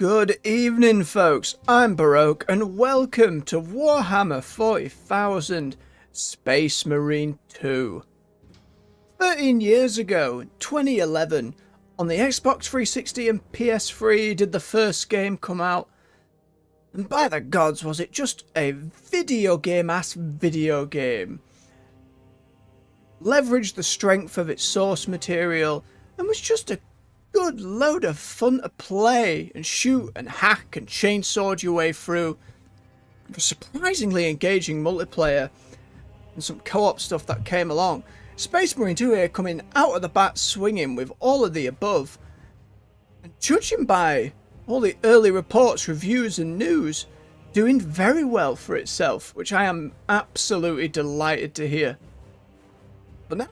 Good evening, folks. I'm Baroque, and welcome to Warhammer 40,000 Space Marine 2. 13 years ago, in 2011, on the Xbox 360 and PS3 did the first game come out. And by the gods, was it just a video game-ass video game. Leveraged the strength of its source material, and was just a good load of fun to play and shoot and hack and chainsaw your way through. For surprisingly engaging multiplayer and some co-op stuff that came along. Space Marine 2 here coming out of the bat swinging with all of the above. And judging by all the early reports, reviews and news, doing very well for itself, which I am absolutely delighted to hear. But now,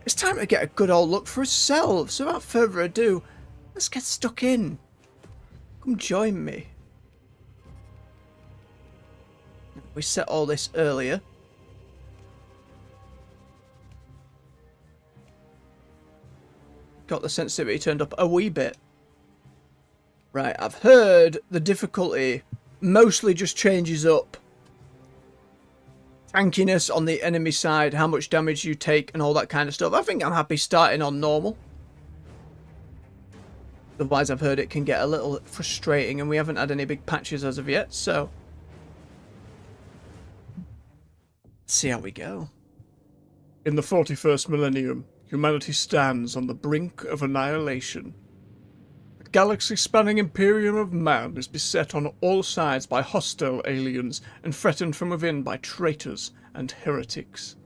it's time to get a good old look for ourselves. So without further ado, let's get stuck in. Come join me. We set all this earlier. Got the sensitivity turned up a wee bit. Right, I've heard the difficulty mostly just changes up. Tankiness on the enemy side, how much damage you take and all that kind of stuff. I think I'm happy starting on normal. Otherwise I've heard it can get a little frustrating and we haven't had any big patches as of yet, so let's see how we go. In the 41st millennium, humanity stands on the brink of annihilation. The galaxy-spanning imperium of man is beset on all sides by hostile aliens and threatened from within by traitors and heretics.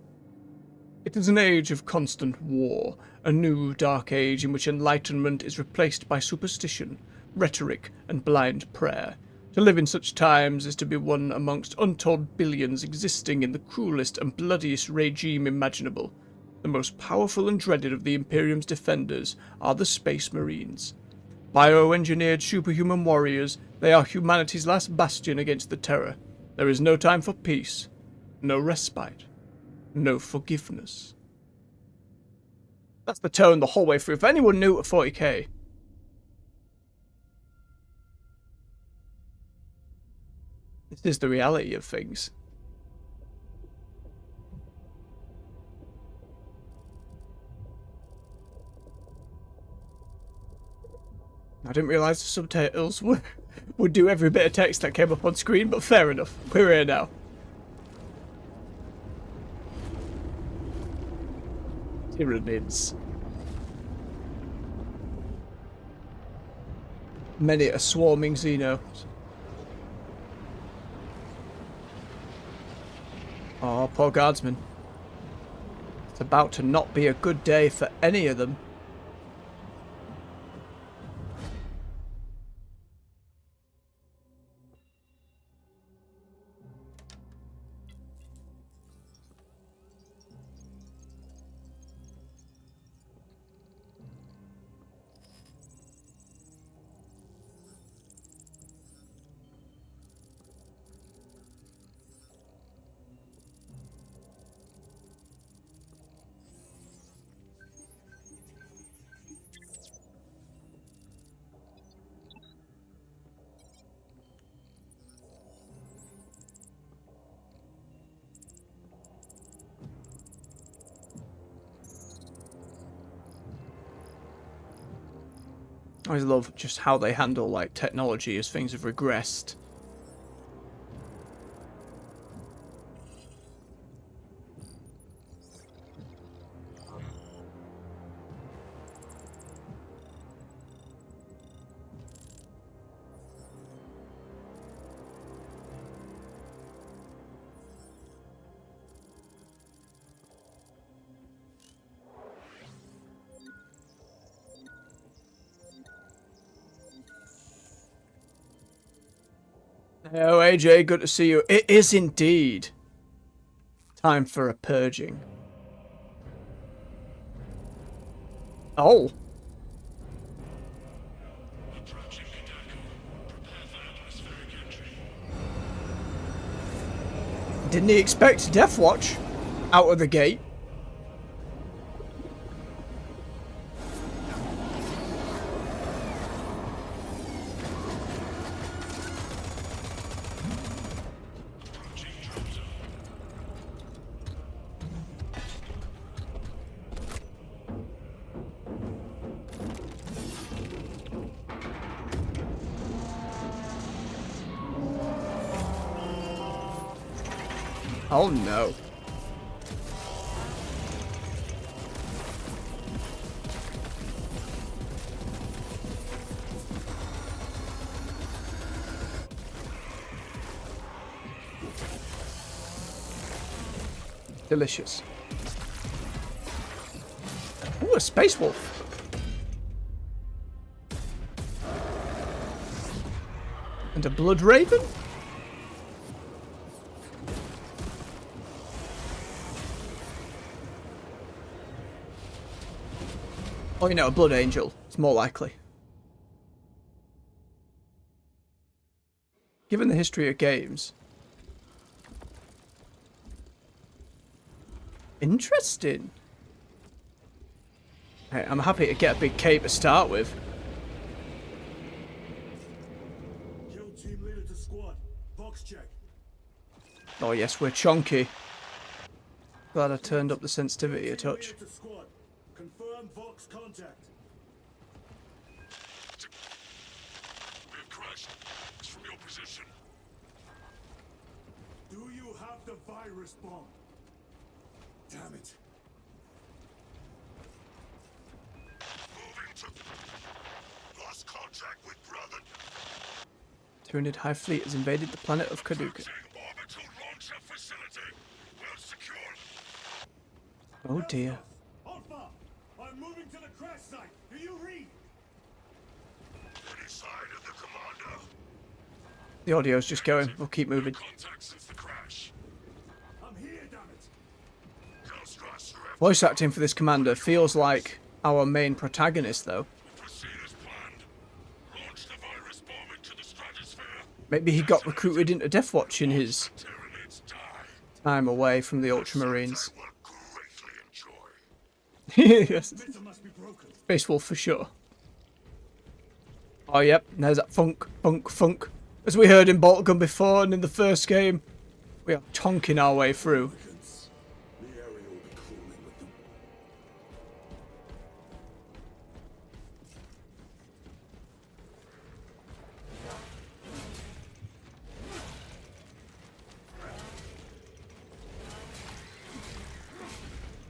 It is an age of constant war, a new dark age in which enlightenment is replaced by superstition, rhetoric, and blind prayer. To live in such times is to be one amongst untold billions existing in the cruelest and bloodiest regime imaginable. The most powerful and dreaded of the Imperium's defenders are the Space Marines. Bioengineered superhuman warriors, they are humanity's last bastion against the terror. There is no time for peace, no respite, no forgiveness. That's the tone the whole way through. If anyone new at 40k, this is the reality of things. I didn't realise the subtitles would do every bit of text that came up on screen, but fair enough. We're here now. Tyranids. Many are swarming Xenos. Oh, poor guardsmen. It's about to not be a good day for any of them. I always love just how they handle like technology as things have regressed. Oh, AJ, good to see you. It is indeed time for a purging. Oh. Didn't he expect Deathwatch out of the gate? Oh no. Delicious. Ooh, a space wolf. And a blood raven? Oh, you know, a blood angel. It's more likely. Given the history of games. Interesting. Hey, I'm happy to get a big cape to start with. Kill team leader to squad. Box check. Oh yes, we're chonky. Glad I turned up the sensitivity a touch. Leader to squad. Confirm Vox contact. We have crashed. It's from your position. Do you have the virus bomb? Damn it. Moving to... Lost contact with brother. Tyranid High Fleet has invaded the planet of Kaduka. Orbital launcher facility. Well secured. Oh dear. Alpha! I'm moving to the crash site. Do you read? Any side of the commander. The audio's just going. We'll keep moving. Contact since the crash. I'm here, damn it. Ghost Rush through Voice acting for this commander feels like our main protagonist, though. proceed as planned. Launch the virus bomb into the stratosphere. Maybe he got recruited into Deathwatch in his Tyranids die. time away from the Ultramarines. I will greatly enjoy. Yes, Meter must be broken. Space Wolf for sure. Oh, yep, and there's that funk, funk, funk. As we heard in Boltgun before and in the first game, we are tonking our way through. The area will be cooling with them.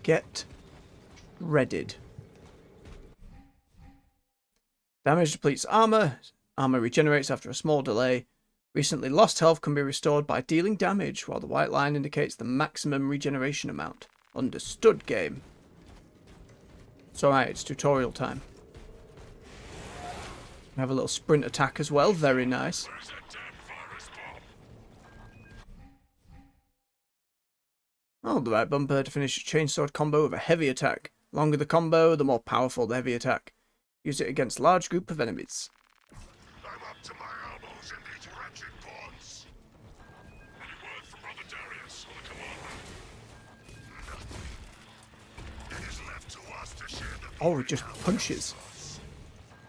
Get readied. Damage depletes armor. Armor regenerates after a small delay. Recently lost health can be restored by dealing damage, while the white line indicates the maximum regeneration amount. Understood, game. It's alright, it's tutorial time. We have a little sprint attack as well, very nice. Where's that damn virus bomb? Hold the right bumper to finish a chainsword combo with a heavy attack. The longer the combo, the more powerful the heavy attack. Use it against a large group of enemies. I'm up to my elbows in these wretched bonds. Any word from Brother Darius or the commander? Nothing. It is left to us to share the Oh, it just punches.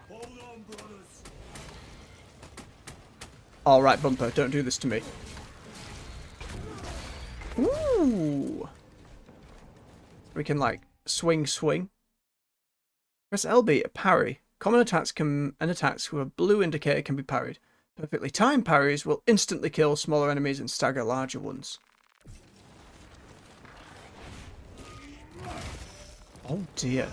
Hold on, brothers. Alright, bumper, don't do this to me. Ooh! We can, like, swing, swing. Press LB to parry. Common attacks and attacks with a blue indicator can be parried. Perfectly timed parries will instantly kill smaller enemies and stagger larger ones. Oh dear.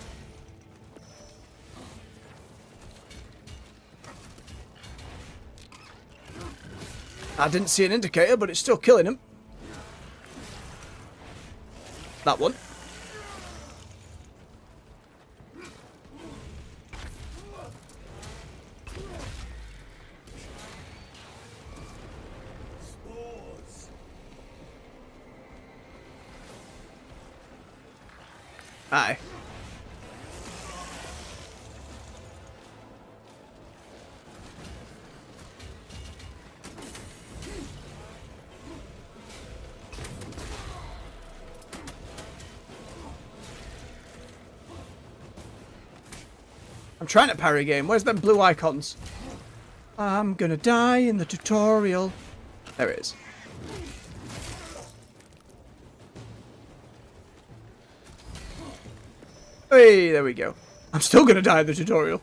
I didn't see an indicator, but it's still killing him. That one. Spores. Aye. I'm trying to parry game. Where's them blue icons? I'm gonna die in the tutorial. There it is. Hey, there we go. I'm still gonna die in the tutorial.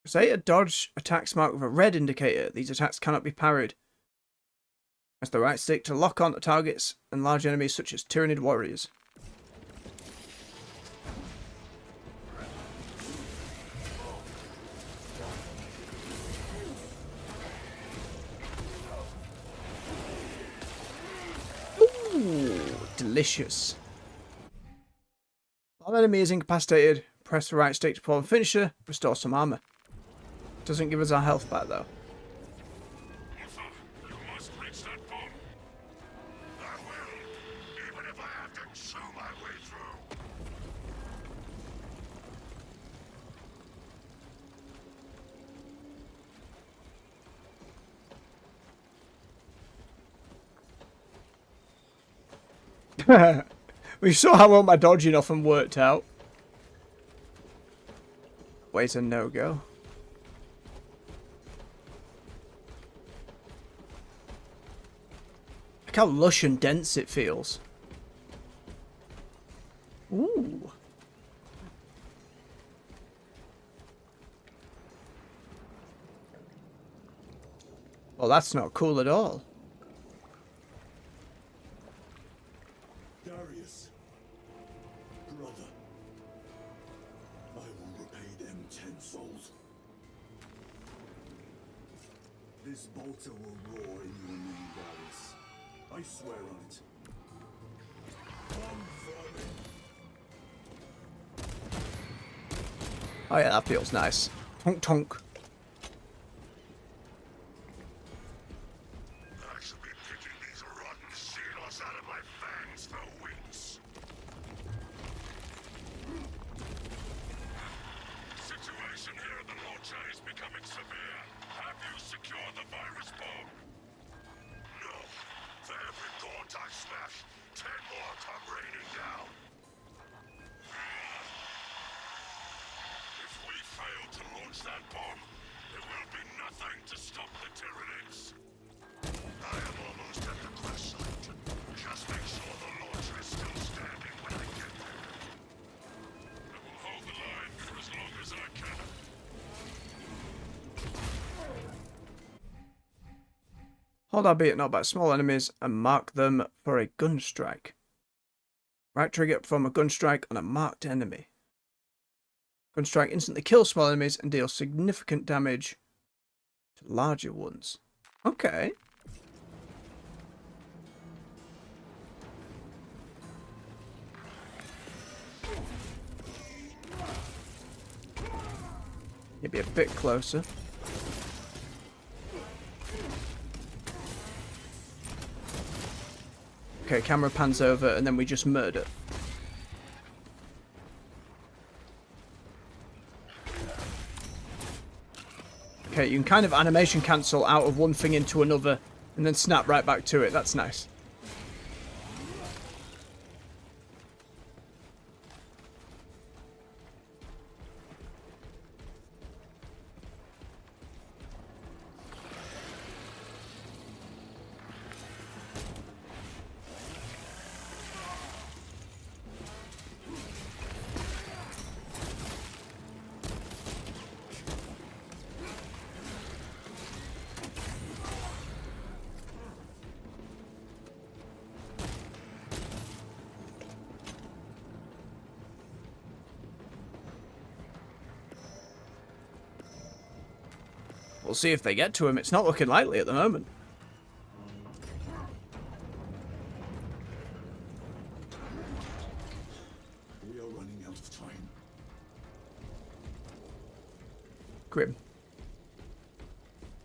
Crusader dodge attacks marked with a red indicator. These attacks cannot be parried. Press the right stick to lock on to targets and large enemies such as Tyrannid warriors. Ooh, delicious. While enemy is incapacitated, press the right stick to perform a finisher, restore some armor. Doesn't give us our health back though. Arthur, you must reach that bomb. I will, even if I have to chew my way through. We saw how well my dodging often worked out. Way's a no-go. Look how lush and dense it feels. Ooh. Well, that's not cool at all. Darius, brother, I will repay them tenfold. This bolter will roar in your name, Darius. I swear on it. Come vermin. Oh yeah, that feels nice. Tonk tonk. I should be picking these rotten seals out of my fangs for weeks. Situation here at the launcher is becoming severe. Have you secured the virus bomb? No. For every gaunt I smash, 10 more come raining down. If we fail to launch that bomb, there will be nothing to stop the Tyranids. I am almost at the crash site. Just make sure the launcher is still standing when I get there. I will hold the line for as long as I can. Hold albeit not by small enemies and mark them for a gun strike. Right trigger from a gun strike on a marked enemy. Gun strike instantly kills small enemies and deals significant damage to larger ones. Okay. Maybe a bit closer. Okay, camera pans over and then we just murder. Okay, you can kind of animation cancel out of one thing into another and then snap right back to it. That's nice. We'll see if they get to him. It's not looking likely at the moment. We are running out of time. Grim.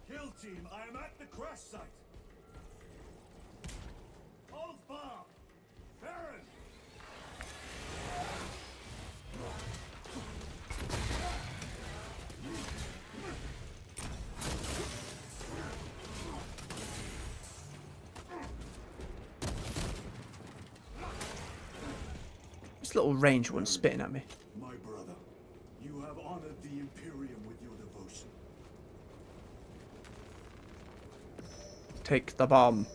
Kill team, I am at the crash site. Hold bomb. Baron. This little range one spitting at me. My brother, you have honored the Imperium with your devotion. Take the bomb.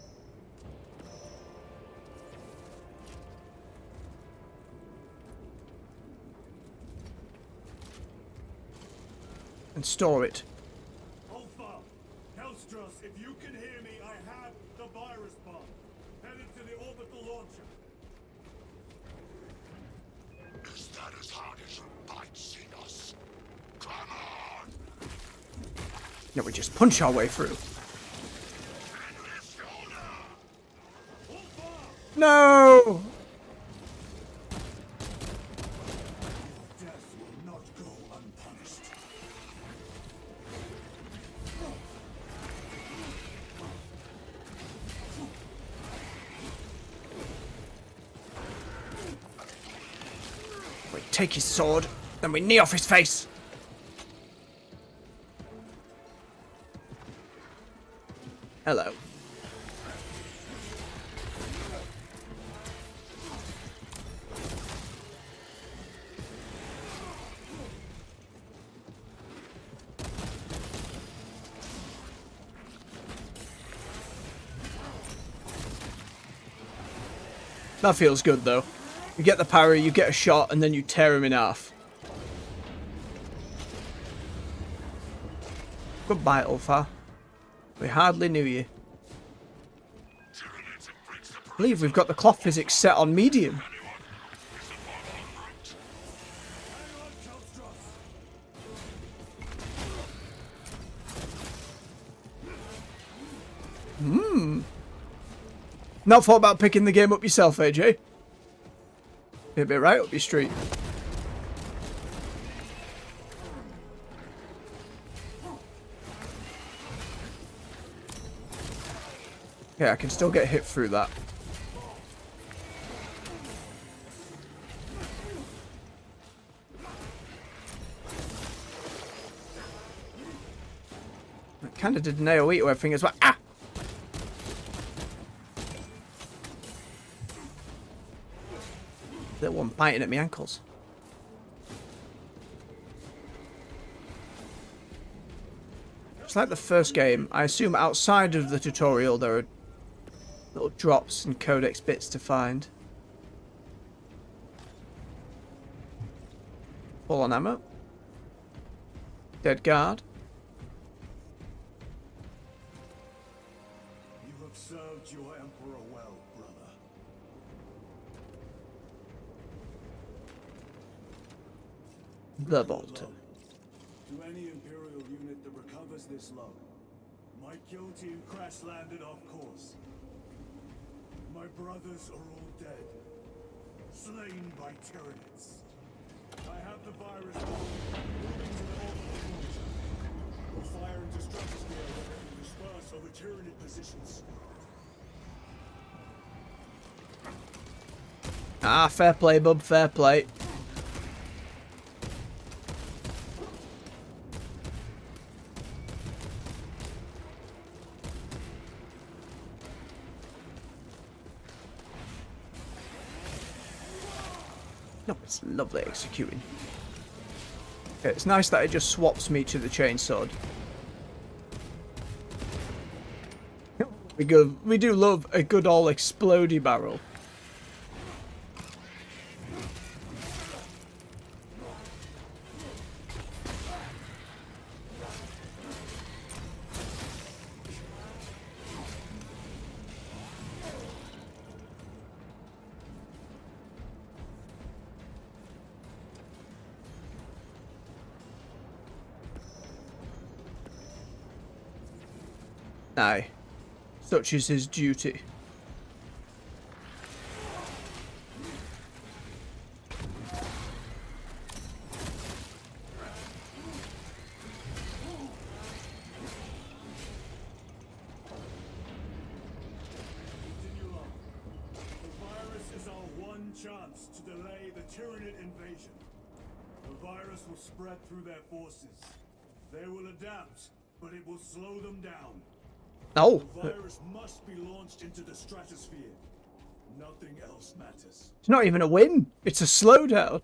And and store it. Alpha! Hellstros, if you can hear me, I have the virus bomb. Headed to the orbital launcher. Is that as hard as you bite, Xenos? Come on! No, we just punch our way through. No! Death will not go unpunished. We take his sword, then we knee off his face. Hello. That feels good though. You get the parry, you get a shot, and then you tear him in half. Goodbye, Ulfar. We hardly knew you. I believe we've got the cloth physics set on medium. Not thought about picking the game up yourself, AJ. Be a bit right up your street. Yeah, I can still get hit through that. I kind of did an AoE to everything as well. Ah! That one biting at my ankles. It's like the first game. I assume outside of the tutorial there are little drops and codex bits to find. Full on ammo. Dead guard. You have served your Emperor well, brother. The Bolter. To any Imperial unit that recovers this load, my kill team crash-landed off course. My brothers are all dead, slain by Tyranids. I have the virus bomb moving to the orbital launcher. We'll fire into stratosphere and disperse over Tyranid positions. Ah, fair play, bub, fair play. No, it's lovely executing. Okay, it's nice that it just swaps me to the chainsword. We do love a good old explodey barrel. Aye. Such is his duty. Continue on. The virus is our one chance to delay the Tyranid invasion. The virus will spread through their forces. They will adapt, but it will slow them down. Oh, The virus must be launched into the stratosphere. Nothing else matters. it's not even a win. It's a slowdown.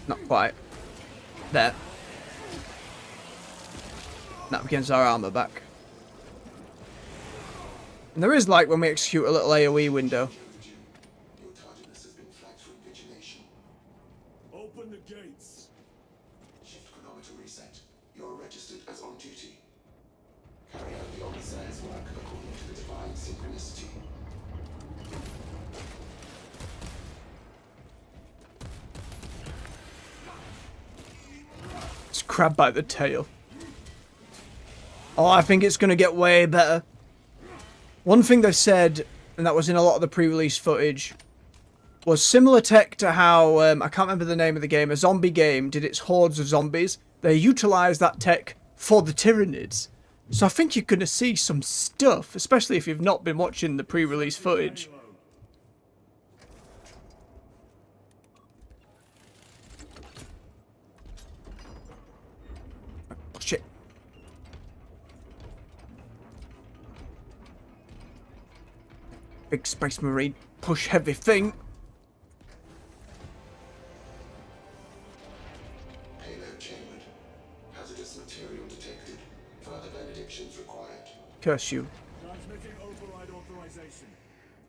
Not quite. There. That begins our armor back. And there is, like, when we execute a little AoE window. Your tardiness has been flagged for invigilation. Open the gates. Shift chronometer reset. You're registered as on duty. Carry out the Omnissiah's work according to the divine synchronicity. It's crab by the tail. Oh, I think it's going to get way better. One thing they said, and that was in a lot of the pre-release footage, was similar tech to how, I can't remember the name of the game, a zombie game did its hordes of zombies. They utilised that tech for the Tyranids. So I think you're going to see some stuff, especially if you've not been watching the pre-release footage. Oh, shit. Big Space Marine push heavy thing. Payload chambered. Hazardous material detected. Further benedictions required. Curse you. Transmitting override authorization.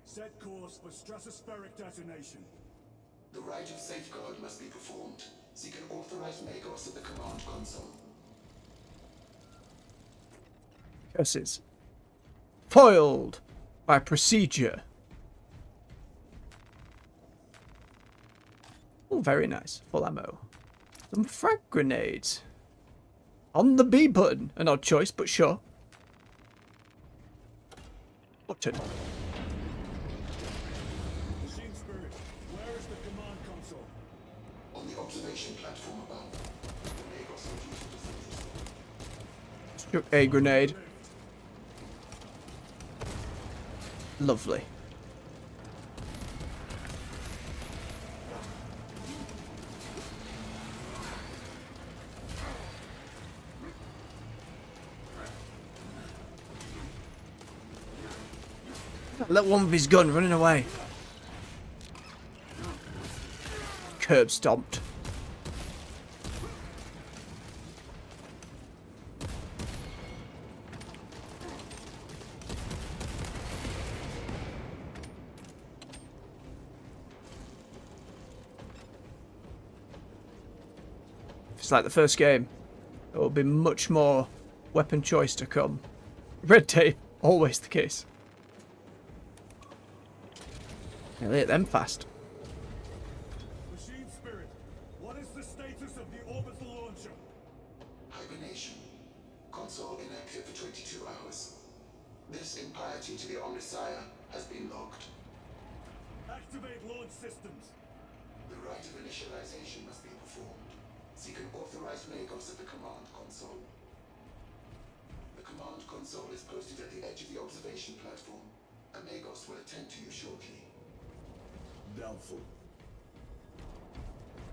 Set course for stratospheric detonation. The rite of safeguard must be performed. Seek an authorized Magos at the command console. Curses. Foiled by procedure. Oh, very nice. Full ammo. Some frag grenades. On the B button. An odd choice, but sure. Button. Machine Spirit, where is the command console? On the observation platform above. The Magos will use the defense. Shook a grenade. Lovely. Let one with his gun running away. Curb stomped. It's like the first game. There will be much more weapon choice to come. Red tape, always the case. Nearly hit them fast. Machine Spirit, what is the status of the orbital launcher? Hibernation. Console inactive for 22 hours. This impiety to the Omnissiah has been logged. Activate launch systems. The rite of initialization must be performed. Seek an authorized Magos at the command console. The command console is posted at the edge of the observation platform. A Magos will attend to you shortly. Doubtful.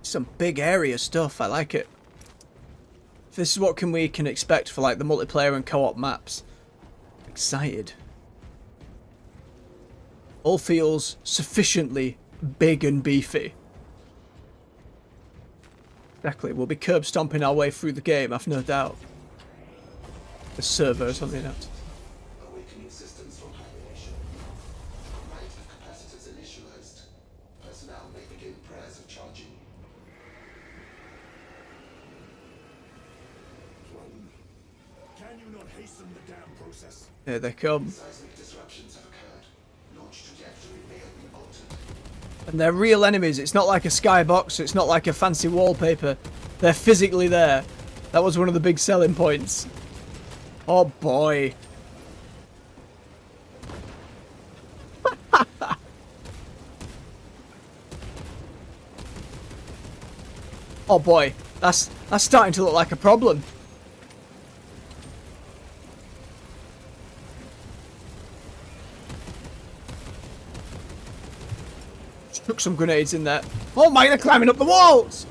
Some big area stuff. I like it. This is what we can expect for like the multiplayer and co-op maps. Excited. All feels sufficiently big and beefy. Exactly. We'll be curb stomping our way through the game, I've no doubt. The server or something else. Awakening systems from hibernation. A rite of capacitors initialized. Personnel may begin prayers of charging. Can you not hasten the damn process? Here they come. Seismic disruptions have occurred. Launch trajectory may have been altered. And they're real enemies. It's not like a skybox. It's not like a fancy wallpaper. They're physically there. That was one of the big selling points. Oh boy. Oh boy. That's starting to look like a problem. Took some grenades in there. Oh my, they're climbing up the walls!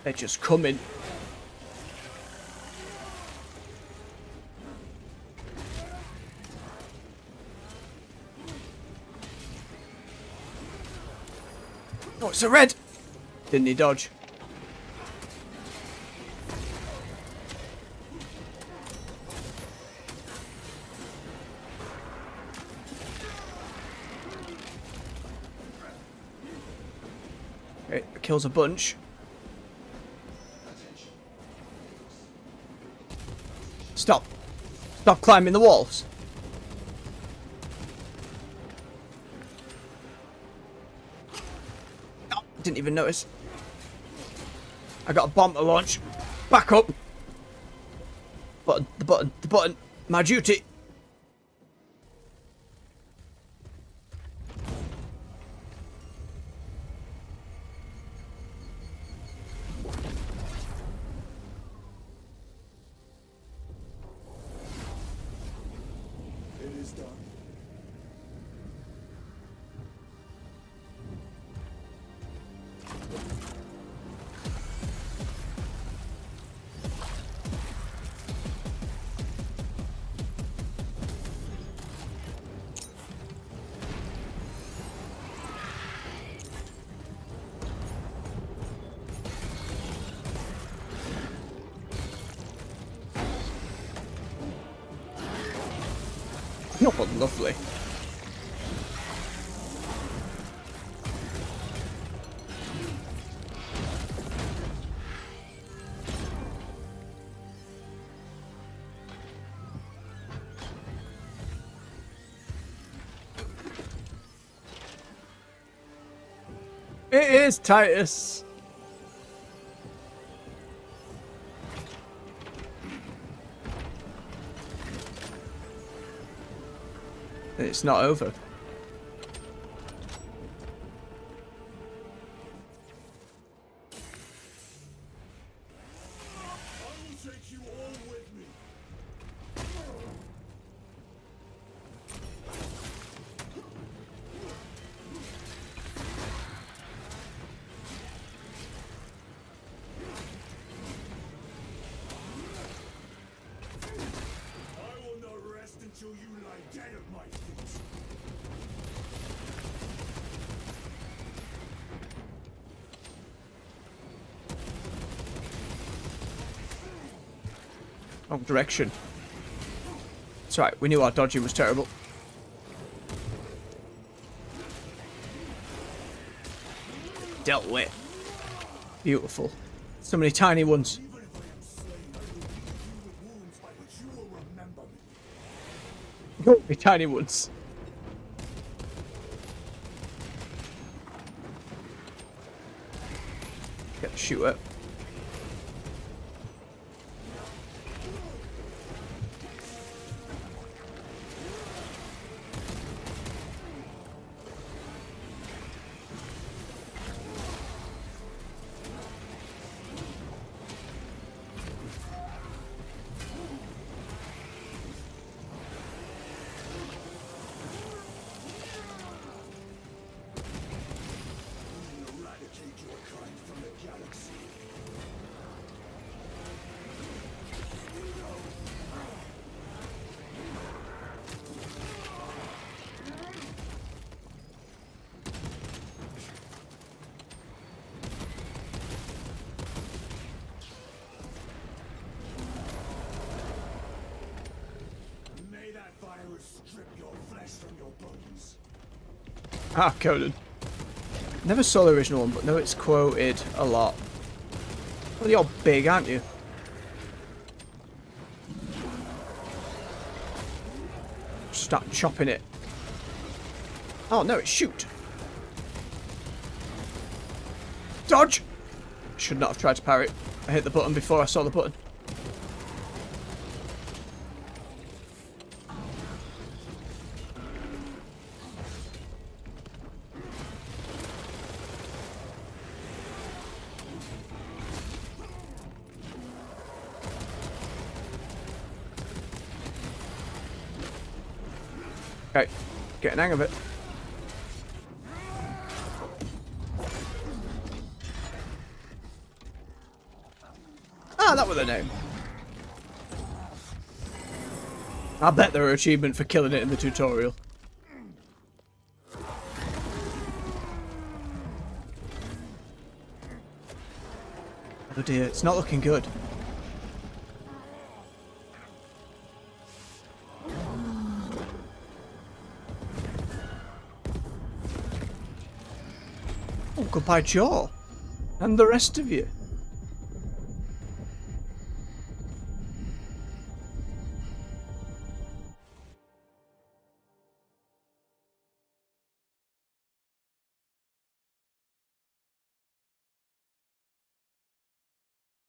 They're just coming. it's a red! Didn't he dodge? Okay, kills a bunch. Stop. Stop climbing the walls. Oh, didn't even notice. I got a bomb to launch. Back up. Button, the button, the button. My duty. It is done. Oh, lovely. It is Titus. It's not over. I will take you all with me. I will not rest until you lie dead at my feet. Wrong direction. That's right, we knew our dodging was terrible. Dealt with. Beautiful. So many tiny ones. Even if I am slain, I will leave you with wounds by which you will remember me. So many tiny ones. Get the shooter. Eradicate your kind from the galaxy. May that virus strip your flesh from your bones. Ah, Conan. Never saw the original one, but know it's quoted a lot. Well, you're big, aren't you? Start chopping it. Oh, no, it's shoot. Dodge! Should not have tried to parry it. I hit the button before I saw the button. Okay, get an hang of it. Ah, that was the name. I bet there are achievement for killing it in the tutorial. Oh dear, it's not looking good. Oh, goodbye, Jaw. And the rest of you.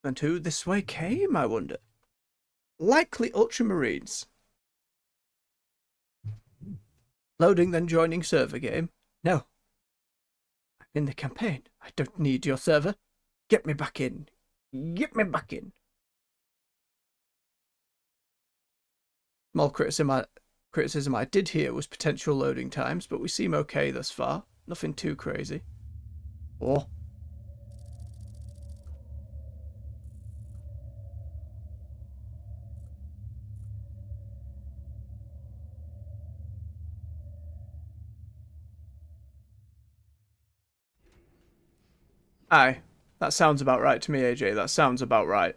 And who this way came, I wonder? Likely Ultramarines. Loading, then joining server game. No. I'm in the campaign. I don't need your server. Get me back in. Get me back in. Small criticism I did hear was potential loading times, but we seem okay thus far. Nothing too crazy. Oh. Aye. That sounds about right to me, AJ. That sounds about right.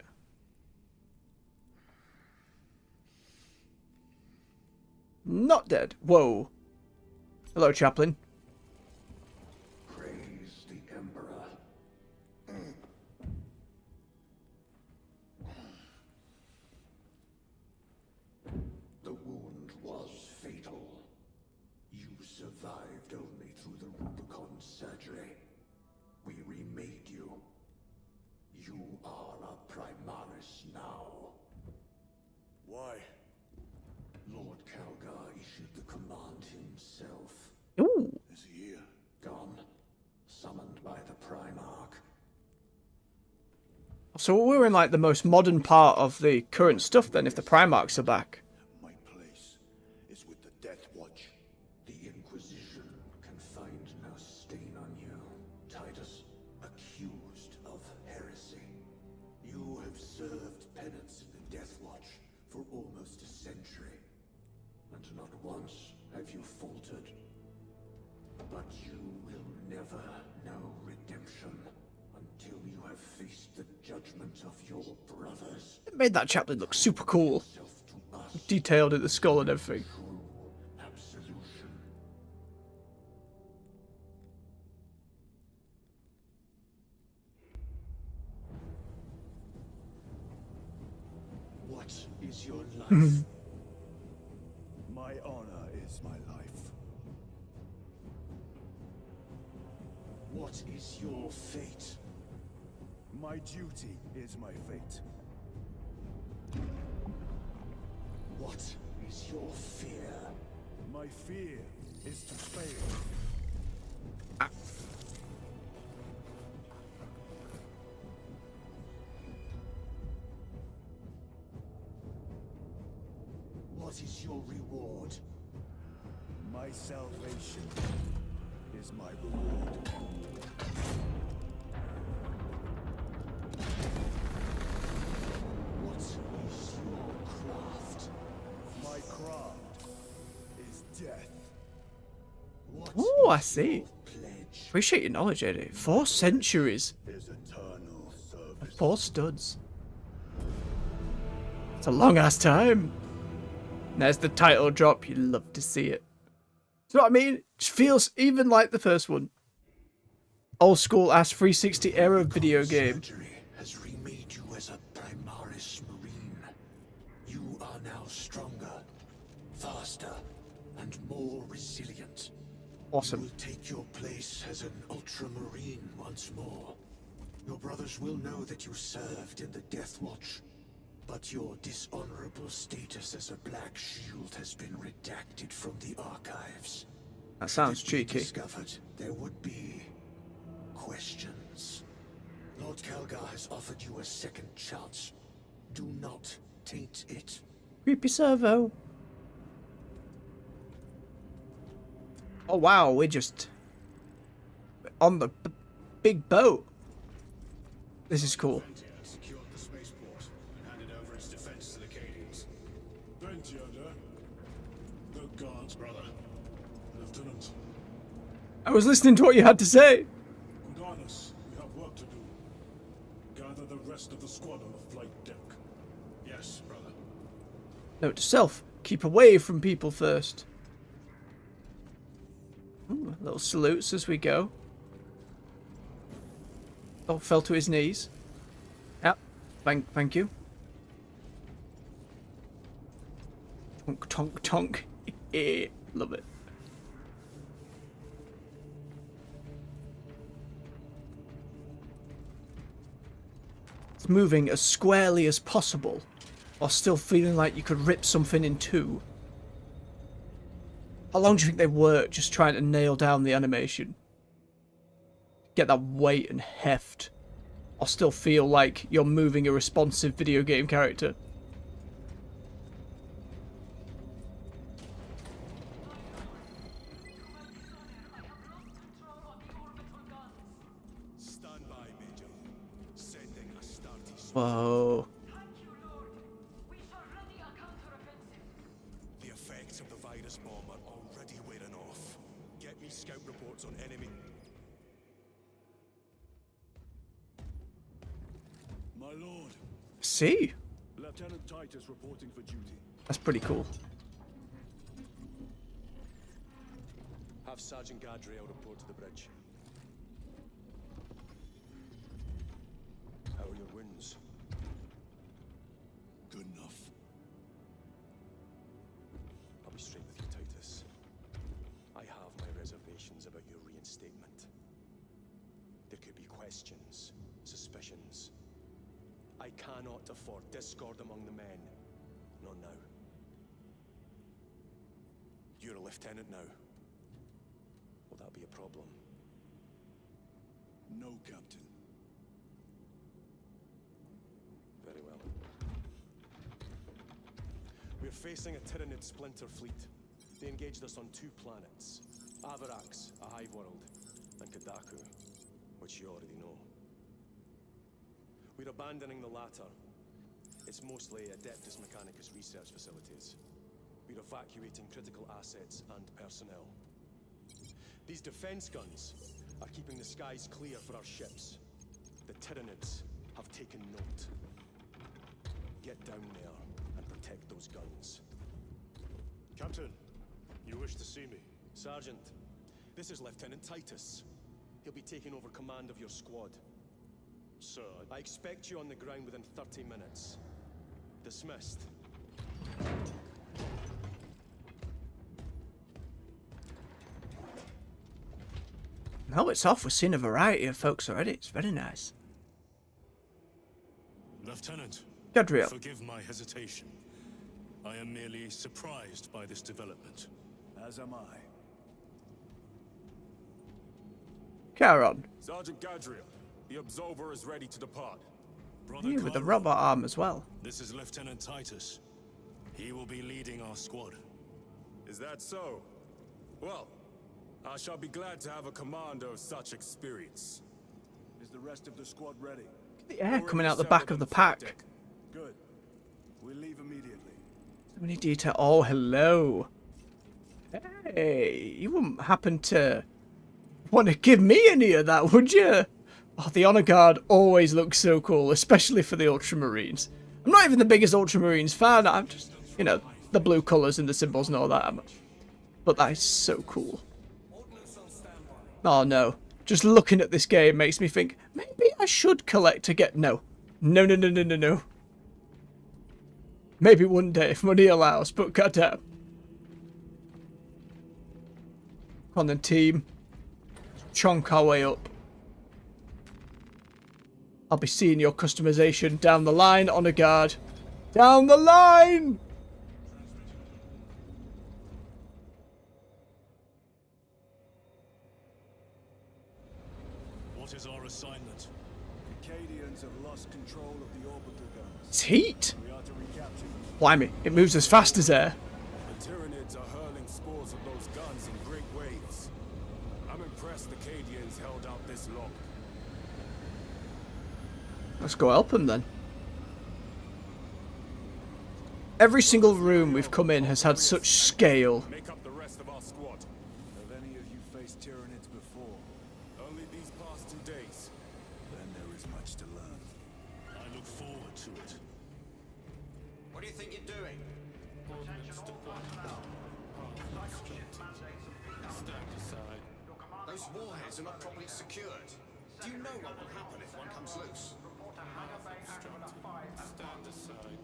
Not dead. Whoa. Hello, Chaplain. Praise the Emperor. The wound was fatal. You survived only through the Rubicon surgery. We remade you. You are a Primaris now. Why? Lord Calgar issued the command himself. Ooh. Is he here? Gone. Summoned by the Primarch. So we're in like the most modern part of the current stuff then, if the Primarchs are back. My place is with the Death Watch. The Inquisition can find no stain on you, Titus, accused of heresy. You have served penance in the Death Watch for almost a century, and not once have you faltered. But you will never know redemption until you have faced the judgment of your brothers. It made that Chaplain look super cool. Self to us, Detailed in the skull and everything. true absolution. What is your life? My honor is my life. What is your fate? My duty is my fate. What is your fear? My fear is to fail. What is your reward? My salvation is my reward. What is your craft? My craft is death. What Ooh, I is see. your pledge? Appreciate your knowledge, AJ. 4 centuries. Is eternal service. 4 studs. It's a long ass time. And there's the title drop. You'd love to see it. You know what I mean? It just feels even like the first one. Old school ass 360 era video game. Surgery has remade you as a Primaris Marine. You are now stronger, faster, and more resilient. You Awesome. will take your place as an Ultramarine once more. Your brothers will know that you served in the Death Watch, but your dishonorable status as a Black Shield has been redacted from the archives. That sounds If we cheeky. discovered, there would be questions. Lord Calgar has offered you a second chance. Do not taint it. Creepy servo. Oh wow, we're just on the big boat. This is cool. Secured the spaceport and handed over its defense to the Cadians. Ventiander, the guards, Brother, Lieutenant. I was listening to what you had to say. Uranus, we have work to do. gather the rest of the squad on the flight deck. Yes, brother. Note to self, keep away from people first. Ooh, little salutes as we go. Oh, fell to his knees. Yep, thank you. Tonk, tonk, tonk. Love it. It's moving as squarely as possible, while still feeling like you could rip something in two. How long do you think they work just trying to nail down the animation? Get that weight and heft. I'll still feel like you're moving a responsive video game character. Stand by, Major. Sending a starty squad. Whoa. The effects of the virus bomb are already wearing off. Get me scout reports on enemy. My lord, See? Lieutenant Titus reporting for duty. That's pretty cool. Have Sergeant Gadriel report to the bridge. How are your wounds? Good enough. I'll be straight with you, Titus. I have my reservations about your reinstatement. There could be questions, suspicions. I cannot afford discord among the men. Not now. You're a lieutenant now. Will that be a problem? No, Captain. Very well. We're facing a Tyranid splinter fleet. They engaged us on 2 planets. Avarax, a hive world, and Kadaku, which you already know. We're abandoning the latter. It's mostly Adeptus Mechanicus research facilities. We're evacuating critical assets and personnel. These defense guns are keeping the skies clear for our ships. The Tyranids have taken note. Get down there and protect those guns. Captain, you wish to see me? Sergeant, this is Lieutenant Titus. He'll be taking over command of your squad. Sir, I expect you on the ground within 30 minutes. Dismissed. No, it's off. We've seen a variety of folks already. It's very nice. Lieutenant, Gadriel. forgive my hesitation. I am merely surprised by this development. As am I. Charon. Sergeant Gadriel, the Absolver is ready to depart. Brother Yeah, with the Chiron, robot arm as well. this is Lieutenant Titus. He will be leading our squad. Is that so? Well, I shall be glad to have a commander of such experience. Is the rest of the squad ready? The air coming out the back of the pack. Good. We leave immediately. So many detail. Oh, hello. Hey, you wouldn't happen to want to give me any of that, would you? Oh, the Honor Guard always looks so cool, especially for the Ultramarines. I'm not even the biggest Ultramarines fan. I'm just, you know, the blue colours and the symbols and all that. But that is so cool. Oh no. Just looking at this game makes me think, maybe I should collect to get... No. No, no, no, no, no, no. Maybe one day if money allows, but goddamn. Come on then, team. Chonk our way up. I'll be seeing your customization down the line, Honor Guard. Down the line! What is our assignment? Acadians have lost control of the orbital guns. It's heat. We are to recapture them. Blimey, it moves as fast as air. The Tyranids are hurling spores of those guns in great waves. I'm impressed the Acadians held out this long. Let's go help them then. Every single room we've come in has had such scale. Make up the rest of our squad. Have any of you faced Tyranids before? Only these past 2 days. Then there is much to learn. to it. What do you think you're doing? Ordnance deployment. Stand aside. Those warheads are not properly secured. Do you know what will happen if one comes loose? Stand aside.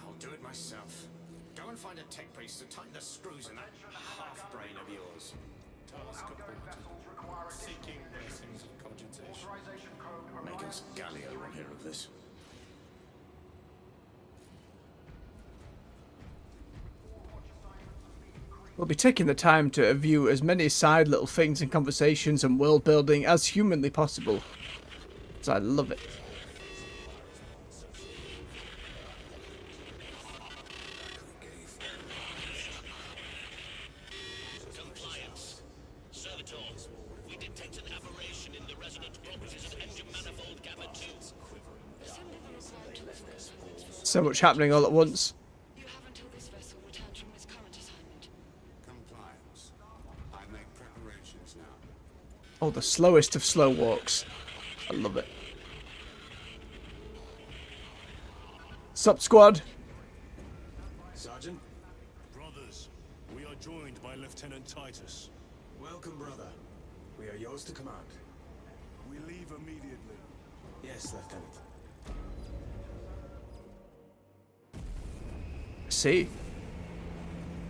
I'll do it myself. Go and find a tech priest to tighten the screws in that half-brain of yours. Task aborted. Seeking blessings of cogitation. Megan's Gallio will hear of this. We'll be taking the time to view as many side little things and conversations and world building as humanly possible. So I love it. Compliance. Servitors, we detect an aberration in the resonant properties of engine manifold gamma 2. So much happening all at once. You have until this vessel returns from its current assignment. Compliance. I make preparations now. Oh, the slowest of slow walks. I love it. Sup, squad? Sergeant, Brothers, we are joined by Lieutenant Titus. welcome, brother. We are yours to command. We leave immediately. Yes, Lieutenant. See?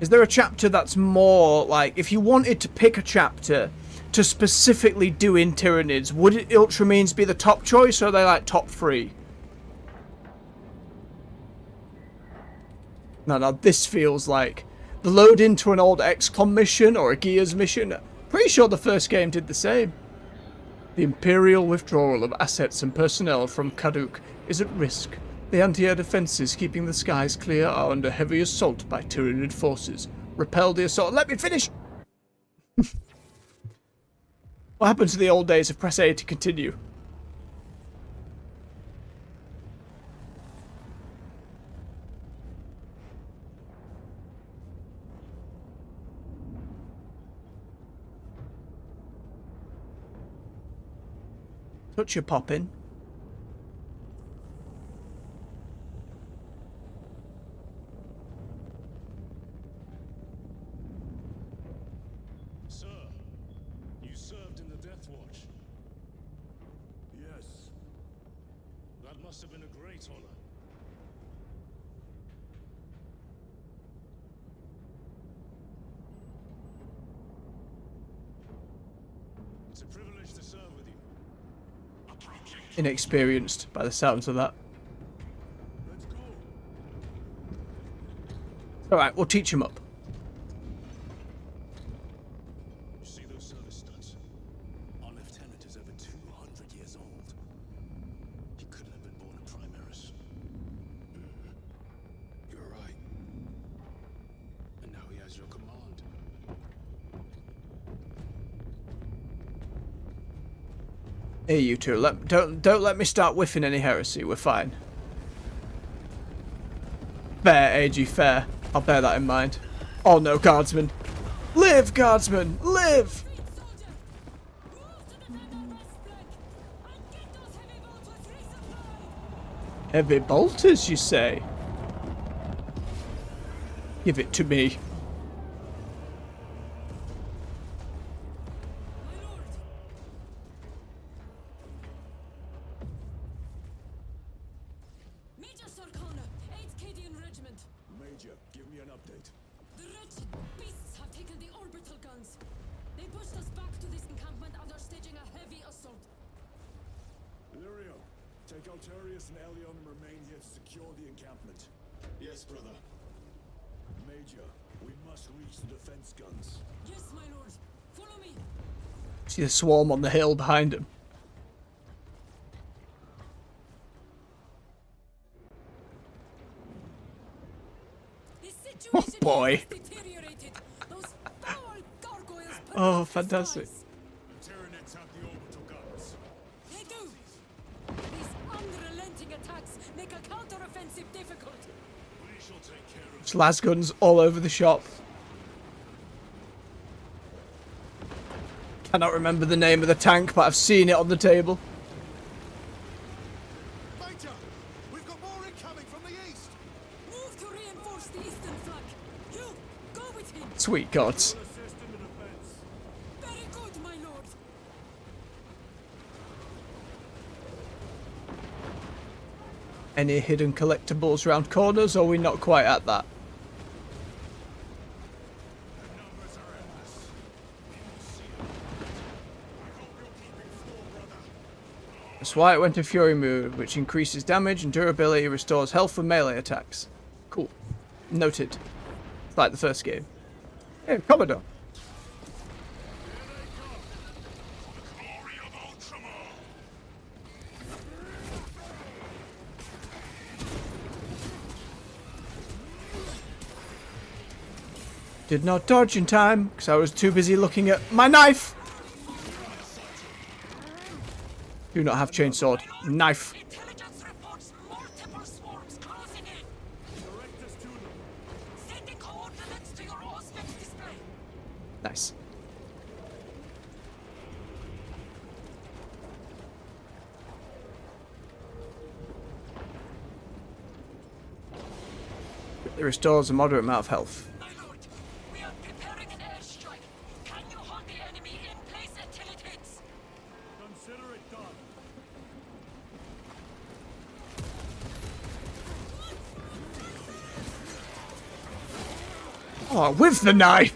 Is there a chapter that's more like, if you wanted to pick a chapter to specifically do in Tyranids, would it Ultramarines be the top choice, or are they like top 3? No, this feels like the load into an old XCOM mission or a Gears mission. Pretty sure the first game did the same. The Imperial withdrawal of assets and personnel from Kaduk is at risk. The anti-air defences keeping the skies clear are under heavy assault by Tyranid forces. Repel the assault. Let me finish! What happened to the old days of press A to continue? Touch your popping. Sir, you served in the Death Watch. Yes. That must have been a great honor. It's a privilege to serve with you. Inexperienced by the sounds of that. Let's go. Alright, we'll teach him up. You see those service studs? Our lieutenant is over 200 years old. He couldn't have been born a Primaris. You're right. And now he has your command. Hey, you two, don't let me start whiffing any heresy. We're fine. Fair, AG, fair. I'll bear that in mind. Oh no, guardsman. Live, guardsman, live! Heavy bolters, you say? Give it to me. Major Sarkana, 8th Cadian Regiment. Major, give me an update. The wretched beasts have taken the orbital guns. They pushed us back to this encampment and are staging a heavy assault. Lirio, take Altarius and Elion and remain here to secure the encampment. Yes, brother. Major, we must reach the defense guns. Yes, my lord. Follow me. See the swarm on the hill behind him. This situation boy. has deteriorated. Those foul gargoyles put Oh, out the fantastic. skies. Tyranids have the orbital guns. They do. These unrelenting attacks make a counter-offensive difficult. We shall take care of There's las guns all over the shop. Cannot remember the name of the tank, but I've seen it on the table. Major, reinforce the eastern flank. You, go with him. Sweet gods. Assist in the defense. Very good, my lord. Any hidden collectibles round corners, or are we not quite at that? That's why it went to Fury mode, which increases damage and durability, restores health for melee attacks. Cool. Noted. It's like the first game. Hey, Commodore. Glory of Ultramar! Did not dodge in time, because I was too busy looking at my knife! Do not have chainsword. Knife. Intelligence reports multiple swarms closing in. Direct us to them. Sending coordinates to your Auspex display. Nice. It restores a moderate amount of health. My lord, we are preparing an airstrike. Can you hold the enemy in place until it hits? Consider it done. Oh, with the knife!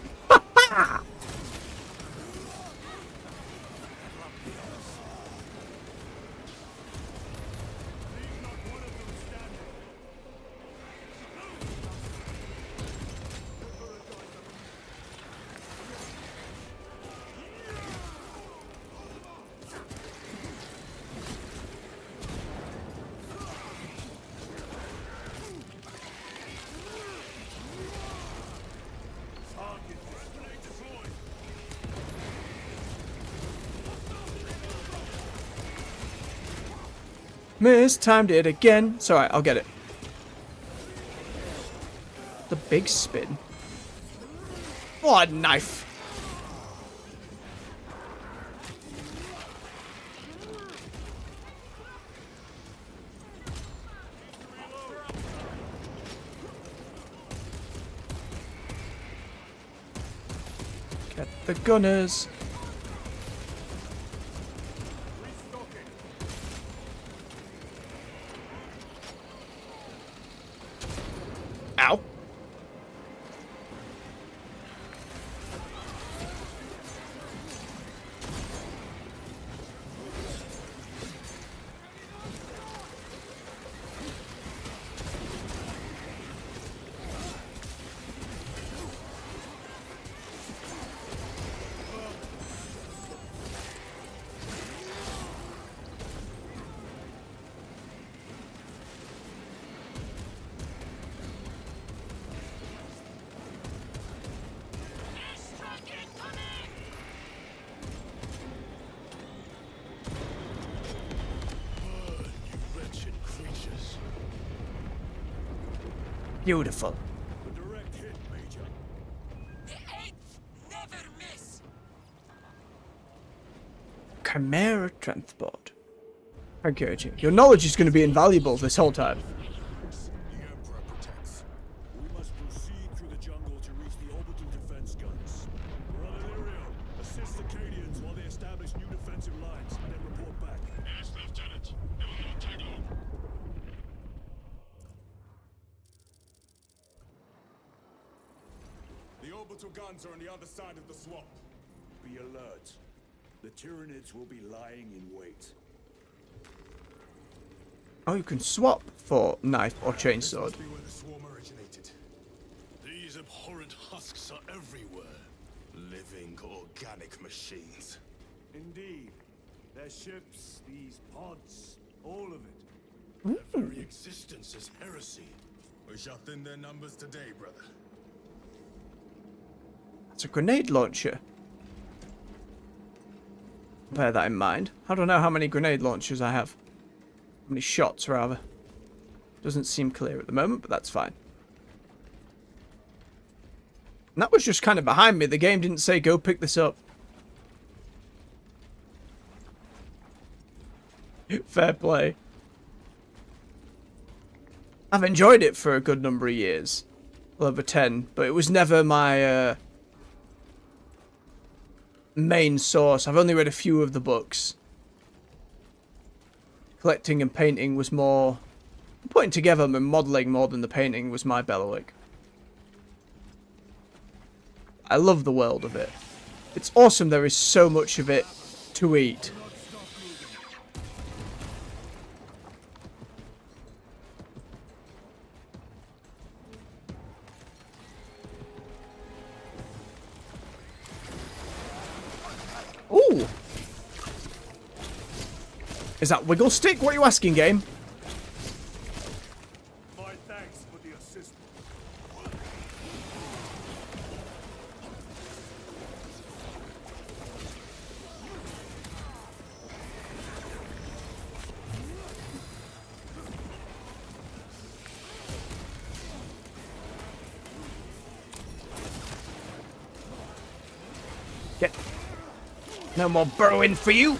Miss, timed it again. It's alright, I'll get it. The big spin. What a knife. Get the gunners. Ow. Airstrike incoming! Burn, you wretched creatures. Beautiful. A direct hit, Major. The eighth never miss. Chimera transport. Thank you, AJ. Your knowledge is going to be invaluable this whole time. The Emperor protects. We must proceed through the jungle to reach the orbital defense guns. Brother Lyrio, assist the Cadians while they establish new defensive lines, and then report back. Yes, Lieutenant. They will not take long. The orbital guns are on the other side of the swamp. Be alert. The Tyranids will be lying in wait. Oh, you can swap for knife or chainsword. Must be where the swarm originated. These abhorrent husks are everywhere. Living organic machines. Indeed. Their ships, these pods, all of it. Their very existence is heresy. We shall thin their numbers today, brother. It's a grenade launcher. Bear that in mind. How do I know how many grenade launchers I have? How many shots, rather? Doesn't seem clear at the moment, but that's fine. And that was just kind of behind me. The game didn't say go pick this up. Fair play. I've enjoyed it for a good number of years. over 10, but it was never my main source. I've only read a few of the books. Collecting and painting was more... Putting together and modelling more than the painting was my bailiwick. I love the world of it. It's awesome there is so much of it to eat. Ooh! Is that wiggle stick? What are you asking, game? My thanks for the assistance. Get... No more burrowing for you!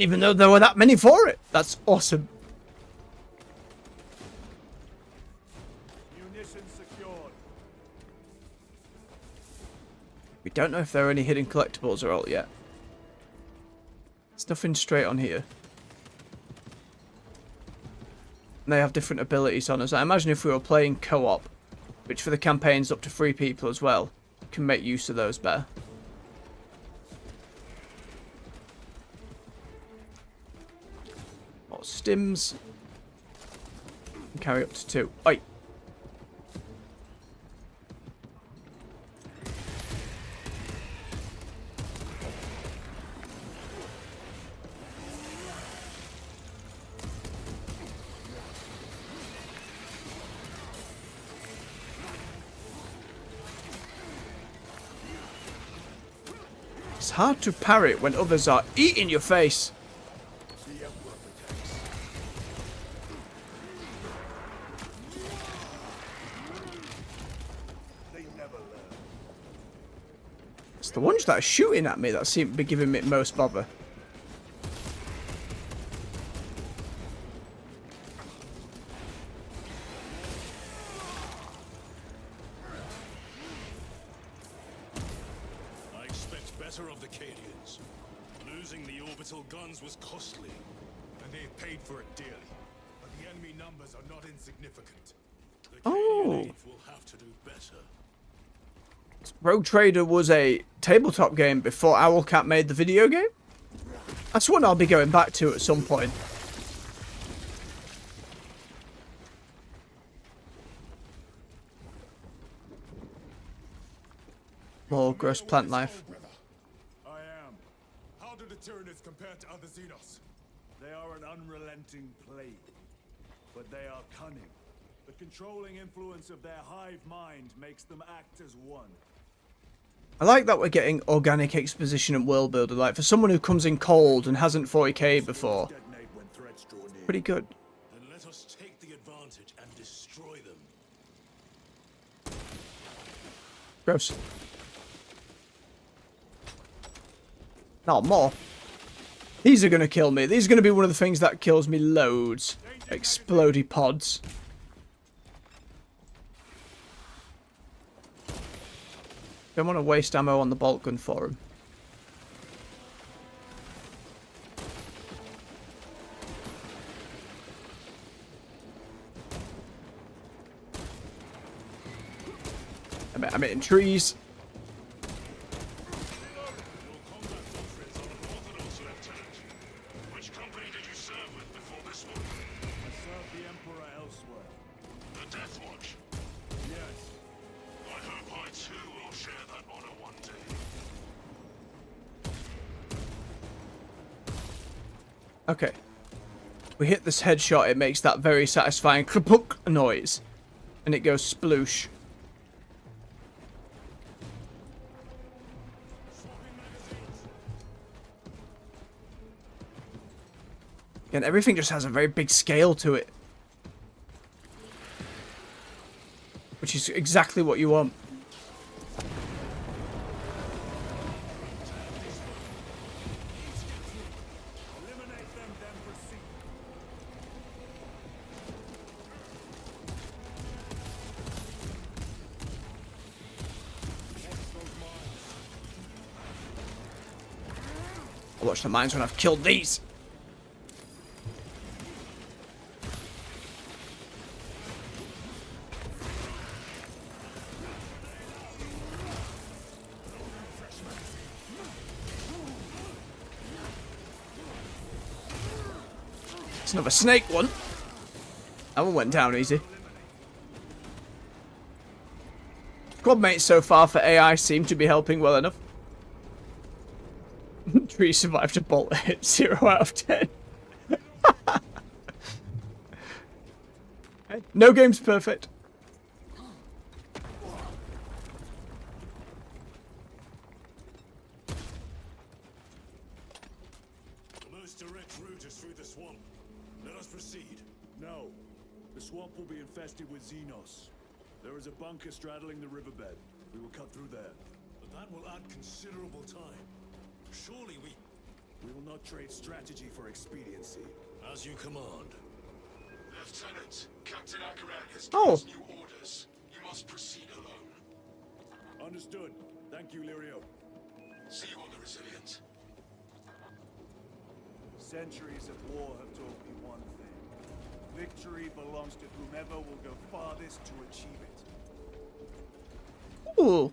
Even though there were that many for it. That's awesome. Munitions secured. We don't know if there are any hidden collectibles or all yet. There's nothing straight on here. And they have different abilities on us. I imagine if we were playing co-op, which for the campaign's up to 3 people as well, can make use of those better. More stims. Can carry up to 2. Oi! It's hard to parry when others are eating your face. The Emperor protects. They never learn. It's the ones that are shooting at me that seem to be giving me most bother. I expect better of the Cadians. Losing the orbital guns was costly. And they paid for it dearly. But the enemy numbers are not insignificant. The Oh. Cadian will have to do better. Rogue Trader was a tabletop game before Owlcat made the video game. That's one I'll be going back to at some point. More gross plant life. I am. How do the Tyranids compare to other Xenos? They are an unrelenting plague. But they are cunning. The controlling influence of their hive mind makes them act as one. I like that we're getting organic exposition and world building. Like, for someone who comes in cold and hasn't 40k before, Detonate when threats draw near. pretty good. Then let us take the advantage and destroy them. Gross. No, more. These are going to kill me. These are going to be one of the things that kills me loads. Explodey pods. Don't want to waste ammo on the bolt gun for him. I'm hitting trees. Your combat doctrines are unorthodox, Lieutenant. Which company did you serve with before this one? I served the Emperor elsewhere. The Death Watch. Yes. I hope I too will share that honor one day. Okay. We hit this headshot, it makes that very satisfying klapuk noise. And it goes sploosh. And everything just has a very big scale to it. Which is exactly what you want. I'll watch the mines when I've killed these. It's another snake one. That one went down easy. Squad mates so far for AI seem to be helping well enough. Tree survived a bolt hit. 0 out of 10. No game's perfect. The most direct route is through the swamp. Let us proceed. No. The swamp will be infested with Xenos. There is a bunker straddling the riverbed. We will cut through there. But that will add considerable time. Surely we... We will not trade strategy for expediency. As you command. Lieutenant, Captain Akaran has Oh. given us new orders. You must proceed alone. Understood. Thank you, Lirio. See you on the Resilient. Centuries of war have taught me one thing. Victory belongs to whomever will go farthest to achieve it. Ooh.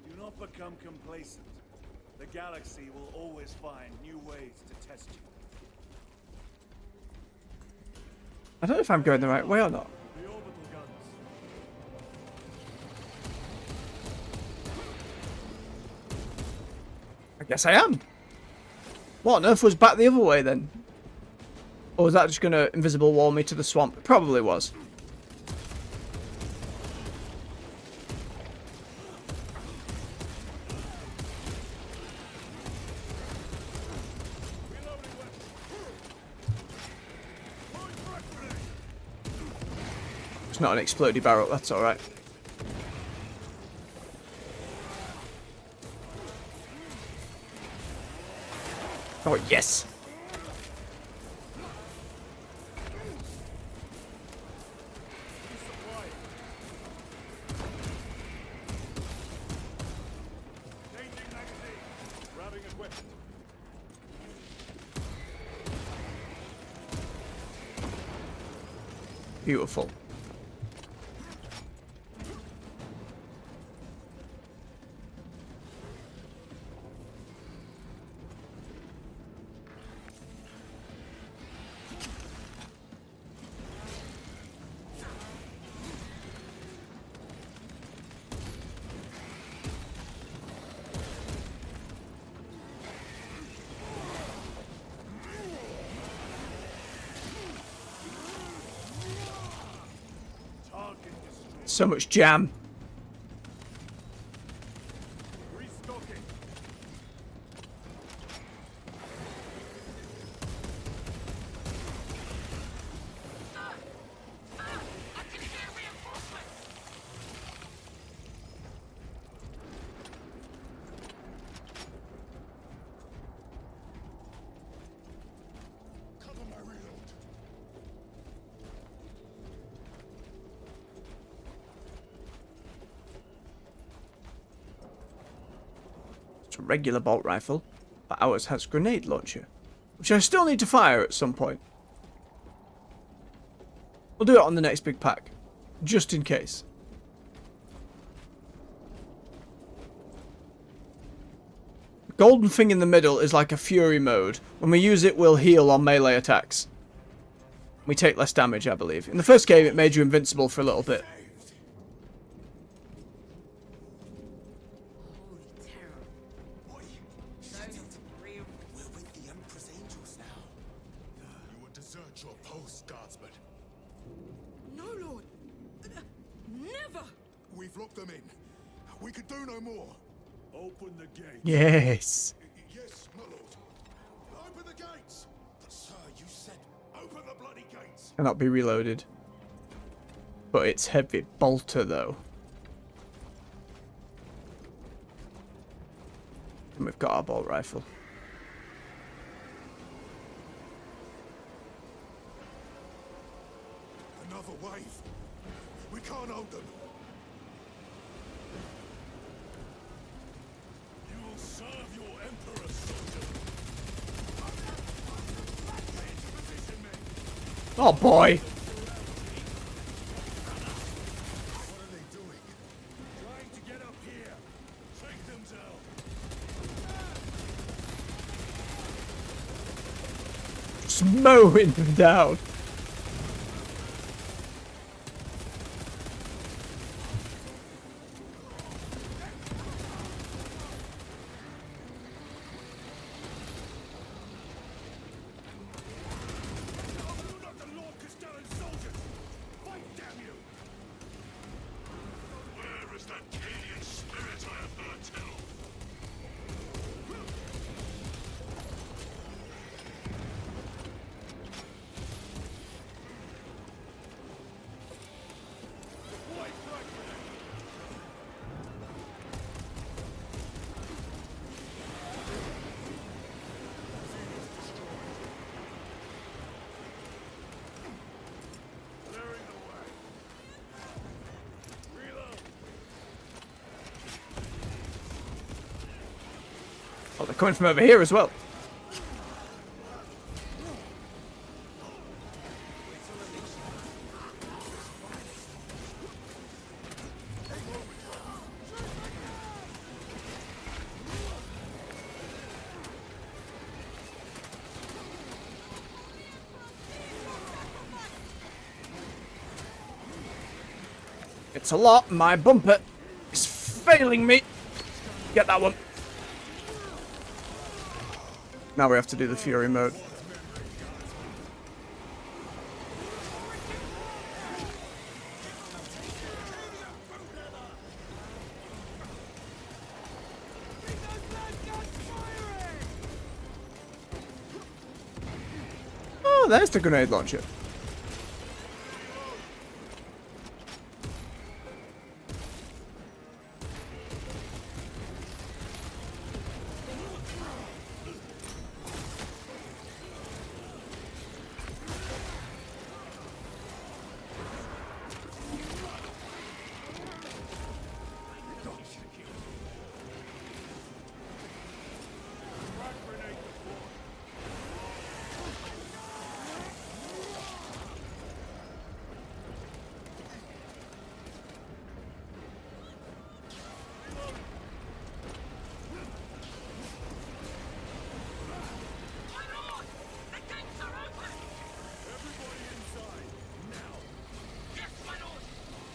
Do not become complacent. The galaxy will always find new ways to test you. I don't know if I'm going the right way or not. The orbital guns. I guess I am. What on earth was back the other way then? Or was that just going to invisible wall me to the swamp? It probably was. It's not an explodey barrel, that's alright. Oh, yes! Changing magazine. Grabbing equipment. Beautiful. So much jam. Restocking. Cover my reload. It's a regular bolt rifle, but ours has grenade launcher, which I still need to fire at some point. We'll do it on the next big pack, just in case. The golden thing in the middle is like a fury mode. When we use it, we'll heal on melee attacks. We take less damage, I believe. In the first game, it made you invincible for a little bit. Holy terror. Oi! Shut it! We're with the Emperor's angels now. You will desert your post, guardsman. No, Lord. Never. We've locked them in. We can do no more. Open the gate. Yes. Yes, my lord. Open the gates. But sir, you said... Open the bloody gates. Cannot be reloaded. But it's heavy bolter though. And we've got our bolt rifle. Another wave. We can't hold them. You will Serve your emperor, soldier. Position, mate. Oh boy. What are they doing? Trying to get up here. Take them down. Just mowing them down. You're not the Lord Castellan soldiers. Fight, damn you. Where is that alien spirit I have heard tell? White fragment. Clearing the way. Reload. Oh, they're coming from over here as well. It's a lot. My bumper is failing me. Get that one. Now we have to do the Fury mode. Oh, there's the grenade launcher.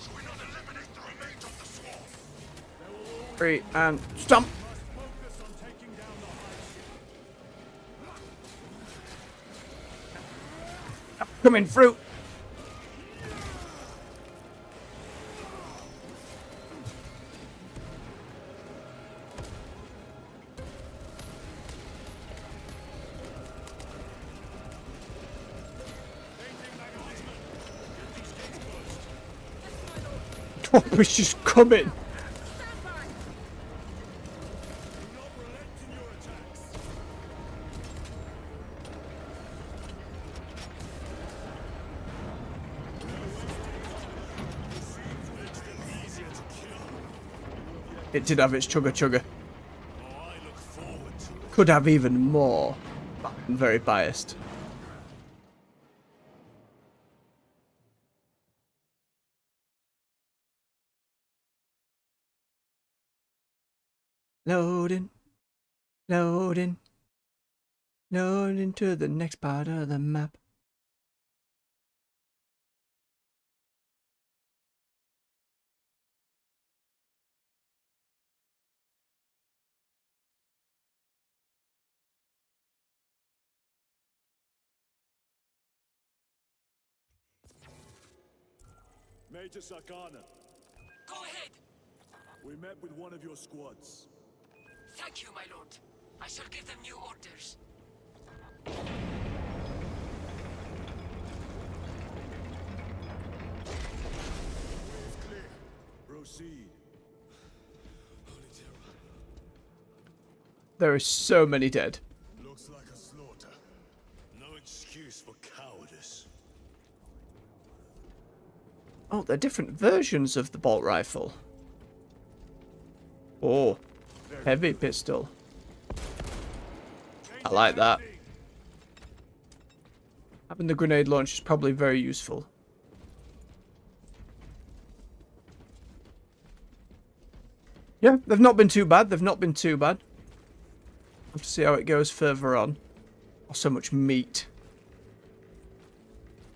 Should we not eliminate the remains of the swarm? Free and stomp. Focus on taking down the high ship. Coming through. Top is just coming. Do not relent in your attacks. It did have its chugga chugga. Oh, I look forward to it. Could have even more. But I'm very biased. Loading. Loading. Loading to the next part of the map. Major Sakana, Go ahead. we met with one of your squads. Thank you, my lord. I shall give them new orders. It's clear. Proceed. Holy terror. There are so many dead. Looks like a slaughter. No excuse for cowardice. Oh, they're different versions of the bolt rifle. Oh, heavy pistol. I like that. Having the grenade launch is probably very useful. Yeah, they've not been too bad. They've not been too bad. We'll have to see how it goes further on. Oh, so much meat.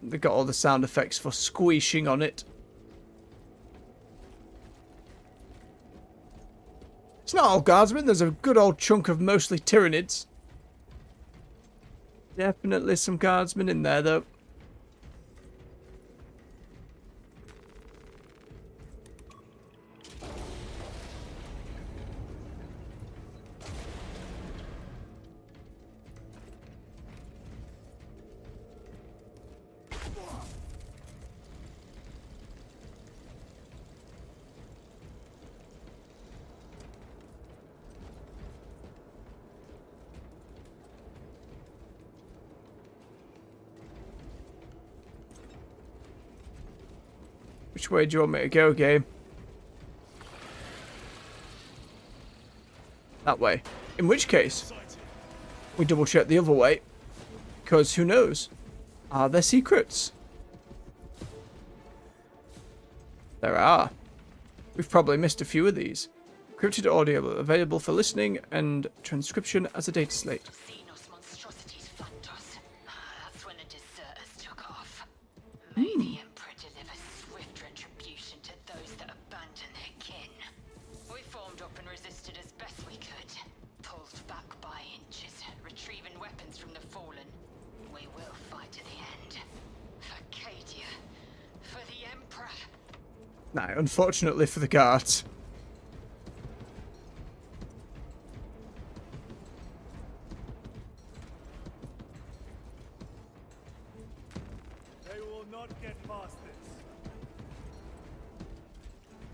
They've got all the sound effects for squeeshing on it. It's not all guardsmen. There's a good old chunk of mostly Tyranids. Definitely some guardsmen in there, though. Which way do you want me to go, game? That way. In which case, we double check the other way. Because who knows? Are there secrets? There are. We've probably missed a few of these. Encrypted audio available for listening and transcription as a data slate. Xenos monstrosities flanked us. That's when the deserters took off. May the Emperor deliver swift retribution to those that abandon their kin. We formed up and resisted as best we could. Pulled back by inches, retrieving weapons from the fallen. We will fight to the end. For Cadia. For the Emperor. Nah, unfortunately for the guards. They will not get past this.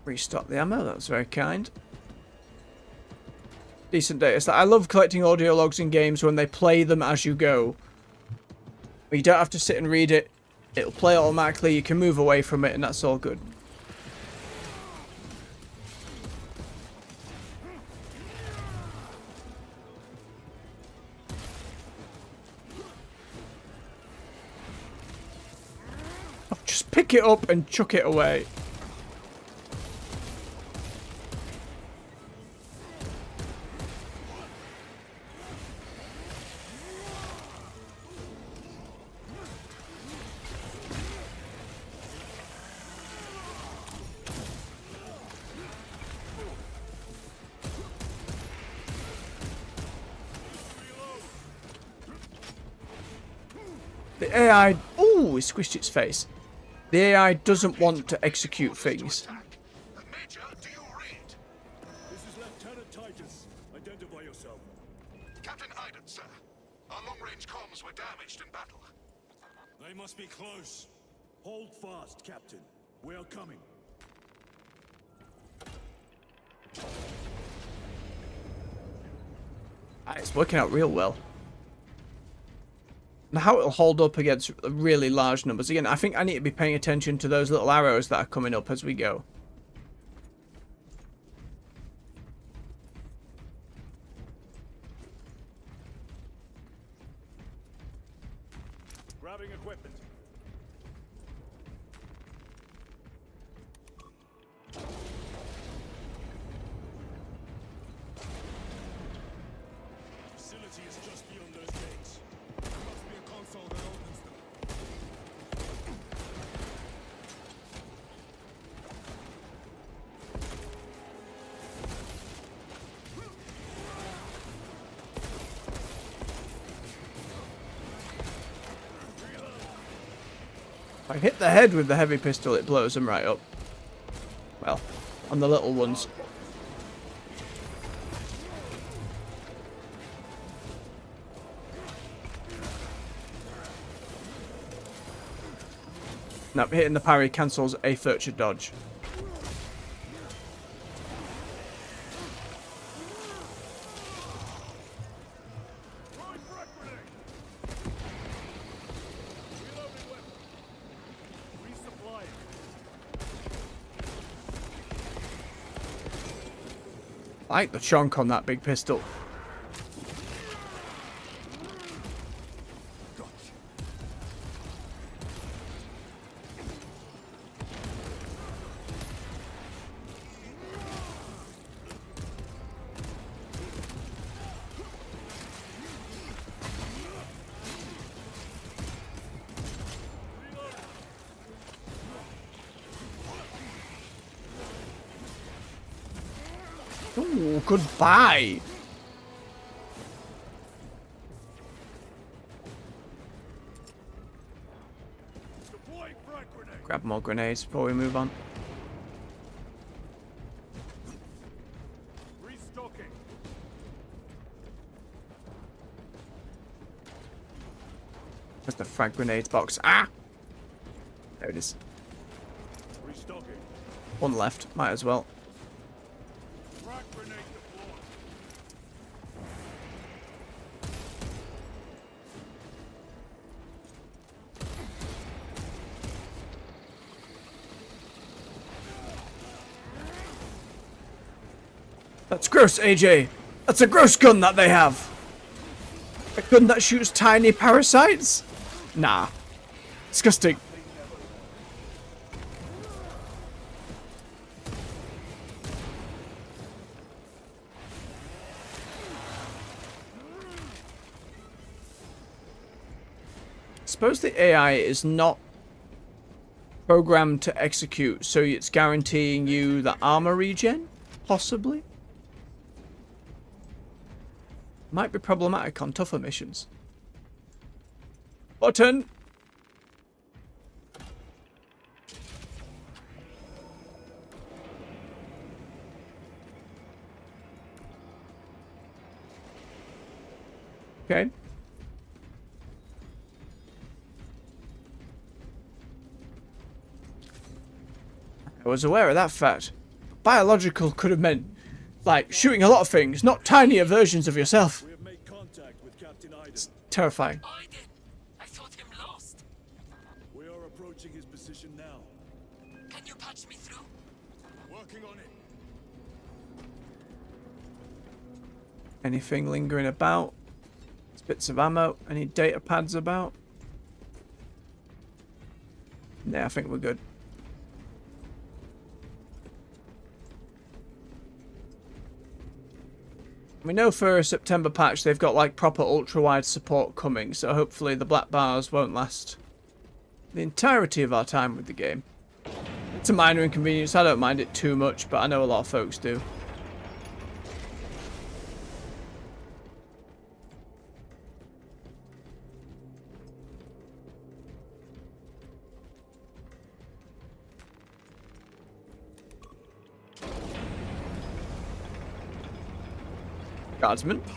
Restock the ammo, that was very kind. Decent data set. I love collecting audio logs in games when they play them as you go. You don't have to sit and read it. It'll play automatically, you can move away from it, and that's all good. Oh, just pick it up and chuck it away. The AI... Ooh, he squished its face. The AI doesn't want to execute things. Major, do you read? This is Lieutenant Titus. Identify yourself. Captain Iden, sir. Our long-range comms were damaged in battle. They must be close. Hold fast, Captain. We are coming. It's working out real well. Now, how it'll hold up against really large numbers. Again, I think I need to be paying attention to those little arrows that are coming up as we go. Grabbing equipment. Facility is just beyond those gates. There must be a console that opens them. If I hit the head with the heavy pistol, it blows them right up. Well, on the little ones. Nope, hitting the parry cancels a further dodge. Resupplying. I like the chunk on that big pistol. Ooh, goodbye. Deploying frag grenade. Grab more grenades before we move on. Restocking. Where's the frag grenades box? Ah! There it is. Restocking. One left. Might as well. Frag grenade deployed. That's gross, AJ. That's a gross gun that they have. A gun that shoots tiny parasites? Nah. Disgusting. Suppose the AI is not programmed to execute, so it's guaranteeing you the armor regen? Possibly? Might be problematic on tougher missions. Button! Okay. I was aware of that fact. Biological could have meant, like, shooting a lot of things, not tinier versions of yourself. We have made contact with Captain Iden. Terrifying. Iden! I thought him lost. We are approaching his position now. Can you patch me through? Working on it. Anything lingering about? Bits of ammo? Any data pads about? Yeah, I think we're good. We know for a September patch they've got like proper ultra-wide support coming, so hopefully the black bars won't last the entirety of our time with the game. It's a minor inconvenience, I don't mind it too much, but I know a lot of folks do. Guardsman. Link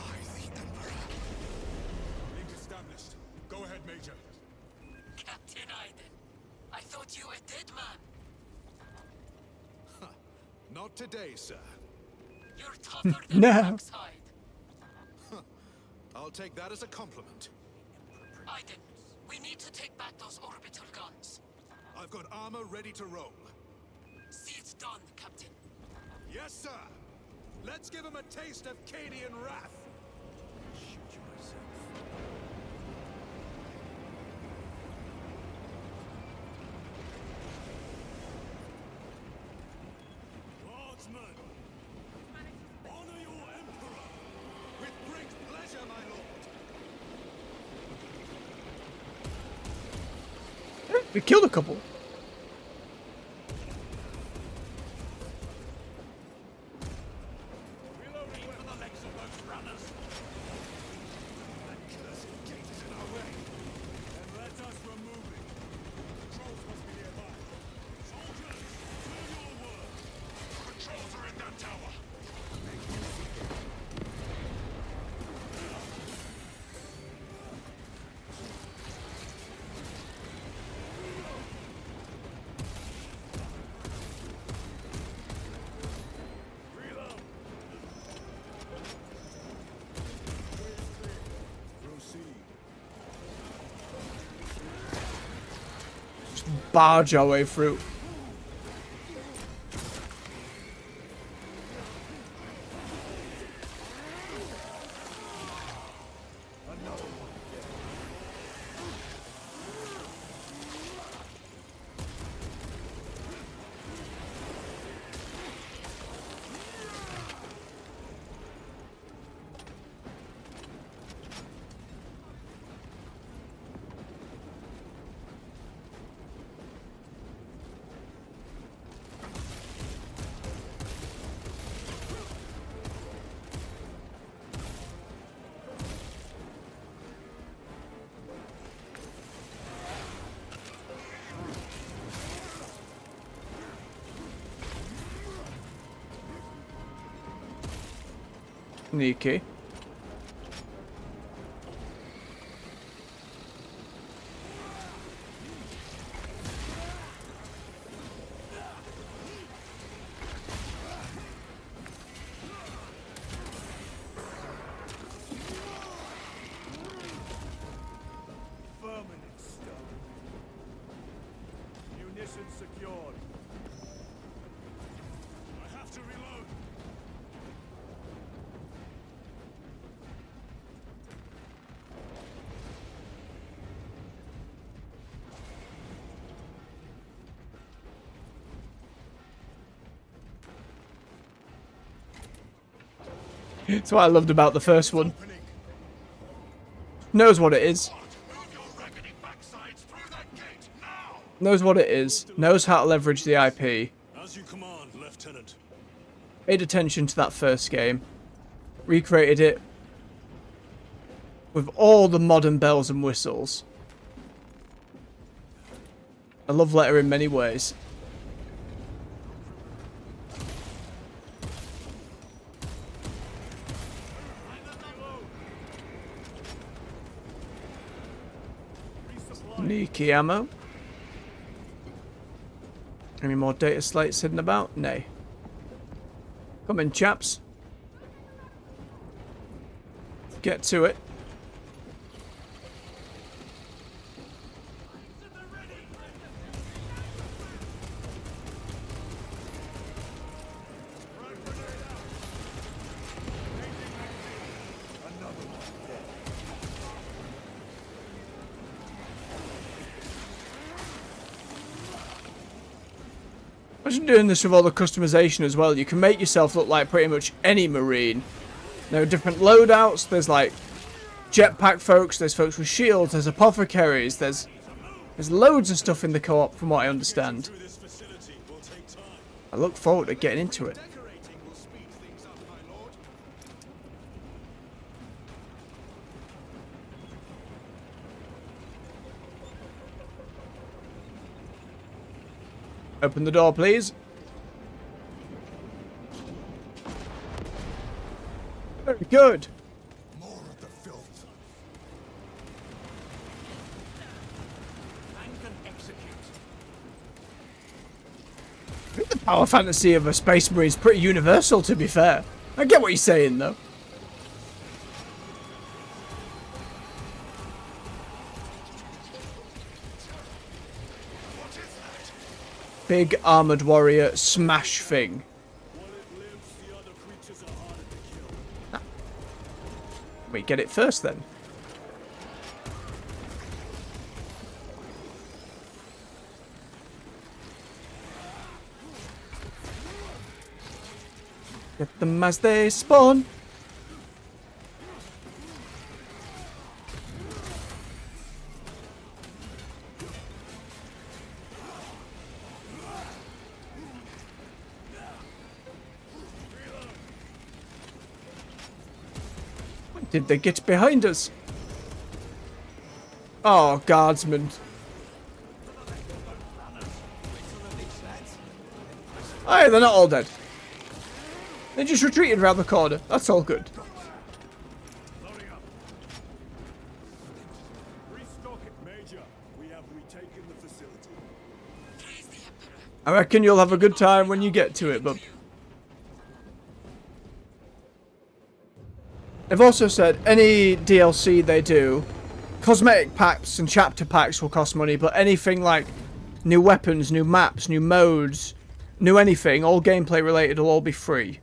established. Go ahead, Major. Captain Iden, I thought you a dead man. Not today, sir. You're tougher than No. Oxhide. I'll take that as a compliment. Iden, we need to take back those orbital guns. I've got armor ready to roll. See it's done, Captain. Yes, sir. Let's give him a taste of Cadian wrath. Shoot you myself. Guardsmen, honor your emperor. With great pleasure, my lord. We killed a couple. Barge our way through. Sneaky. Permanent stone. Munitions secured. I have to reload. That's what I loved about the first one. Knows what it is. Move your raggedy backsides through that gate now! Knows what it is. Knows how to leverage the IP. As you command, Lieutenant. Paid attention to that first game. Recreated it with all the modern bells and whistles. A love letter in many ways. Sneaky ammo. Any more data slates hidden about? Nay. Come in, chaps. Get to it. Imagine doing this with all the customization as well. You can make yourself look like pretty much any Marine. There are different loadouts. There's like jetpack folks. There's folks with shields. There's apothecaries. There's loads of stuff in the co-op from what I understand. Through this facility will take time. I look forward to getting into it. Decorating will speed things up, my lord. Open the door, please. Very good. More of the filth. The power fantasy of a space marine is pretty universal, to be fair. I get what you're saying, though. Big armored warrior smash thing. While it lives, the other creatures are harder to kill. We get it first, then. Get them as they spawn. When did they get behind us? Oh, guardsmen. Aye, they're not all dead. They just retreated around the corner. That's all good. Loading up. Restock it, Major. We have retaken the facility. I reckon you'll have a good time when you get to it, bub. They've also said any DLC they do, cosmetic packs and chapter packs will cost money, but anything like new weapons, new maps, new modes, new anything, all gameplay related will all be free.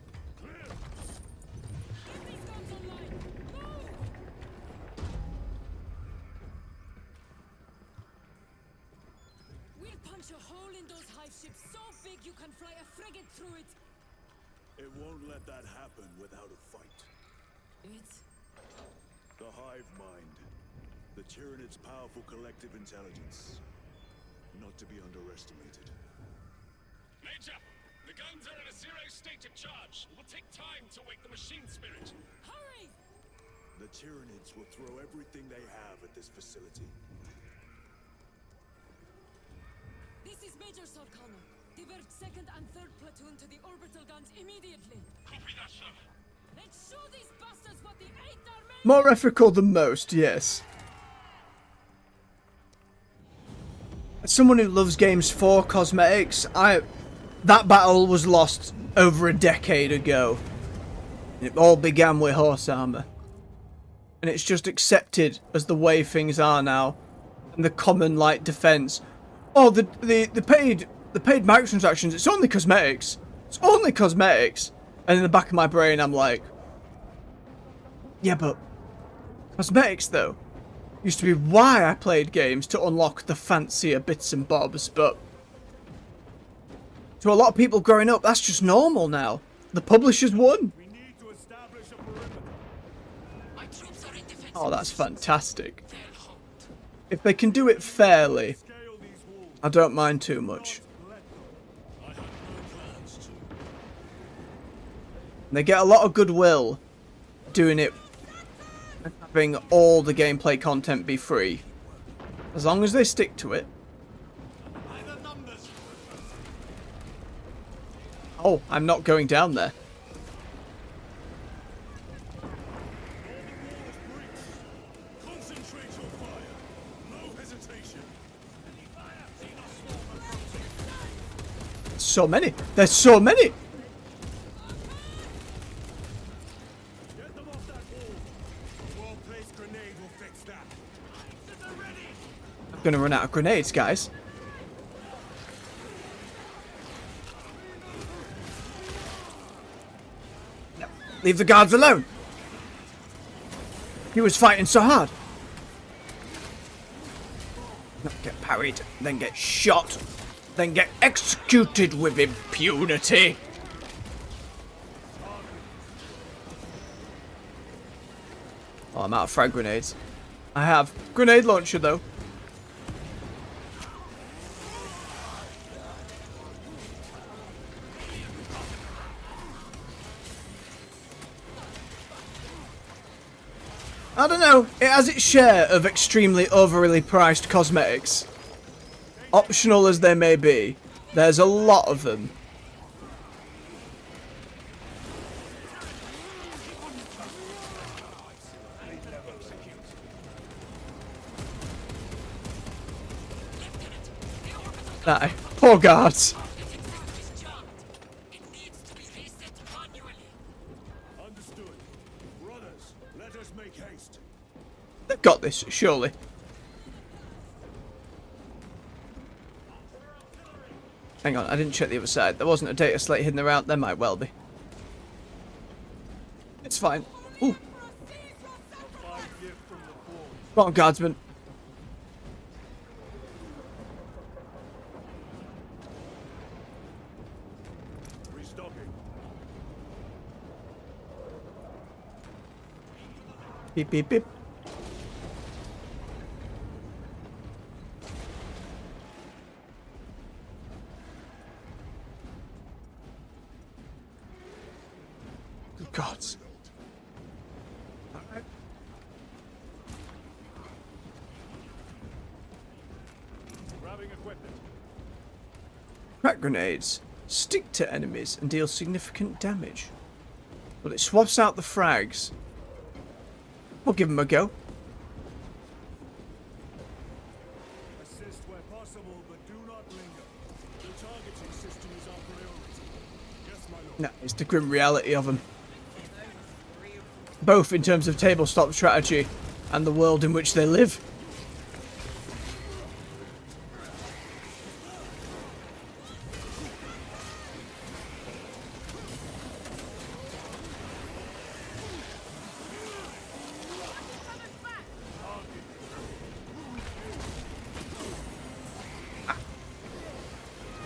We'll punch a hole in those hive ships so big you can fly a frigate through it. It won't let that happen without a fight. It's The hive mind. The Tyranid's powerful collective intelligence. Not to be underestimated. Major, the guns are in a zero state of charge. It will take time to wake the machine spirit. hurry! The Tyranids will throw everything they have at this facility. This is Major Sarkana. Divert 2nd and 3rd platoon to the orbital guns immediately. Copy that, sir. Let's show these bastards what the Eighth are made. More ethical than most, yes. As someone who loves games for cosmetics, that battle was lost over a decade ago. It all began with horse armor. And it's just accepted as the way things are now. And the common, like, defense. Oh, the paid microtransactions, it's only cosmetics. It's only cosmetics. And in the back of my brain, I'm like, yeah, but cosmetics, though, used to be why I played games, to unlock the fancier bits and bobs, but to a lot of people growing up, that's just normal now. The publishers won. We need to establish a perimeter. My troops are in defense. Oh, that's fantastic. They'll hold. If they can do it fairly, Scale these walls. I don't mind too much. Let them. I had no plans to. They get a lot of goodwill doing it, having all the gameplay content be free. As long as they stick to it. Oh, I'm not going down there. Concentrate your fire. No hesitation. So many. There's so many. Get them off that wall. A well-placed grenade will fix that. I'm gonna run out of grenades, guys. No, leave the guards alone. He was fighting so hard. Not get parried, then get shot, then get executed with impunity. Oh, I'm out of frag grenades. I have grenade launcher though. I don't know, it has its share of extremely overly priced cosmetics. Optional as they may be, there's a lot of them. Nah, poor guards. Understood. Brothers, let us make haste. They've got this, surely. Hang on, I didn't check the other side. There wasn't a data slate hidden around. There might well be. It's fine. Ooh. Come on, guardsman. Restocking. Beep, beep, beep. Good gods. Alright. Grabbing equipment. Crack grenades stick to enemies and deal significant damage. But it swaps out the frags. We'll give them a go. Assist where possible, but do not linger. The targeting system is our priority. Yes, my lord. No, it's the grim reality of them. Both in terms of tabletop strategy and the world in which they live.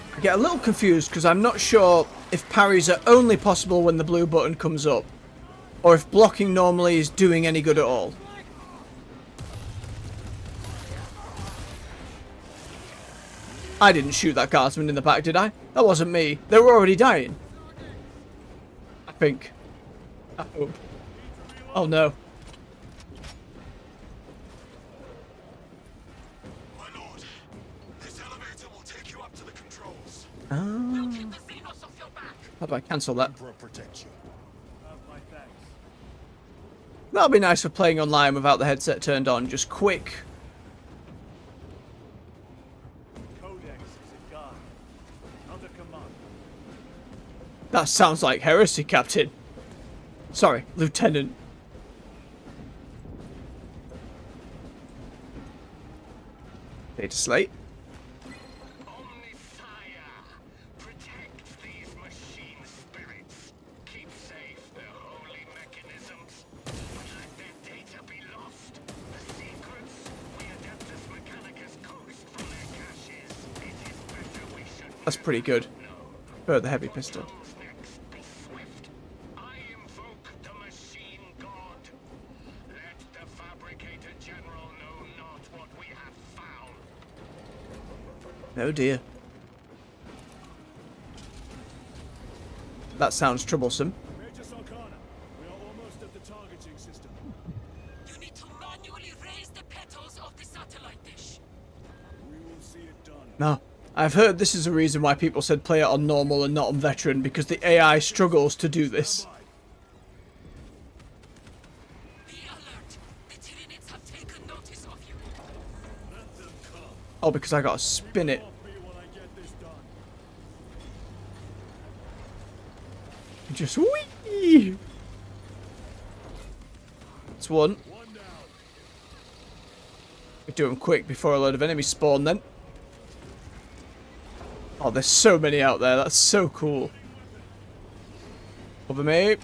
I get a little confused because I'm not sure if parries are only possible when the blue button comes up, or if blocking normally is doing any good at all. I didn't shoot that guardsman in the back, did I? That wasn't me. They were already dying. I think. I hope. Oh no. My lord, this elevator will take you up to the controls. Oh. How do I cancel that? Emperor protect you. My thanks. That'll be nice for playing online without the headset turned on. Just quick. Codex is a guard. Under command. That sounds like heresy, Captain. Sorry, Lieutenant. Data slate. Omnissiah, protect these machine spirits. Keep safe their holy mechanisms. But let their data be lost. The secrets we Adeptus Mechanicus coaxed from their caches. It is better we should. That's pretty good. For the heavy pistol. Next, be swift. I invoke the machine god. Let the fabricator general know not what we have found. Oh dear. That sounds troublesome. Major Sarkana, we are almost at the targeting system. You need to manually raise the petals of the satellite dish. We will see it done. No. I've heard this is a reason why people said play it on normal and not on veteran, because the AI struggles to do this. Be alert. The Tyranids have taken notice of you. Let them come. Oh, because I gotta spin it. Off me while I get this done. Just whee! It's one. One down. We do them quick before a load of enemies spawn then. Oh, there's so many out there. That's so cool. Over me.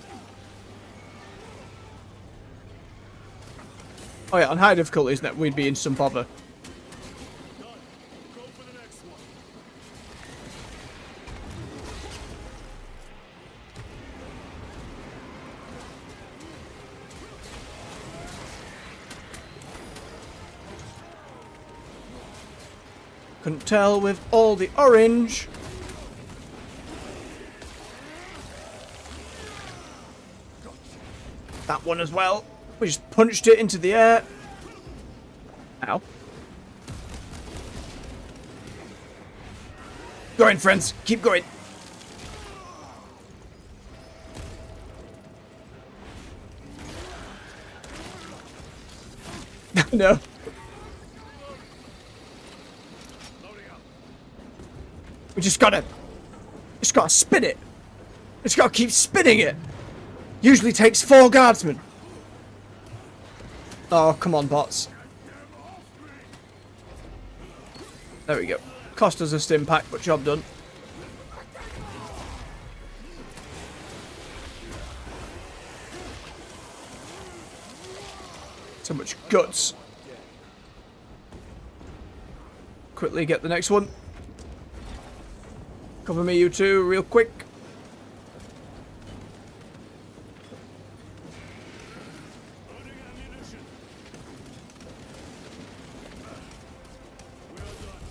Oh yeah, on high difficulties, we'd be in some bother. Done. Go for the next one. Couldn't tell with all the orange. That one as well. We just punched it into the air. Ow. Going, friends. Keep going. No. We just gotta spin it. Just gotta keep spinning it. Usually takes 4 guardsmen. Oh, come on, bots. There we go. Cost us a stim pack, but job done. So much guts. Quickly get the next one. Cover me, you two, real quick. Loading ammunition. We are done.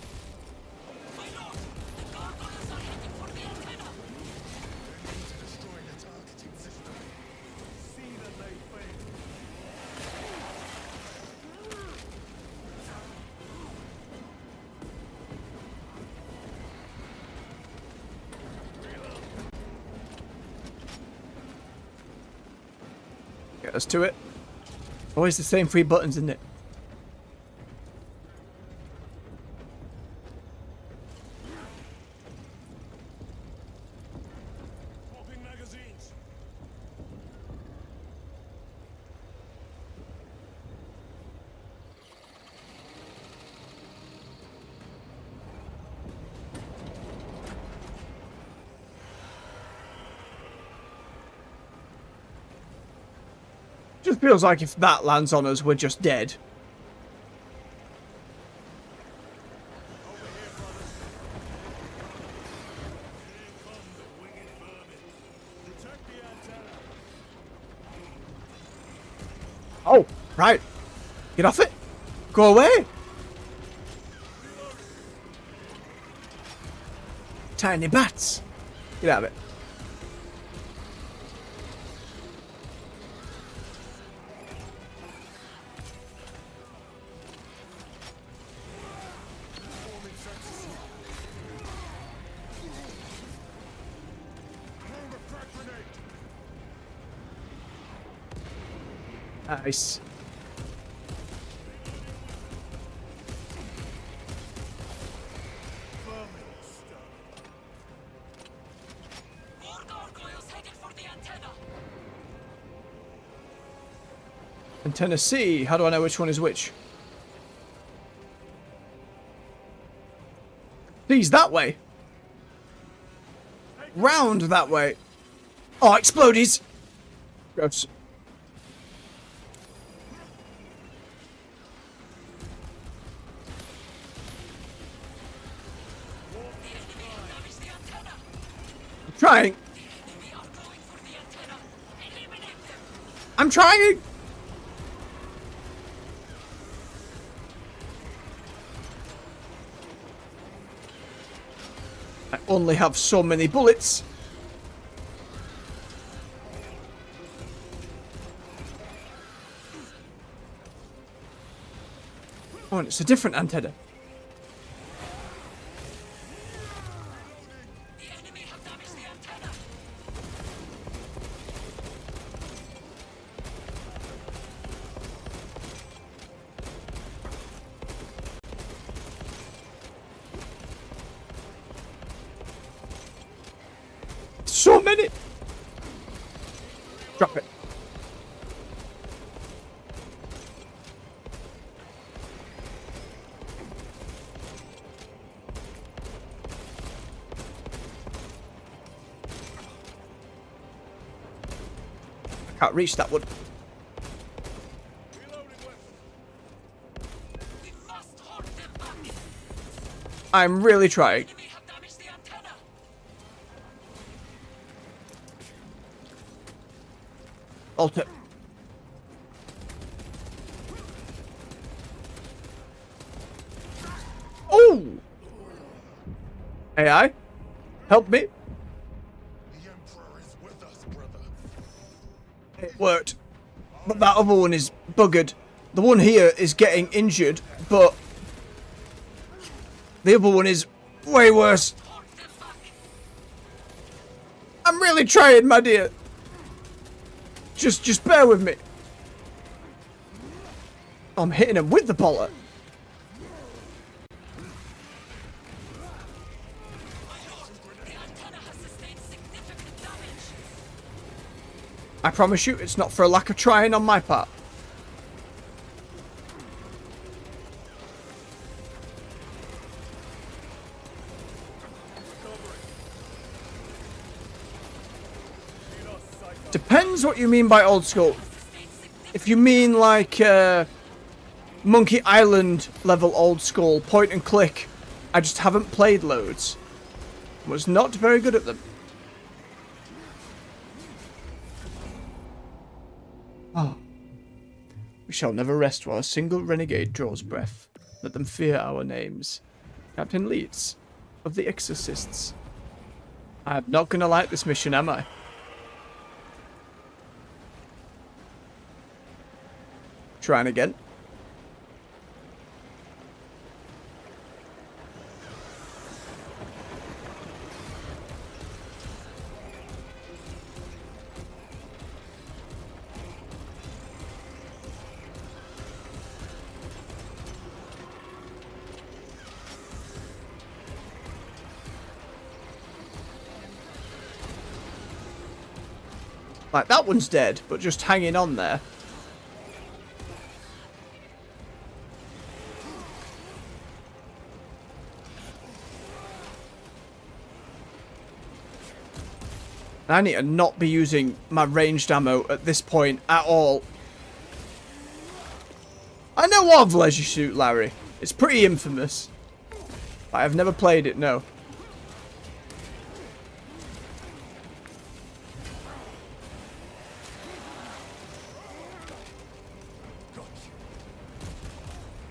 My lord, the gargoyles are heading for the antenna. See that they fail. Get us to it. Always the same 3 buttons, isn't it? Swapping magazines. Just feels like if that lands on us, we're just dead. Protect the antenna. Oh, right. Get off it. Go away. Tiny bats. Get out of it. Nice. More gargoyles headed for the antenna. Antenna C. How do I know which one is which? Please, that way. Round that way. Oh, explodies. Gross. I'm trying. I'm trying. I only have so many bullets. Oh, and it's a different antenna. The enemy have damaged the antenna. So many. Drop it. I can't reach that one. We must hold them back. I'm really trying. Enemy have damaged the antenna. Alter. Oh! AI? Help me. The Emperor is with us, brother. It worked. But that other one is buggered. The one here is getting injured, but the other one is way worse. I'm really trying, my dear. Just bear with me. I'm hitting him with the bolter. I promise you, it's not for a lack of trying on my part. Depends what you mean by old school. If you mean like Monkey Island level old school, point and click, I just haven't played loads. Was not very good at them. Oh. We shall never rest while a single renegade draws breath. Let them fear our names. Captain Leeds of the Exorcists. I'm not gonna like this mission, am I? Trying again. Like, that one's dead, but just hanging on there. I need to not be using my ranged ammo at this point at all. I know of Leisure Suit Larry. It's pretty infamous. But I've never played it, no.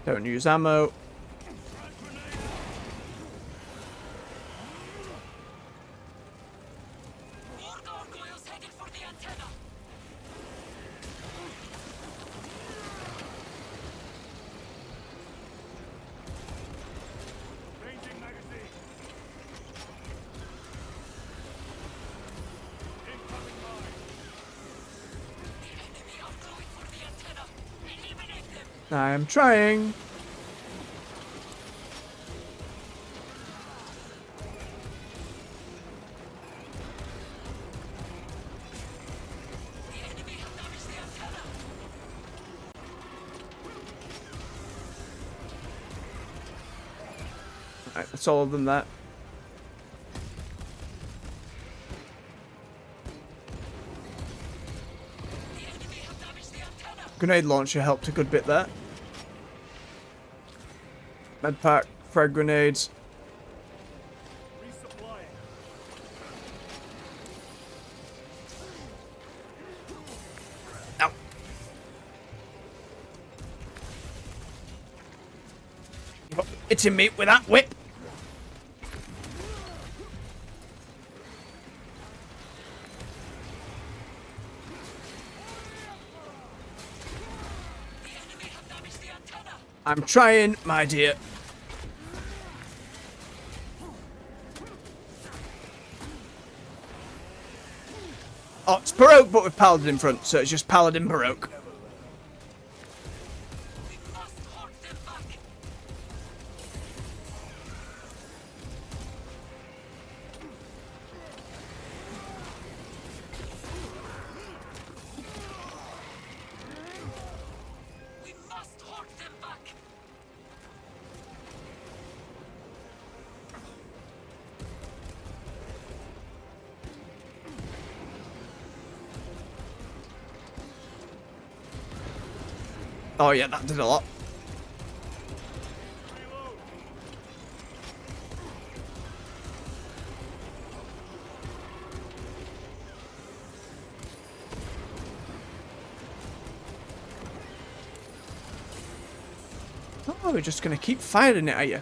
Don't use ammo. More gargoyles headed for the antenna. Changing magazine. Incoming mine. The enemy are going for the antenna. I am trying. Right, that's all of them there. Grenade launcher helped a good bit there. Medpack, frag grenades. Resupplying. Ow. Hitting me with that whip. I'm trying, my dear. Oh, it's Baroque, but with Paladin in front, so it's just Paladin Baroque. Oh yeah, that did a lot. Oh, we're just gonna keep firing it at you.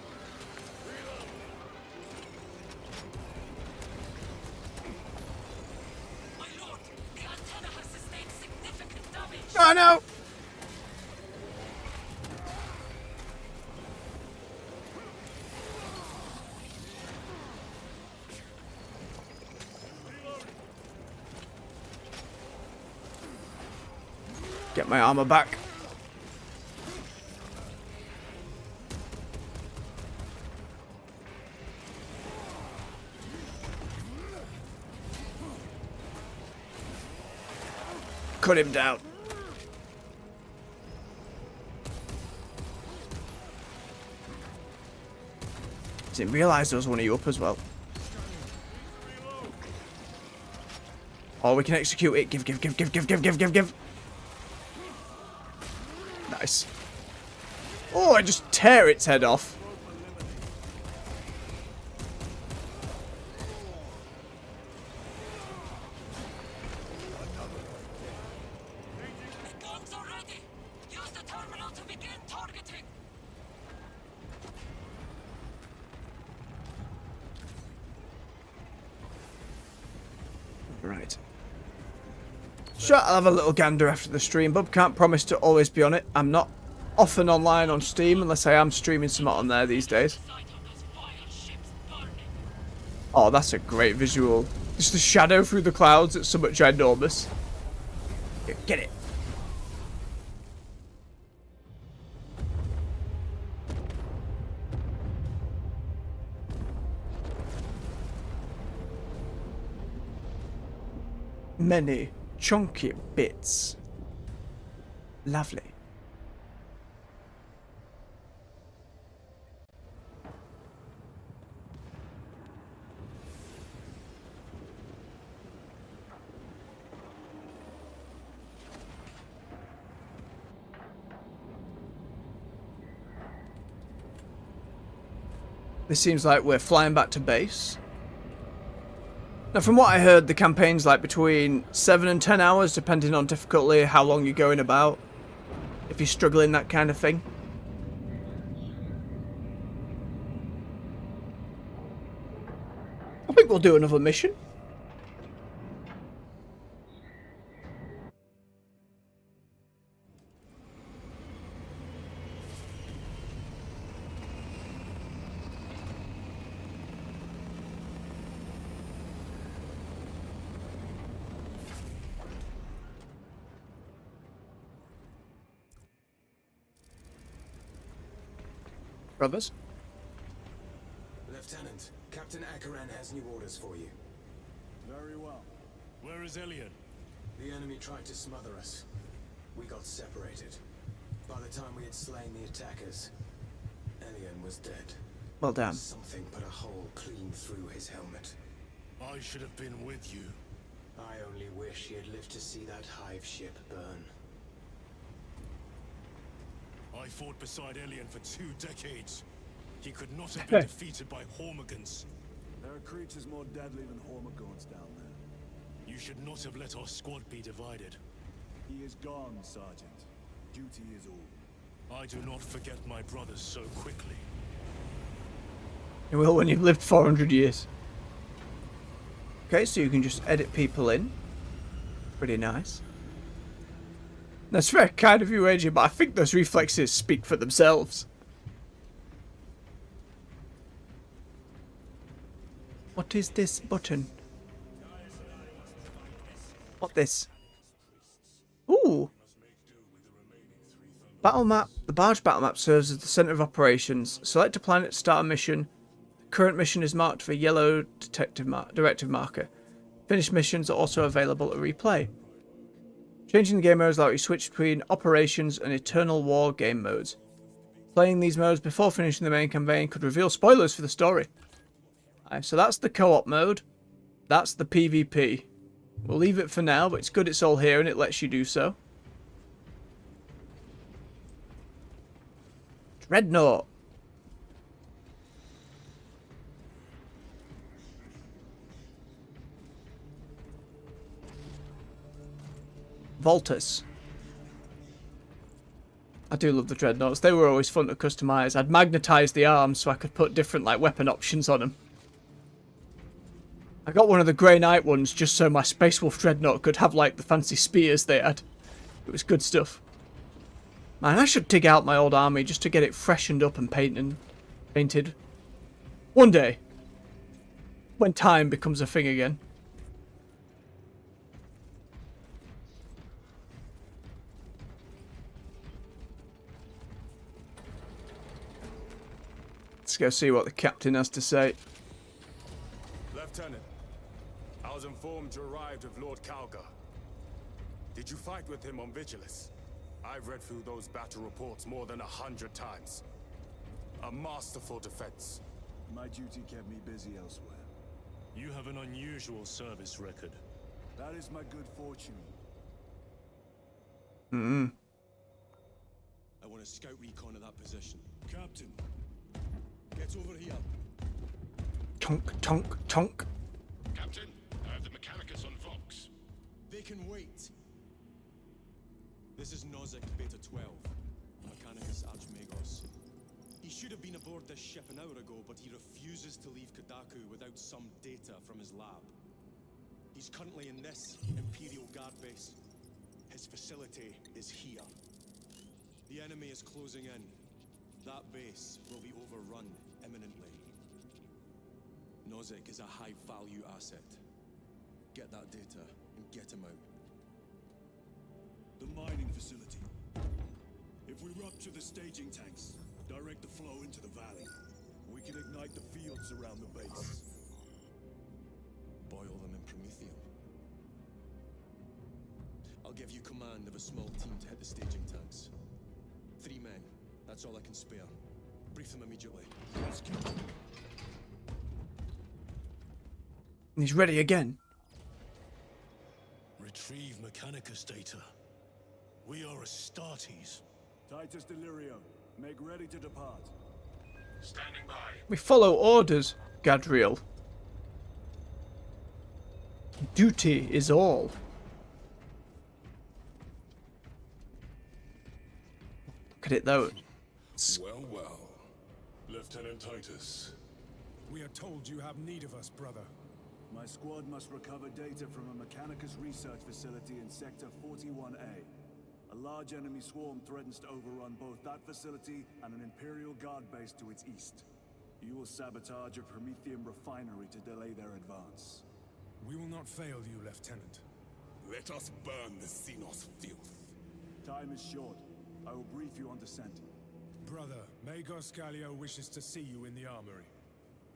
Oh no! Get my armor back. Cut him down. Didn't realise there was one of you up as well. Oh, we can execute it. Give. Nice. Oh, I just tear its head off. Right. Sure, I'll have a little gander after the stream, but can't promise to always be on it. I'm not often online on Steam unless I am streaming something on there these days. Oh, that's a great visual. Just the shadow through the clouds, it's so much ginormous. Here, get it. Many chunky bits. Lovely. This seems like we're flying back to base. Now, from what I heard, the campaign's like between 7 and 10 hours, depending on difficulty, how long you're going about. If you're struggling, that kind of thing. I think we'll do another mission. brothers. Lieutenant, Captain Akaran has new orders for you. Very well. Where is Elian? The enemy tried to smother us. We got separated. By the time we had slain the attackers, Elian was dead. Well done. Something put a hole clean through his helmet. I should have been with you. I only wish he had lived to see that hive ship burn. I fought beside Elian for 2 decades. He could not have been defeated by Hormigans. There are creatures more deadly than Hormigons down there. You should not have let our squad be divided. He is gone, Sergeant. Duty is all. I do not forget my brothers so quickly. You will when you've lived 400 years. Okay, so you can just edit people in. Pretty nice. That's very kind of you, AJ, but I think those reflexes speak for themselves. What is this button? What this? Ooh! Battle map. The barge battle map serves as the center of operations. Select a planet to start a mission. The current mission is marked for yellow directive marker. Finished missions are also available to replay. Changing the game modes allows you to switch between operations and eternal war game modes. Playing these modes before finishing the main campaign could reveal spoilers for the story. So that's the co-op mode. That's the PvP. We'll leave it for now, but it's good it's all here and it lets you do so. Dreadnought. Voltus. I do love the Dreadnoughts. They were always fun to customise. I'd magnetise the arms so I could put different weapon options on them. I got one of the Grey Knight ones just so my Space Wolf Dreadnought could have the fancy spears they had. It was good stuff. Man, I should dig out my old army just to get it freshened up and painted. One day. When time becomes a thing again. Let's go see what the captain has to say. Lieutenant, I was informed you arrived with Lord Calgar. Did you fight with him on Vigilus? I've read through those battle reports more than 100 times. A masterful defense. My duty kept me busy elsewhere. You have an unusual service record. That is my good fortune. I want a scout recon of that position. Captain, Get over here. Tonk, tonk, tonk. Captain, I have the Mechanicus on Vox. They can wait. This is Nozick Beta 12, Mechanicus Archmagos. He should have been aboard this ship an hour ago, but he refuses to leave Kadaku without some data from his lab. He's currently in this Imperial Guard base. His facility is here. The enemy is closing in. That base will be overrun imminently. Nozick is a high-value asset. Get that data and get him out. the mining facility. If we rupture the staging tanks, direct the flow into the valley, we can ignite the fields around the base. Boil them in promethium. I'll give you command of a small team to hit the staging tanks. 3 men. That's all I can spare. Brief them immediately. Let's kill them. And he's ready again. Retrieve Mechanicus data. We are Astartes. Titus Delirio, make ready to depart. Standing by. We follow orders, Gadriel. Duty is all. Look at it though. Well, well. Lieutenant Titus. We are told you have need of us, brother. My squad must recover data from a Mechanicus research facility in Sector 41A. A large enemy swarm threatens to overrun both that facility and an Imperial Guard base to its east. You will sabotage a Promethium refinery to delay their advance. We will not fail you, Lieutenant. Let us burn the Xenos filth. Time is short. I will brief you on descent. brother, Magos Gallio wishes to see you in the armory.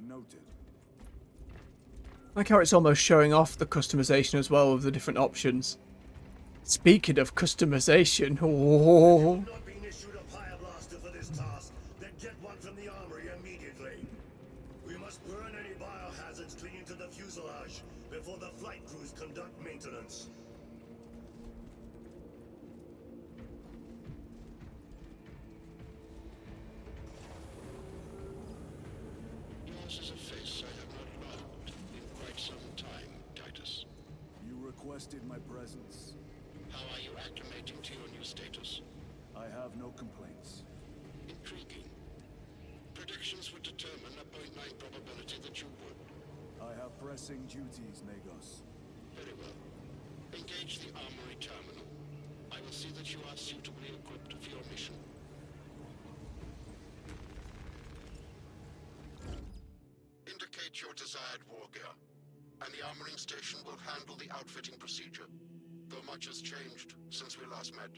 Noted. I like how it's almost showing off the customization as well with the different options. Speaking of customization, oh. Not been issued a fire blaster for this task, then get one from the armory immediately. We must burn any biohazards clinging to the fuselage before the flight crews conduct maintenance. Yours is a face I have not loved in quite some time, Titus. You requested my presence. How are you acclimating to your new status? I have no complaints. Intriguing. Predictions would determine a 0.9 probability that you would. I have pressing duties, Magos. Very well. Engage the armory terminal. I will see that you are suitably equipped for your mission. Indicate your desired war gear, and the armoring station will handle the outfitting procedure. Though much has changed since we last met,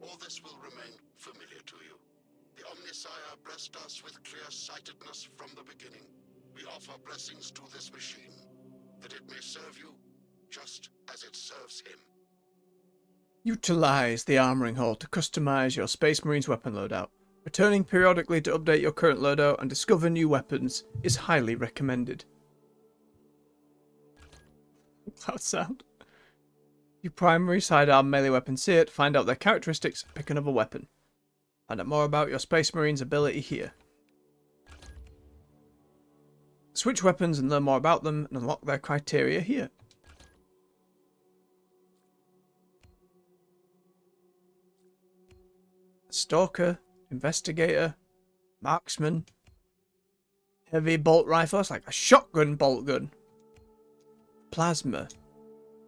all this will remain familiar to you. The Omnisire blessed us with clear-sightedness from the beginning. We offer blessings to this machine, that it may serve you just as it serves him. Utilize the armoring hall to customize your Space Marines weapon loadout. Returning periodically to update your current loadout and discover new weapons is highly recommended. That sound. Your primary sidearm melee weapons here to find out their characteristics and pick another weapon. Find out more about your Space Marines ability here. Switch weapons and learn more about them and unlock their criteria here. Stalker, Investigator, Marksman, Heavy Bolt Rifle, it's like a shotgun bolt gun. Plasma,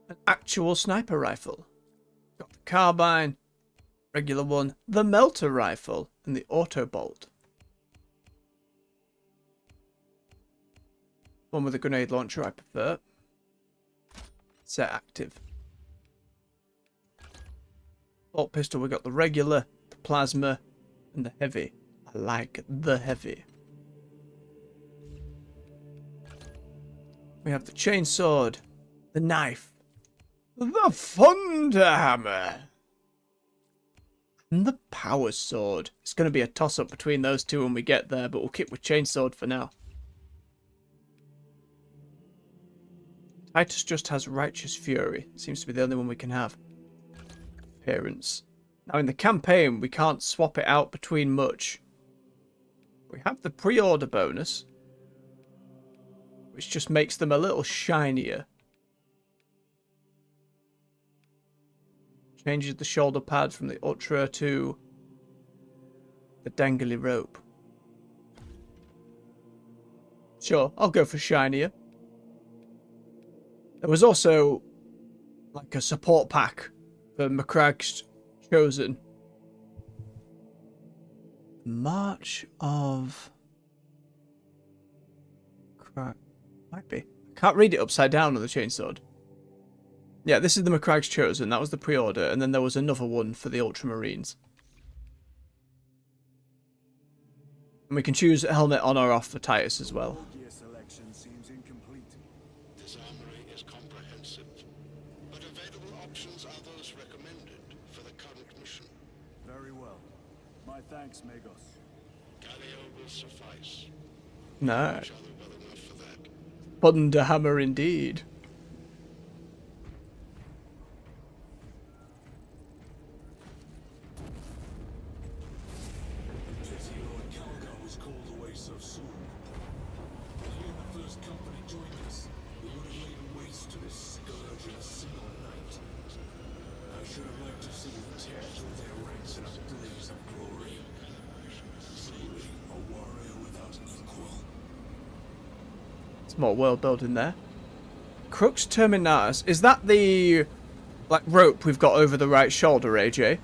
an actual sniper rifle. Got the carbine, regular one, the melter rifle, and the auto bolt. One with a grenade launcher I prefer. Set active. Bolt pistol, we got the regular, the plasma, and the heavy. I like the heavy. We have the chainsword, the knife, the thunderhammer, and the power sword. It's going to be a toss-up between those two when we get there, but we'll keep with chainsword for now. Titus just has Righteous Fury. Seems to be the only one we can have. Appearance. Now in the campaign, we can't swap it out between much. We have the pre-order bonus, which just makes them a little shinier. Changes the shoulder pad from the Ultra to the dangly rope. Sure, I'll go for shinier. There was also like a support pack for McCragg's Chosen. March of... Crap. Might be. I can't read it upside down on the chainsword. Yeah, this is the McCragg's Chosen. That was the pre-order. And then there was another one for the Ultramarines. And we can choose a helmet on or off for Titus as well. Gear selection seems incomplete. This armory is comprehensive, but available options are those recommended for the current mission. Very well. My thanks, Magos. Gallio will suffice. No. Each other well enough for that. Thunderhammer indeed. Pity Lord Calgar was called away so soon. If he and the first company joined us, we would have laid waste to this scourge in a single night. I should have liked to see you tear through their ranks in a blaze of glory. Truly a warrior without equal. It's more world building there. Crux Terminatus. Is that the like rope we've got over the right shoulder, AJ?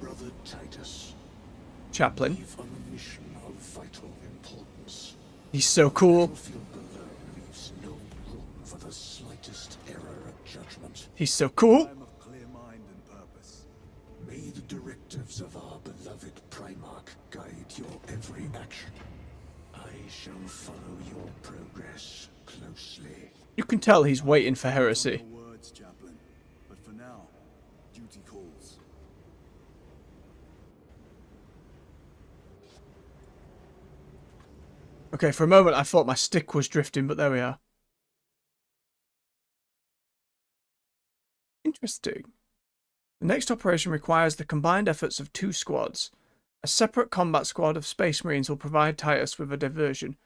Brother Titus, Chaplain. leave on a mission of vital importance. He's so cool. Battlefield below leaves no room for the slightest error of judgment. He's so cool. I'm of clear mind and purpose. May the directives of our beloved Primarch guide your every action. I shall follow your progress closely. You can tell he's waiting for heresy. Your words, Chaplain. But for now, duty calls. Okay, for a moment I thought my stick was drifting, but there we are. Interesting. The next operation requires the combined efforts of 2 squads. A separate combat squad of Space Marines will provide Titus with a diversion.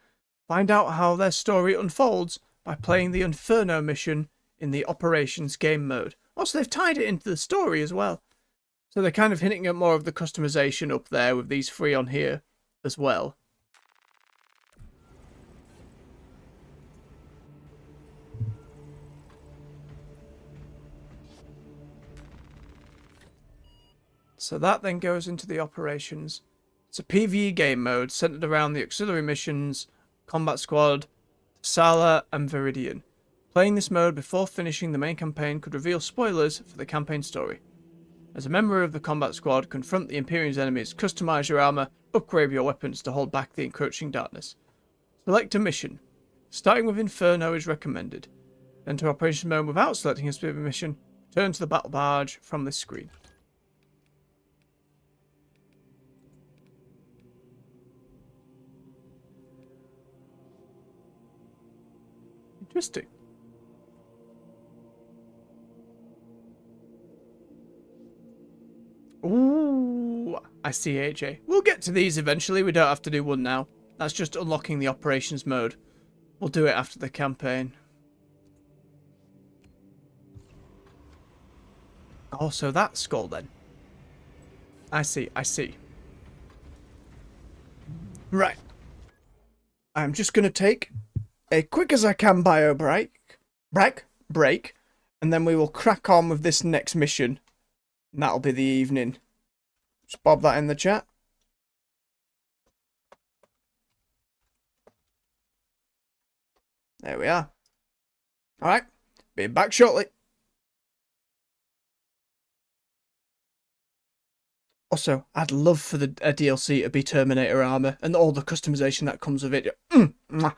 Find out how their story unfolds by playing the Inferno mission in the Operations game mode. Also, they've tied it into the story as well. So they're kind of hinting at more of the customization up there with these 3 on here as well. So that then goes into the operations. It's a PvE game mode centered around the auxiliary missions, Combat Squad, Sala and Viridian. Playing this mode before finishing the main campaign could reveal spoilers for the campaign story. As a member of the Combat Squad, confront the Imperium's enemies, customize your armor, upgrade your weapons to hold back the encroaching darkness. Select a mission. Starting with Inferno is recommended. Enter Operations mode without selecting a specific mission. Return to the battle barge from this screen. Interesting. Ooh, I see, AJ. We'll get to these eventually. We don't have to do one now. That's just unlocking the operations mode. We'll do it after the campaign. Oh, so that's skull then. I see, I see. Right. I'm just going to take a quick as I can bio break, and then we will crack on with this next mission. And that'll be the evening. Just bob that in the chat. There we are. Alright, be back shortly. Also, I'd love for the DLC to be Terminator armor and all the customization that comes with it. Mwah.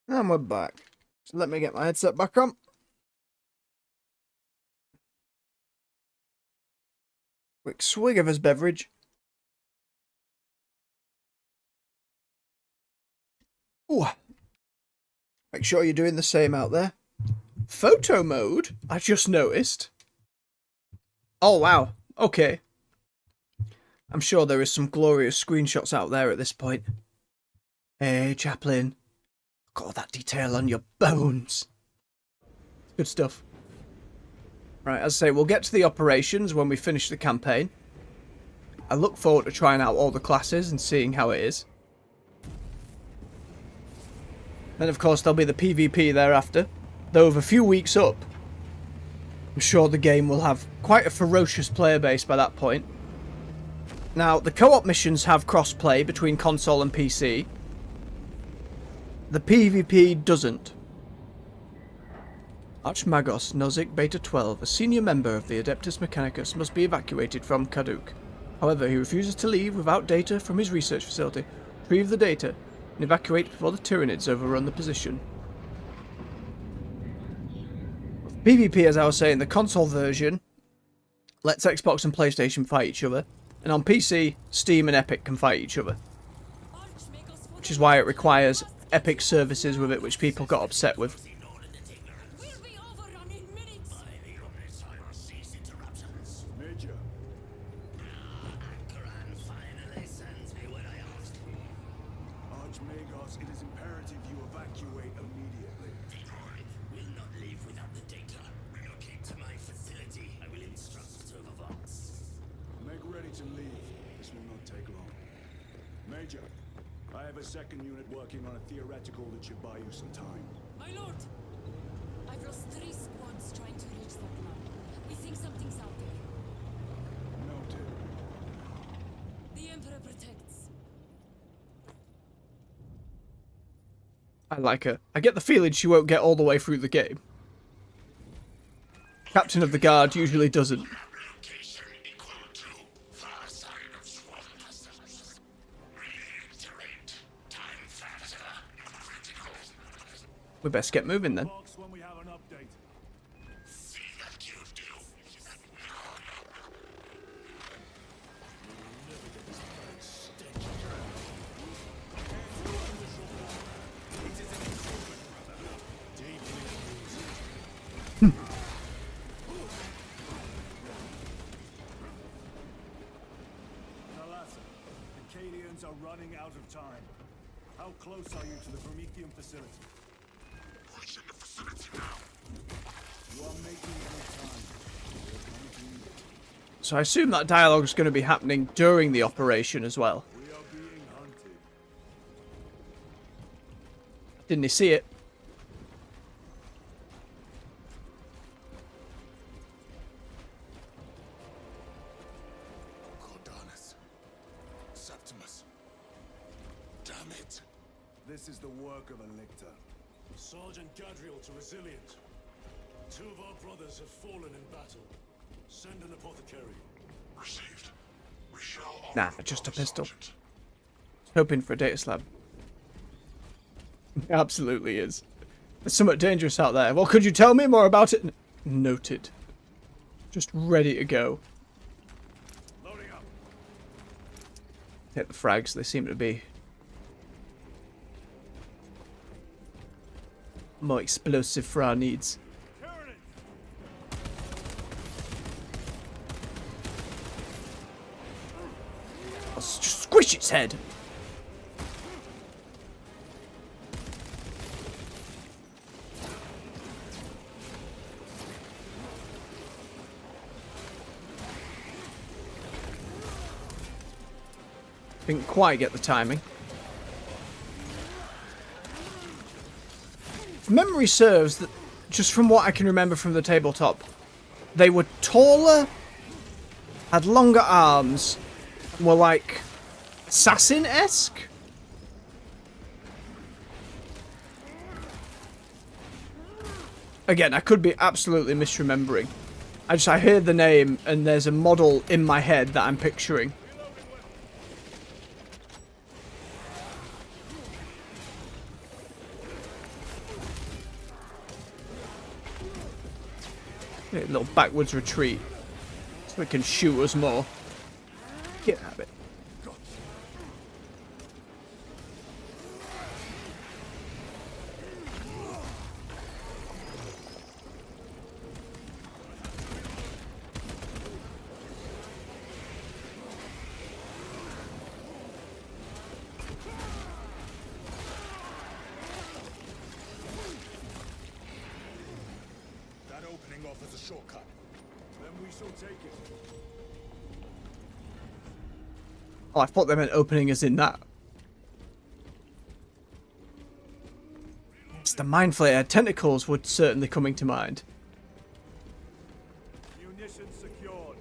And we're back. So let me get my headset back on. Quick swig of his beverage. Ooh. Make sure you're doing the same out there. Photo mode? I just noticed. Oh, wow. Okay. I'm sure there is some glorious screenshots out there at this point. Hey, Chaplain. Look at all that detail on your bones. Good stuff. Right, as I say, we'll get to the operations when we finish the campaign. I look forward to trying out all the classes and seeing how it is. Then, of course, there'll be the PvP thereafter. Though with a few weeks up, I'm sure the game will have quite a ferocious player base by that point. Now, the co-op missions have cross-play between console and PC. The PvP doesn't. Archmagos Nozick Beta 12, a senior member of the Adeptus Mechanicus, must be evacuated from Kaduk. However, he refuses to leave without data from his research facility. Retrieve the data and evacuate before the Tyranids overrun the position. PvP, as I was saying, the console version lets Xbox and PlayStation fight each other, and on PC, Steam and Epic can fight each other. Which is why it requires Epic services with it, which people got upset with. Major. Archmagos, it is imperative you evacuate immediately. Will not leave without the data. Relocate to my facility. I will instruct Servovox. Make ready to leave. This will not take long. Major, I have a second unit working on a theoretical that should buy you some time. My lord! I've lost 3 squads trying to reach that lab. We think something's out there. Noted. The Emperor protects. I like her. I get the feeling she won't get all the way through the game. Captain of the Guard usually doesn't. Location equal to far side of swarm vessels. Reiterate. Time factor critical. We best get moving then. Box when we have an update. See that you do. Nalasa, the Cadians are running out of time. How close are you to the Prometheum facility? Who's in the facility now? You are making good time. We're coming to you. So I assume that dialogue is going to be happening during the operation as well. We are being hunted. Didn't he see it? Cordanus. Septimus. Damn it. This is the work of a lictor. Sergeant Gadriel to Resilient. 2 of our brothers have fallen in battle. Send an apothecary. Received. We shall Nah, just a pistol. Hoping for a data slab. It absolutely is. There's somewhat dangerous out there. Well, could you tell me more about it? Noted. Just ready to go. Loading up. Hit the frags. They seem to be more explosive for our needs. Let's just squish its head. Didn't quite get the timing. If memory serves, that just from what I can remember from the tabletop, they were taller, had longer arms, were like assassin-esque. Again, I could be absolutely misremembering. I hear the name and there's a model in my head that I'm picturing. A little backwards retreat. So it can shoot us more. Get out of it. That opening offers a shortcut. Then we shall take it. Oh, I thought they meant opening as in that. It's the Mind Flayer. Tentacles would certainly coming to mind. Munitions secured.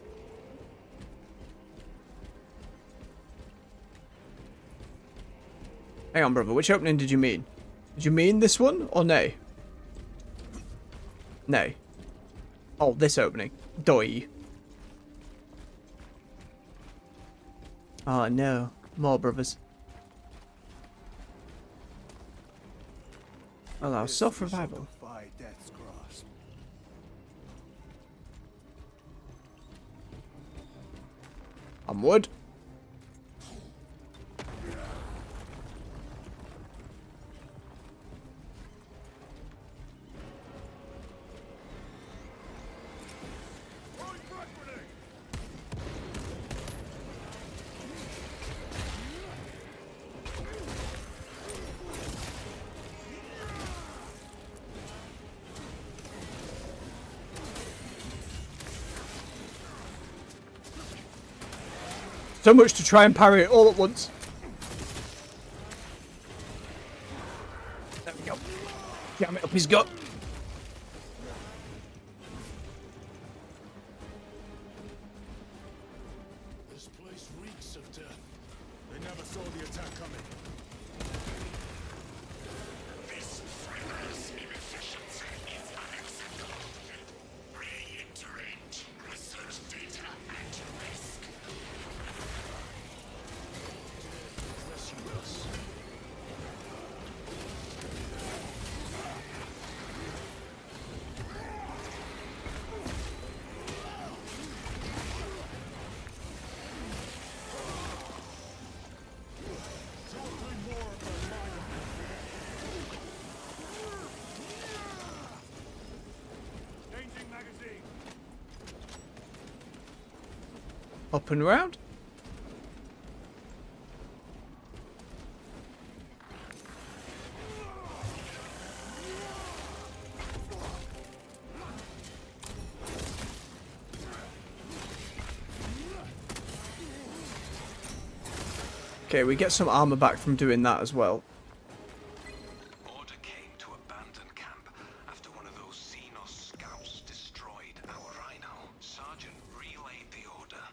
Hang on, brother. Which opening did you mean? Did you mean this one or nay? Nay. Oh, this opening. Doi. Oh no. More brothers. Allow self-revival. Defy death's grasp. Onward. So much to try and parry it all at once. There we go. Jam it up his gut. This place reeks of death. They never saw the attack coming. This thriller's inefficiency is unacceptable. Reiterate research data at risk. Pressing us. Changing magazine. Up and round. Okay, we get some armor back from doing that as well. Order came to abandon camp after one of those Xenos scouts destroyed our rhino. Sergeant relayed the order,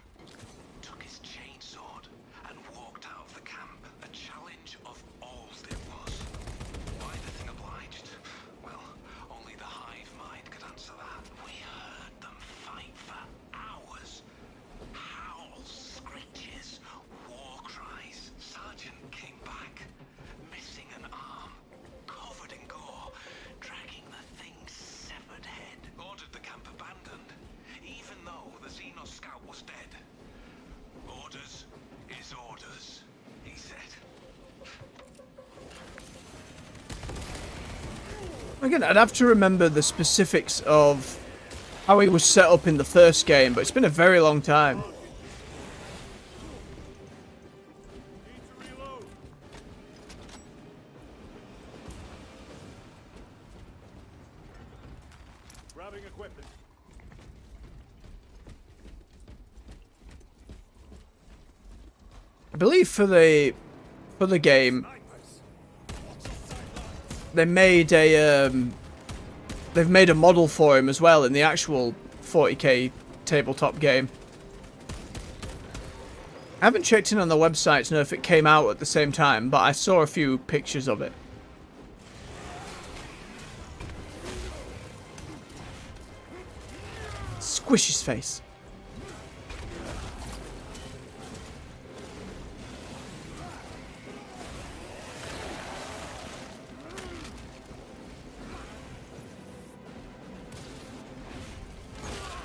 took his chainsword, and walked out of the camp. A challenge of old it was. Why the thing obliged? Well, only the hive mind could answer that. We heard them fight for hours. Howls, screeches, war cries. Sergeant came back, missing an arm, covered in gore, dragging the thing's severed head. Ordered the camp abandoned, even though the Xenos scout was dead. Orders is orders, he said. Again, I'd have to remember the specifics of how he was set up in the first game, but it's been a very long time. Need to reload. Grabbing equipment. I believe for the game, they made a they've made a model for him as well in the actual 40k tabletop game. I haven't checked in on the website to know if it came out at the same time, but I saw a few pictures of it. Squish his face.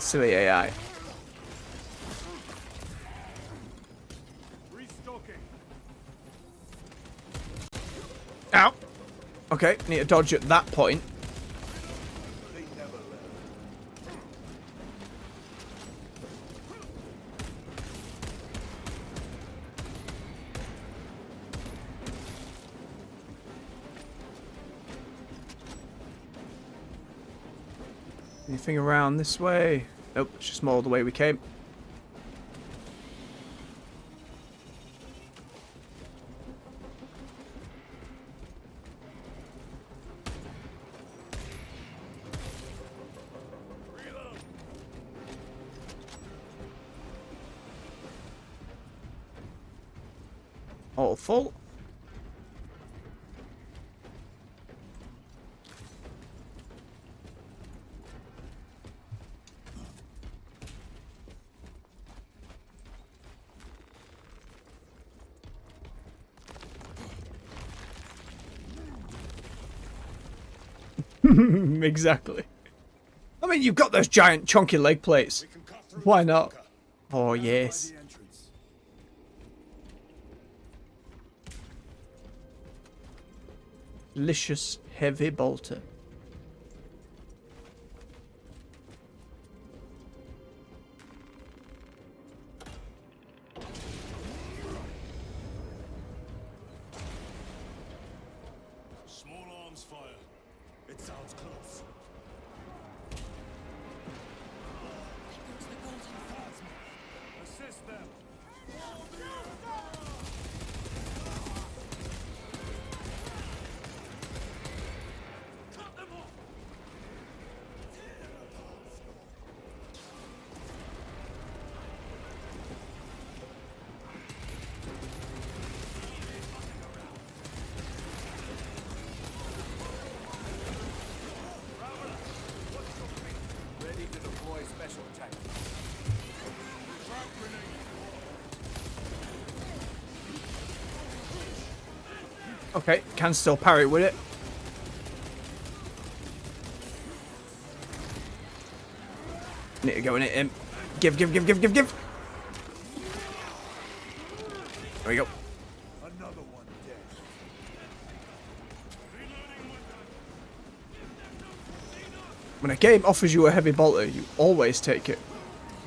Silly AI. Ow! Okay, need to dodge at that point. Anything around this way? Nope, it's just more the way we came. All full. Exactly. I mean, you've got those giant chunky leg plates. Why not? Oh, yes. Delicious heavy bolter. Small arms fire. It sounds close. Assist them. Cut them off. Ready to deploy special attack. Okay, can still parry with it. Need to go in it. Give. There we go. Another one dead. When a game offers you a heavy bolter, you always take it.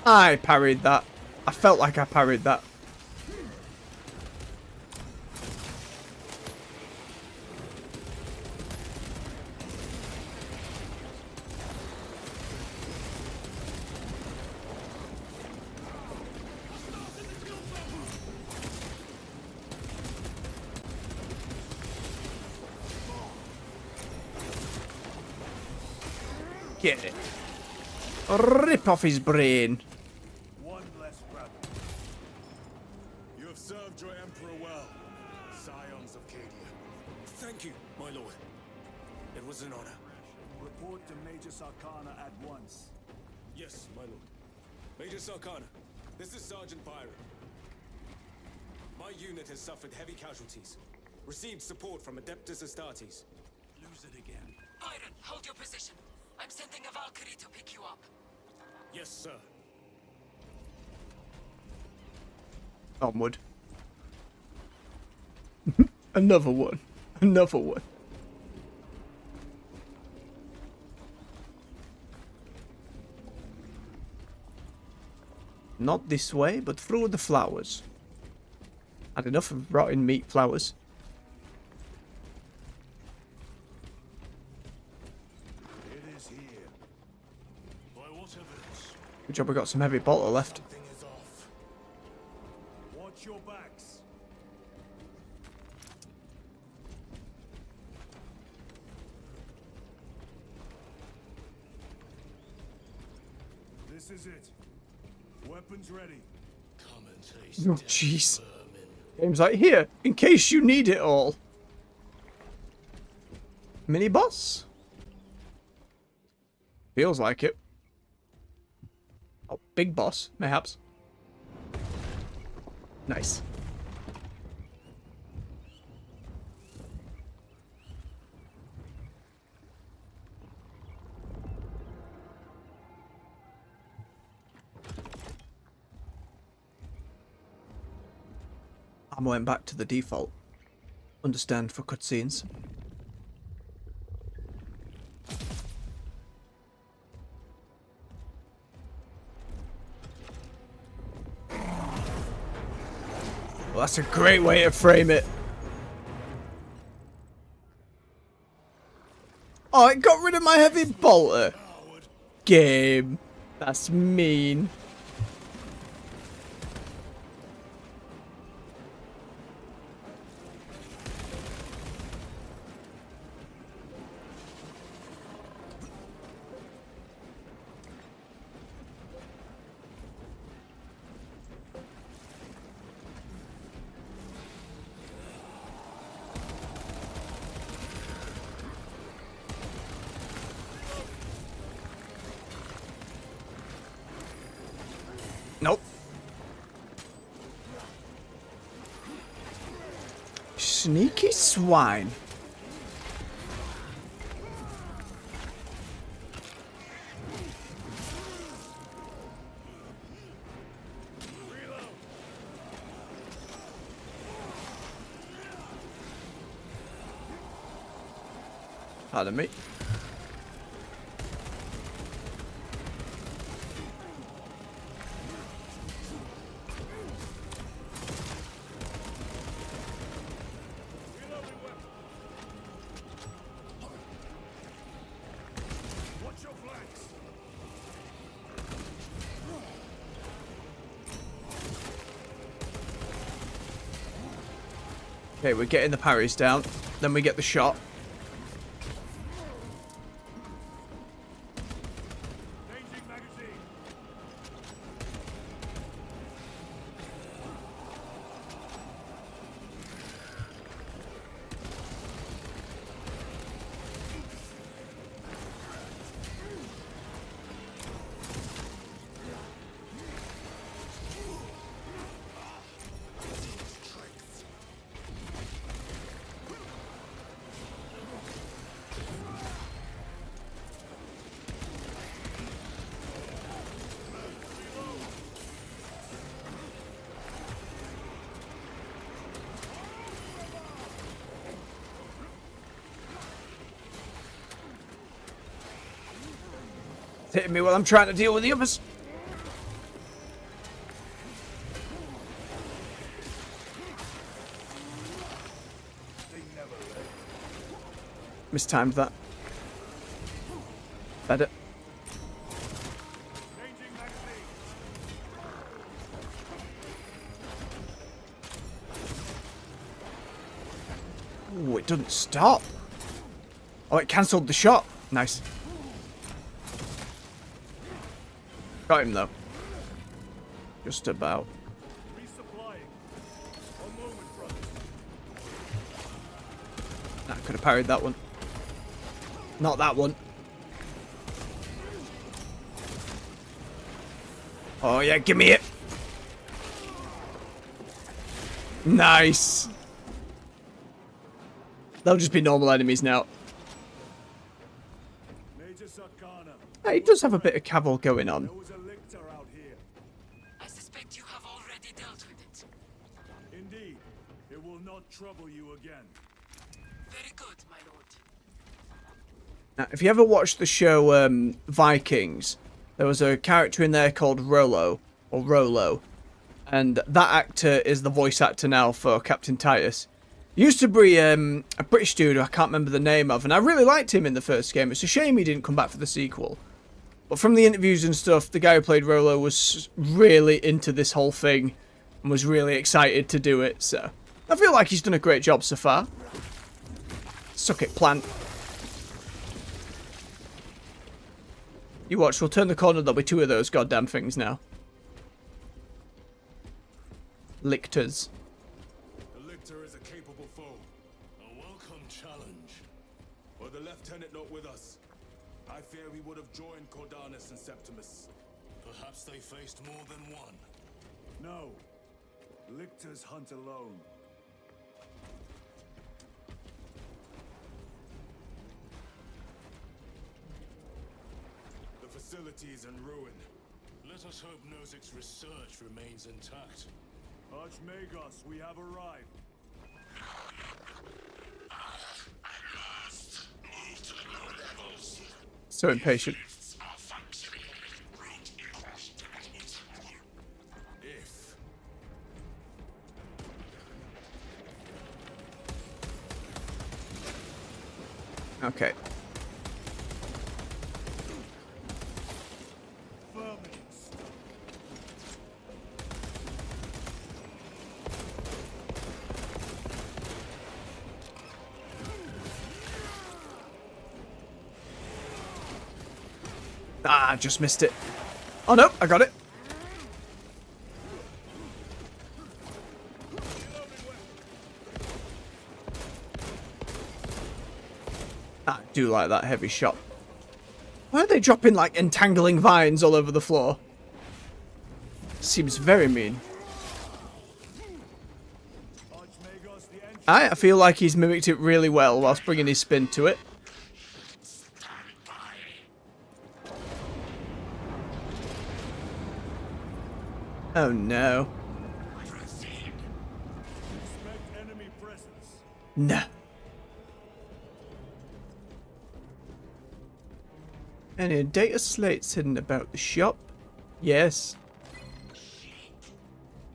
I parried that. I felt like I parried that. Get it. Rip off his brain. One less rebel. You have served your emperor well, scions of Cadia. Thank you, my lord. It was an honor. Report to Major Sarkana at once. Yes, my lord. Major Sarkana, this is Sergeant Byron. My unit has suffered heavy casualties. Received support from Adeptus Astartes. Lose it again. Byron, hold your position. I'm sending a Valkyrie to pick you up. Yes, sir. Onward. Another one. Another one. Not this way, but through the flowers. Had enough of rotten meat flowers. It is here. By what evidence? Good job we got some heavy bolter left. Something is off. Watch your backs. This is it. Weapons ready. Come and taste Oh, death, jeez. vermin. Game's like, here, in case you need it all. Mini boss? Feels like it. Oh, big boss, mayhaps. Nice. I went back to the default. Understand for cutscenes. Well, that's a great way to frame it. Oh, it got rid of my heavy bolter. Game. That's mean. Nope. Sneaky swine. Pardon me. Okay, we're getting the parries down. Then we get the shot. It's hitting me while I'm trying to deal with the others. Mistimed that. Better. Ooh, it doesn't stop. Oh, it cancelled the shot. Nice. Got him though. Just about. Nah, could have parried that one. Not that one. Oh yeah, give me it. Nice. They'll just be normal enemies now. Hey, he does have a bit of cavil going on. I suspect you have already dealt with it. Indeed, it will not trouble you again. Very good, my lord. Now, if you ever watched the show Vikings, there was a character in there called Rollo, or Rolo, and that actor is the voice actor now for Captain Titus. He used to be a British dude who I can't remember the name of, and I really liked him in the first game. It's a shame he didn't come back for the sequel. But from the interviews and stuff, the guy who played Rolo was really into this whole thing and was really excited to do it, so I feel like he's done a great job so far. Suck it, plant. You watch, we'll turn the corner, there'll be two of those goddamn things now. Lictors. The Lictor is a capable foe. A welcome challenge. Were the Lieutenant not with us, I fear we would have joined Cordanus and Septimus. Perhaps they faced more than one. No. Lictors hunt alone. The facility is in ruin. Let us hope Nozick's research remains intact. Archmagos, we have arrived. Move to the lower levels. So impatient. Are functioning. Route equals If. Okay. Vermins. Ah, just missed it. Oh no, I got it. I do like that heavy shot. Why are they dropping like entangling vines all over the floor? Seems very mean. Archmagos, the entrance. I feel like he's mimicked it really well whilst bringing his spin to it. Oh no. Suspect enemy presence. No. Any data slates hidden about the shop? Yes.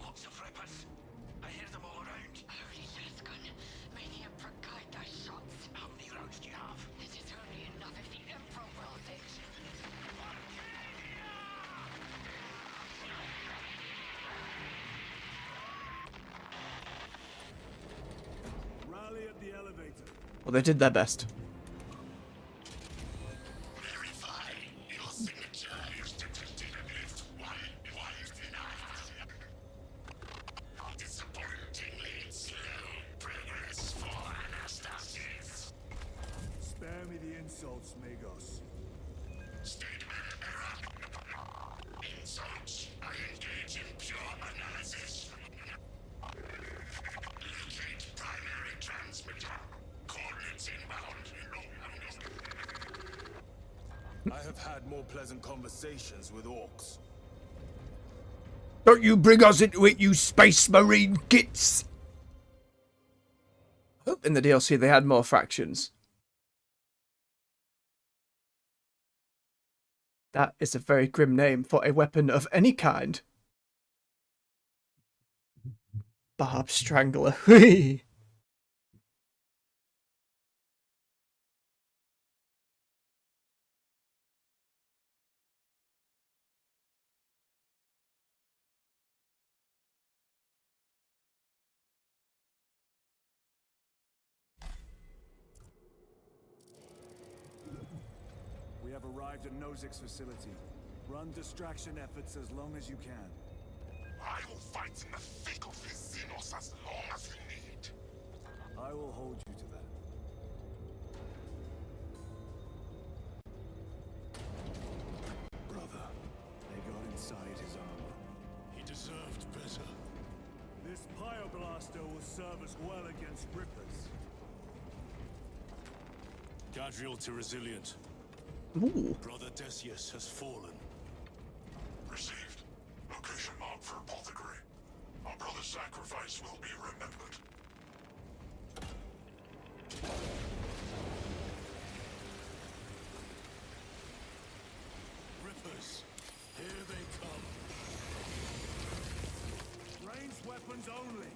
Lots of rippers. I hear them all around. Holy Gun, may the Emperor guide thy shots. How many rounds do you have? This is only enough if the Emperor wills it. Rally at the elevator. Well, they did their best. Verify your signature is detected against one denied. Disappointingly slow progress for Anastasis. Spare me the insults, Magos. Statement error. Insults. I engage in pure analysis. Locate primary transmitter. Coordinates inbound. I have had more pleasant conversations with orcs. Don't you bring us into it, you space marine gits! I hope in the DLC they had more factions. That is a very grim name for a weapon of any kind. Barb Strangler. We have arrived at Nozik's facility. Run distraction efforts as long as you can. I will fight in the thick of his Xenos as long as you need. I will hold you to that. Brother, they got inside his armor. He deserved better. This Pyreblaster will serve us well against Rippers. Gadriel to resilient. Ooh. Brother Decius has fallen. Received. Location marked for apothecary. Our brother's sacrifice will be remembered. Rippers, here they come. Ranged weapons only.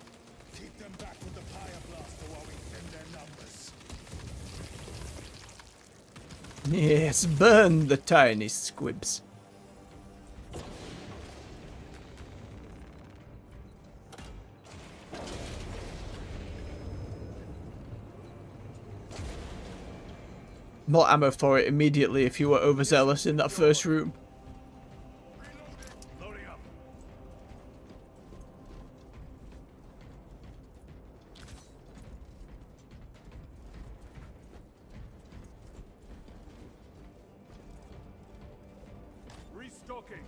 Keep them back with the Pyreblaster while we thin their numbers. Yes, burn the tiny squibs. More ammo for it immediately if you were overzealous in that first room. Loading up. Restocking.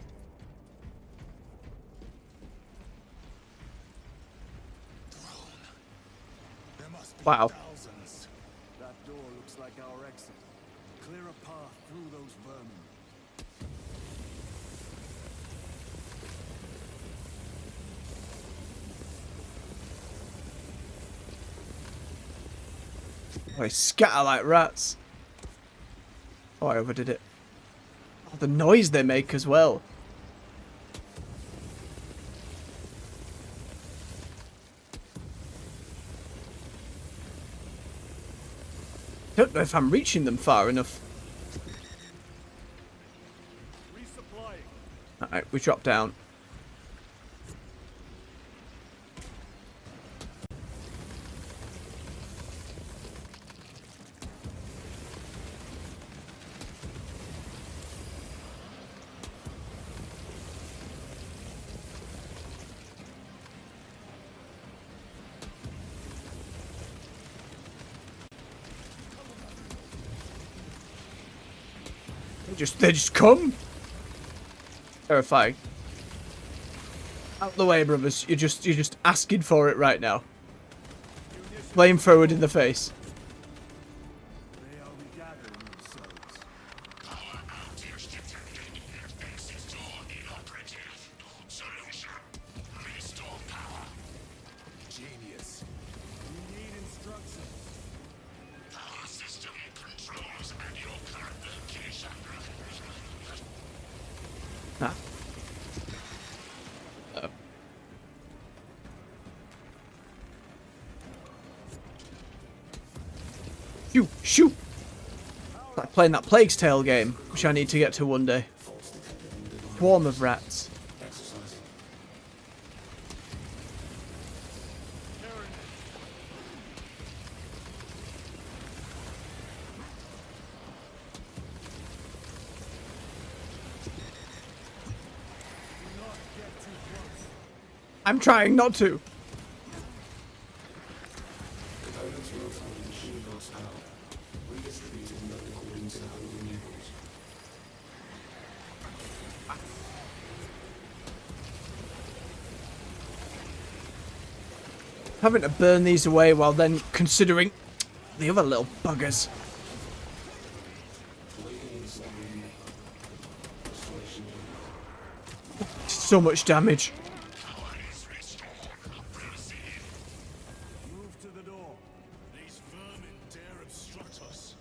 There must be Wow. thousands. That door looks like our exit. Clear a path through those vermin. Oh, they scatter like rats. Oh, I overdid it. Oh, the noise they make as well. Don't know if I'm reaching them far enough. Alright, we drop down. They just come. Terrifying. Out the way, brothers. You're just asking for it right now. Flamethrowered in the face. They are regathering themselves. Power outage detected. Exit door inoperative. Solution. Restore power. Genius. We need instructions. Power system controls and your current location. Ah. Shoot! Shoot! Like playing that Plague's Tale game, which I need to get to one day. Swarm of rats. I'm trying not to. Having to burn these away while then considering the other little buggers. So much damage. Move to the door. These vermin dare obstruct us.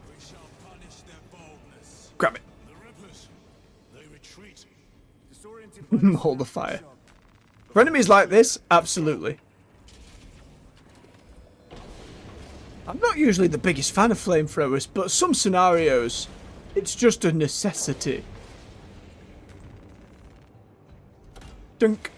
We shall punish their boldness. Grab it. The Rippers, they retreat. Disoriented by Hold the snap fire. shot. For enemies like this, absolutely. I'm not usually the biggest fan of flamethrowers, but some scenarios, it's just a necessity. Dunk.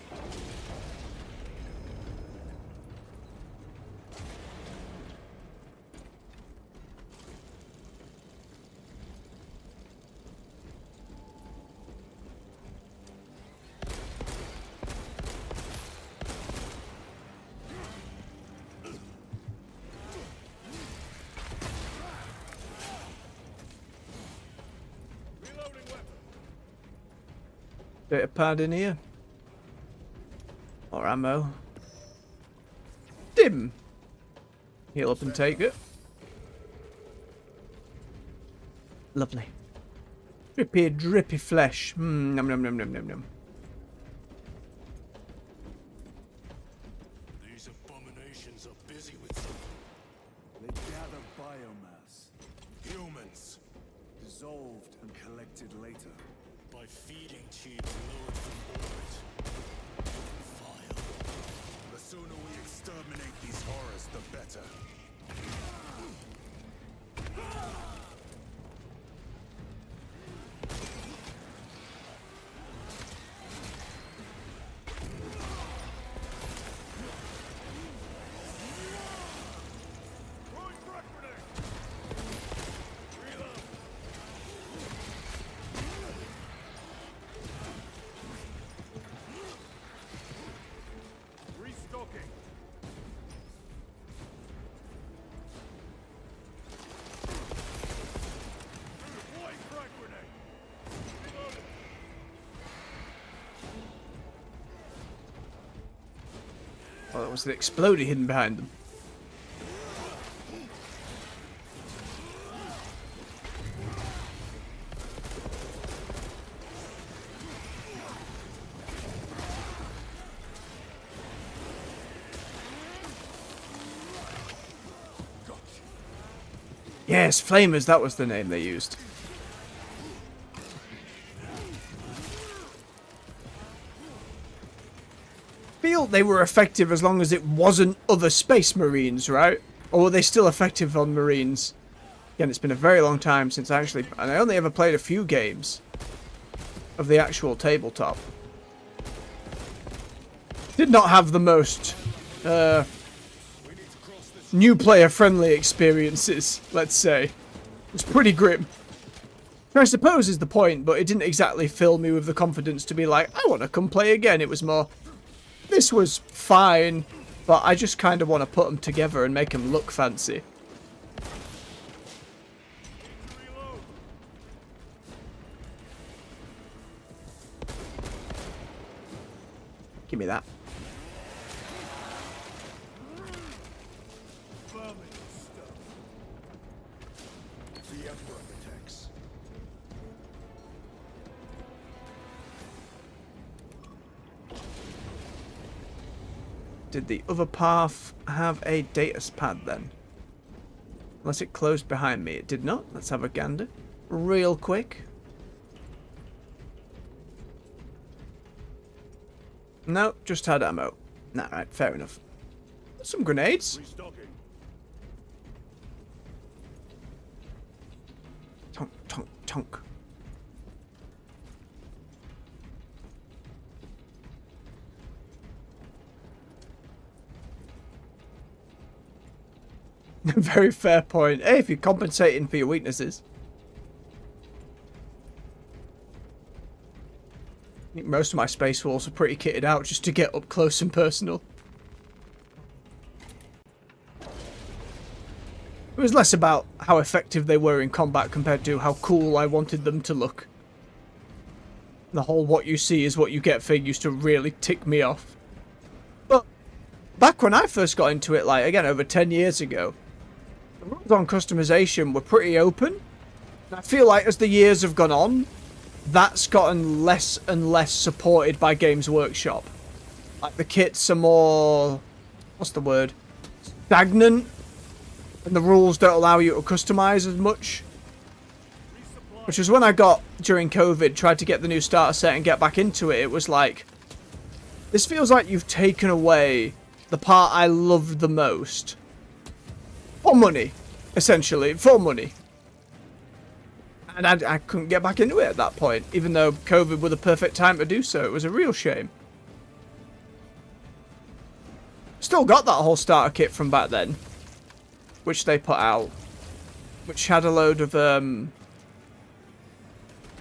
Bit of pad in here. Or ammo. Dim. Heal up and take it. Lovely. Drippy, drippy flesh. Nom nom nom nom nom nom. These abominations are busy with something. They gather biomass, Humans. dissolved and collected later. By feeding tubes lowered from orbit. Vile. The sooner we exterminate these horrors, the better. Restocking. White frag grenade. Reloaded. Well, that was the exploder hidden behind them. Yes, flamers, that was the name they used. Feel they were effective as long as it wasn't other space marines, right? Or were they still effective on marines? Again, it's been a very long time since I actually... And I only ever played a few games of the actual tabletop. Did not have the most new player friendly experiences, let's say. It was pretty grim. I suppose is the point, but it didn't exactly fill me with the confidence to be like, I want to come play again. It was more, this was fine, but I just kind of want to put them together and make them look fancy. Give me that. The Emperor protects. Did the other path have a data pad then? Unless it closed behind me. It did not. Let's have a gander. Real quick. No, just had ammo. Nah, right, fair enough. Some grenades. Restocking. Tonk, tonk, tonk. Very fair point. Hey, if you're compensating for your weaknesses. I think most of my space walls are pretty kitted out just to get up close and personal. It was less about how effective they were in combat compared to how cool I wanted them to look. The whole what you see is what you get thing used to really tick me off. But back when I first got into it, like, again, over 10 years ago, the rules on customization were pretty open. And I feel like as the years have gone on, that's gotten less and less supported by Games Workshop. Like, the kits are more... what's the word? Stagnant. And the rules don't allow you to customize as much. Which was when I got, during COVID, tried to get the new starter set and get back into it. It was like, this feels like you've taken away the part I loved the most. For money. Essentially, for money. And I couldn't get back into it at that point, even though COVID was the perfect time to do so. It was a real shame. Still got that whole starter kit from back then, which they put out, which had a load of, I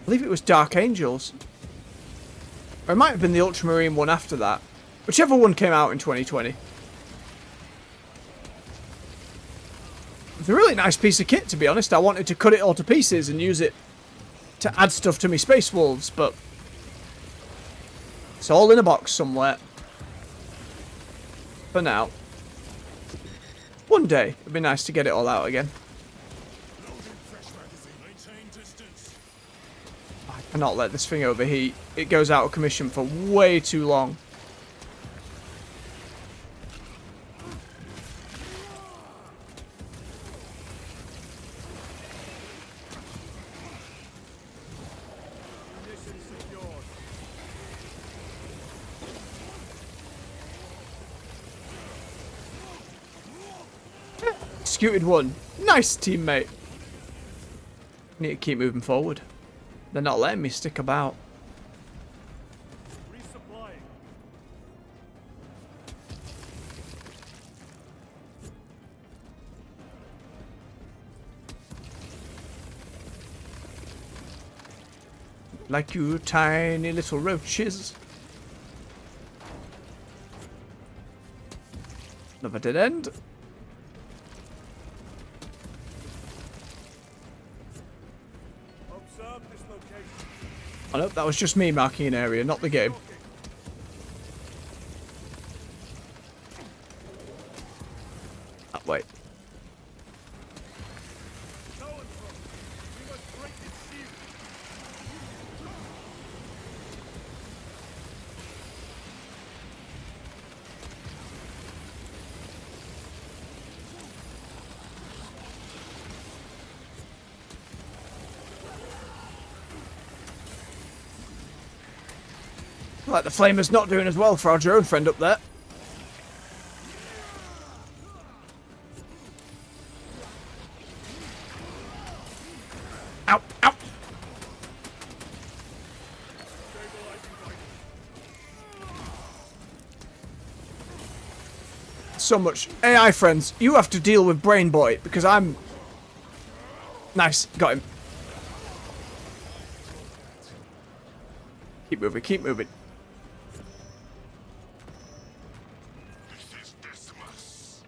believe it was Dark Angels. Or it might have been the Ultramarine one after that. Whichever one came out in 2020. It's a really nice piece of kit, to be honest. I wanted to cut it all to pieces and use it to add stuff to me Space Wolves, but it's all in a box somewhere. For now. One day, it'd be nice to get it all out again. I cannot let this thing overheat. It goes out of commission for way too long. Executed one. Nice, teammate. Need to keep moving forward. They're not letting me stick about. Resupplying. Like you tiny little roaches. Another dead end. Observe this location. Oh no, that was just me marking an area, not the game. Oh, wait. To and from. We must break its shield. Like the flamer's not doing as well for our drone friend up there. Ow, ow. So much. AI friends, you have to deal with Brain Boy because I'm... Nice, got him. Keep moving, keep moving. This is Decimus.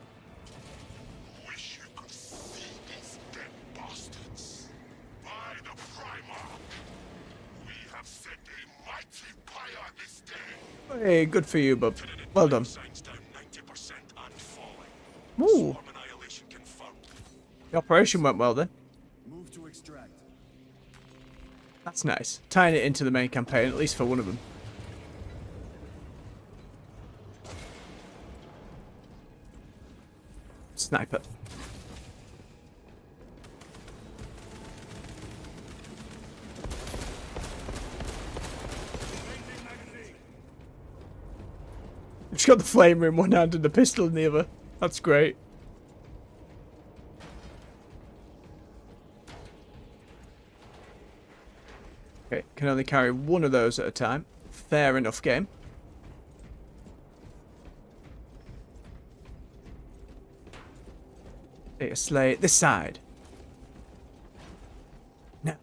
Wish you could see these dead bastards. By the Primarch, we have set a mighty pyre this day. Hey, good for you, bub. Well done. Signs down 90% and falling. Ooh. Swarm annihilation confirmed. The operation went well then. Move to extract. That's nice. Tying it into the main campaign, at least for one of them. Sniper. She's got the flamer in one hand and the pistol in the other. That's great. Okay, can only carry one of those at a time. Fair enough game. Take a slay this side. No.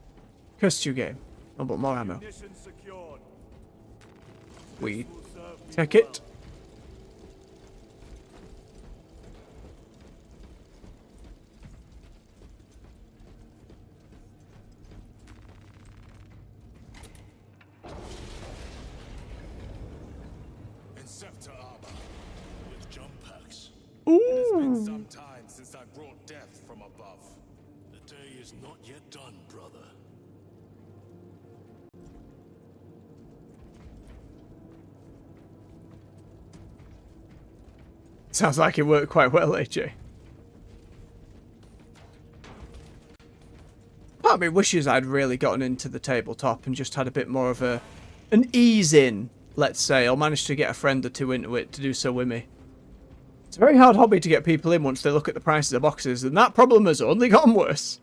Curse you game. Oh, but more ammo. Mission secured. We Will serve me take well. it. Inceptor armor. With jump packs. It's been Ooh. some time since I brought death from above. The day is not yet done, brother. Sounds like it worked quite well, AJ. Part of me wishes I'd really gotten into the tabletop and just had a bit more of an ease in, let's say, or managed to get a friend or two into it to do so with me. It's a very hard hobby to get people in once they look at the prices of boxes, and that problem has only gotten worse.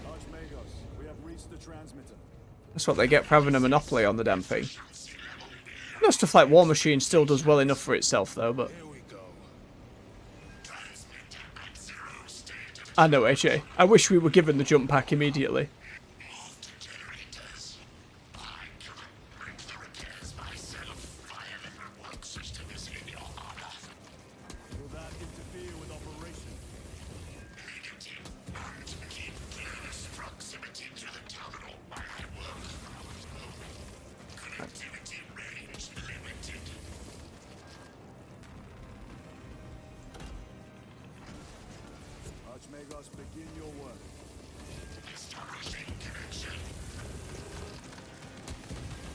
Archmagos, we have reached the transmitter. That's what they get for having a monopoly on the damn thing. No stuff like War Machine still does well enough for itself, though, but... Here we go. I know, AJ. I wish we were given the jump pack immediately. Will that interfere with operation? Archmagos, begin your work.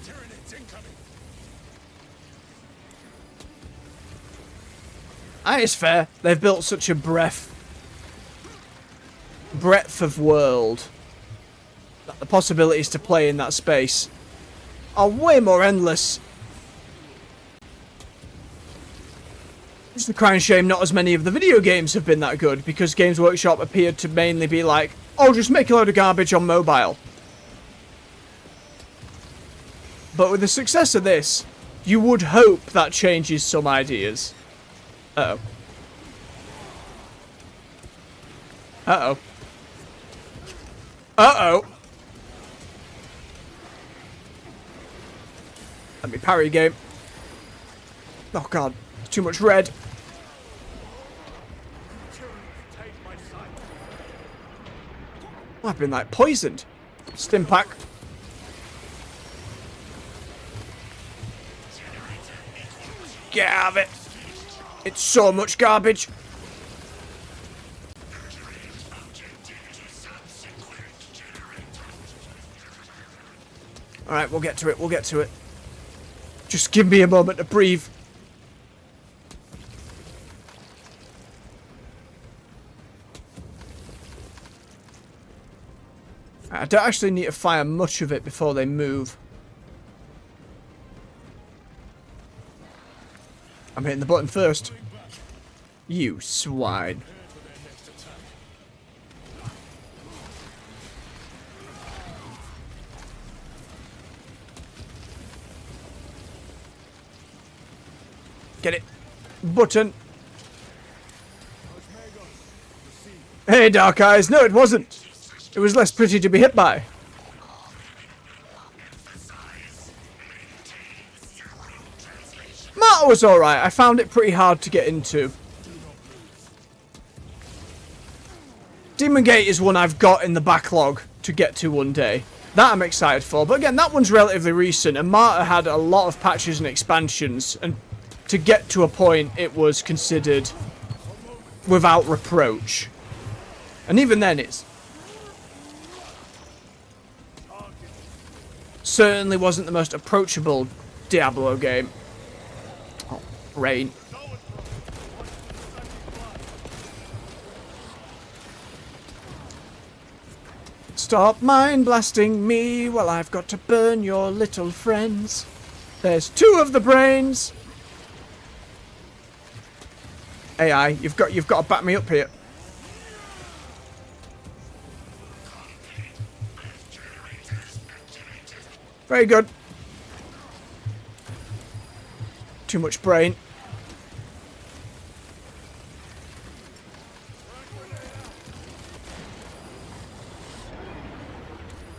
Tyranids incoming. That is fair. They've built such a breadth of world that the possibilities to play in that space are way more endless. It's the crying shame not as many of the video games have been that good, because Games Workshop appeared to mainly be like, oh, just make a load of garbage on mobile. But with the success of this, you would hope that changes some ideas. Uh-oh. Uh-oh. Uh-oh. Let me parry game. Oh god, too much red. I've been like poisoned. Stim pack. Garbage. It's so much garbage. Alright, we'll get to it, we'll get to it. Just give me a moment to breathe. I don't actually need to fire much of it before they move. I'm hitting the button first. You swine. Get it. Button. Hey, Dark Eyes. No, it wasn't. It was less pretty to be hit by. Marta was alright. I found it pretty hard to get into. Demon Gate is one I've got in the backlog to get to one day. That I'm excited for. But again, that one's relatively recent, and Marta had a lot of patches and expansions, and to get to a point it was considered without reproach. And even then it's certainly wasn't the most approachable Diablo game. Oh, rain. Stop mind blasting me while I've got to burn your little friends. There's 2 of the brains. AI, you've got to back me up here. Very good. Too much brain.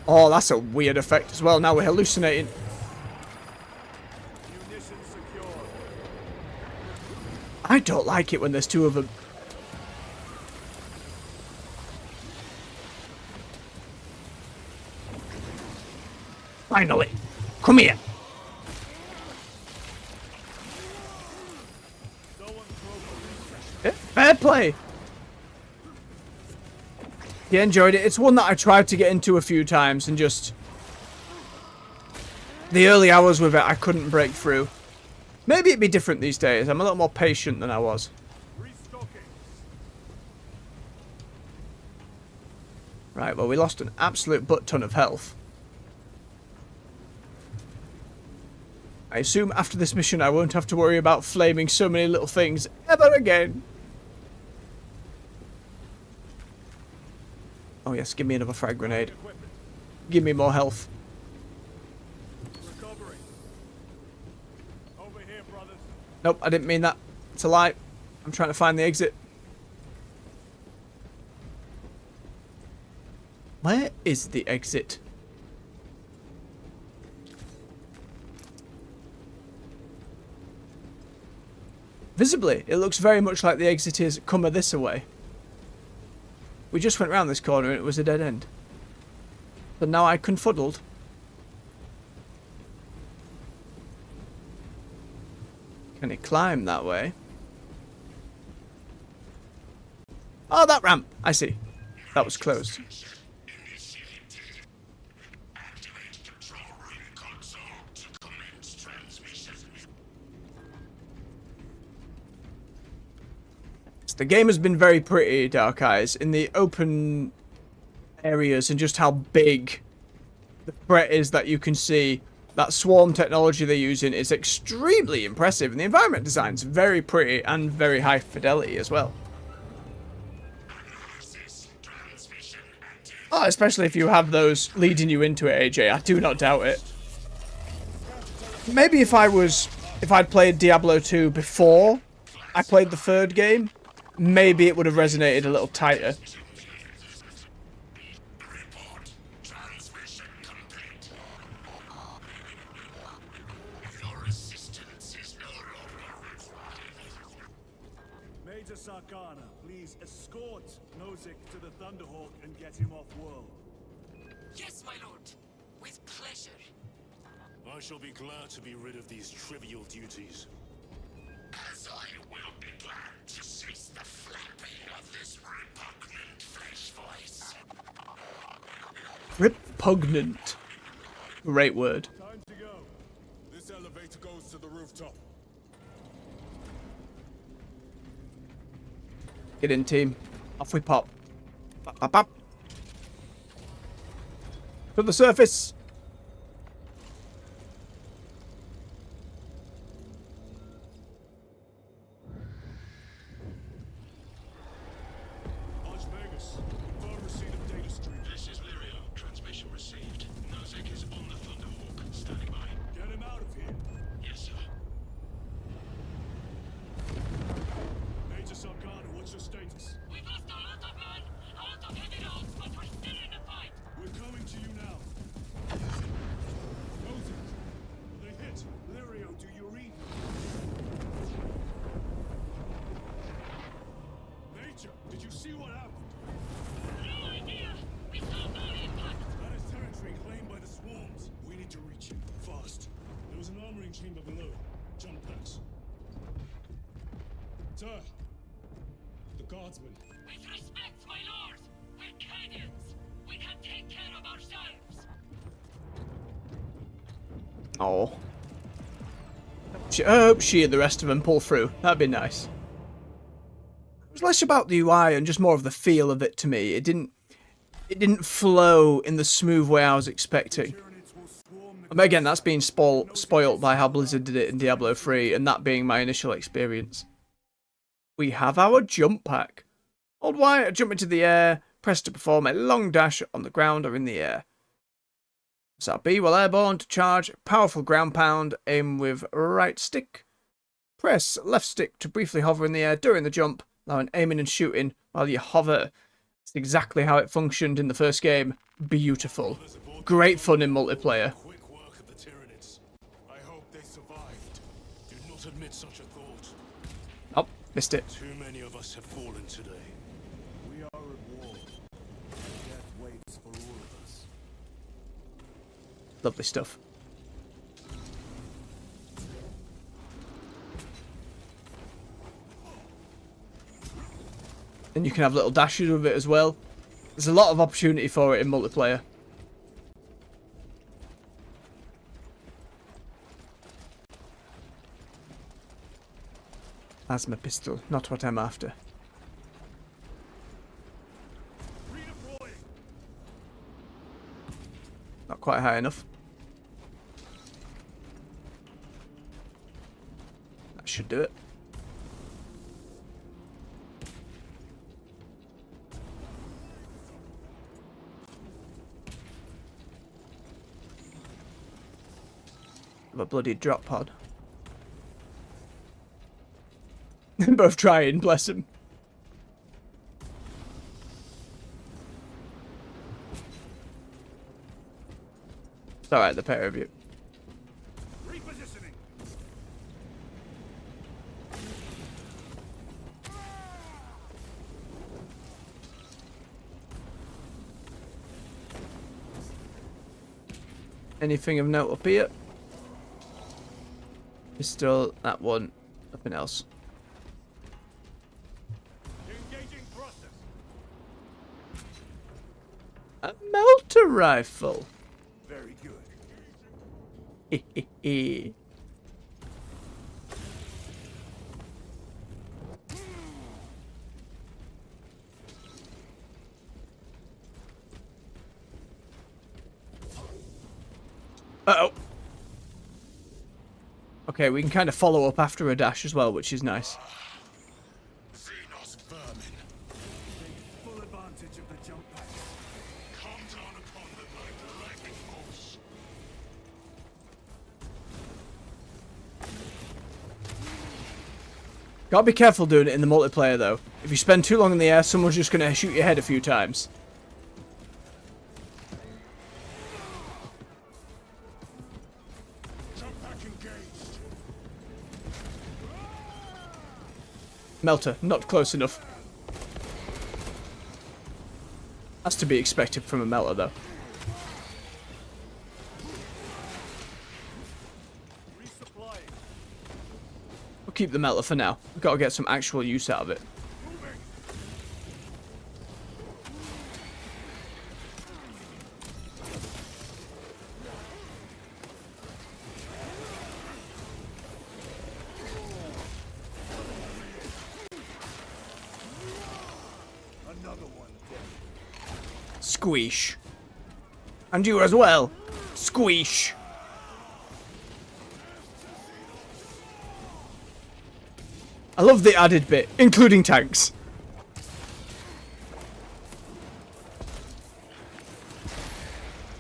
Oh, that's a weird effect as well. Now we're hallucinating. I don't like it when there's 2 of them. Finally. Come here. Yeah, fair play. Yeah, enjoyed it. It's one that I tried to get into a few times and just... the early hours with it, I couldn't break through. Maybe it'd be different these days. I'm a little more patient than I was. Right, well, we lost an absolute butt-ton of health. I assume after this mission I won't have to worry about flaming so many little things ever again. Oh yes, give me another frag grenade. Give me more health. Nope, I didn't mean that. It's a lie. I'm trying to find the exit. Where is the exit? Visibly, it looks very much like the exit is come this away. We just went round this corner and it was a dead end. But now I confuddled. Can it climb that way? Oh, that ramp! I see. That was closed. The game has been very pretty, Dark Eyes, in the open areas and just how big the threat is that you can see. That swarm technology they're using is extremely impressive, and the environment design is very pretty and very high fidelity as well. Oh, especially if you have those leading you into it, AJ. I do not doubt it. Maybe if I'd played Diablo 2 before I played the 3rd game, maybe it would have resonated a little tighter. Major Sarkana, please escort Nozick to the Thunderhawk and get him off world. Yes, my lord. With pleasure. I shall be glad to be rid of these trivial duties. As I will be glad to cease the flapping of this repugnant flesh voice. Repugnant. Great word. Time to go. This elevator goes to the rooftop. Get in, team. Off we pop. Pop, pop, pop. To the surface. Archer, did you see what happened? No idea! We saw no impact! That is territory claimed by the swarms. We need to reach it, fast. There was an armoring chamber below. Jump packs. Sir! The guardsmen. With respect, my lord! We're Cadians! We can take care of ourselves! Oh. I hope she and the rest of them pull through. That'd be nice. It was less about the UI and just more of the feel of it to me. It didn't flow in the smooth way I was expecting. But again, that's being spoilt by how Blizzard did it in Diablo 3, and that being my initial experience. We have our jump pack. Hold Y, jump into the air, press to perform a long dash on the ground or in the air. Press B while airborne to charge, powerful ground pound, aim with right stick. Press left stick to briefly hover in the air during the jump, allowing aiming and shooting while you hover. It's exactly how it functioned in the first game. Beautiful. Great fun in multiplayer. Quick work of the Tyranids. I hope they survived. Do not admit such a thought. Oh, missed it. Too many of us have fallen today. We are at war. Death waits for all of us. Lovely stuff. And you can have little dashes with it as well. There's a lot of opportunity for it in multiplayer. Asthma pistol, not what I'm after. Not quite high enough. That should do it. A bloody drop pod. Both trying, bless him. It's alright, the pair of you. Repositioning. Anything of note up here? Pistol, that one, nothing else. Engaging thrusters. A melter rifle. Very good. Hehehe. Uh-oh. Okay, we can kind of follow up after a dash as well, which is nice. Xenos vermin. Take full advantage of the jump pack. Come down upon them like lightning bolts. Gotta be careful doing it in the multiplayer though. If you spend too long in the air, someone's just gonna shoot your head a few times. Melter, not close enough. That's to be expected from a melter, though. We'll keep the melter for now. We've got to get some actual use out of it. Squeesh. And you as well. Squeesh. I love the added bit, including tanks.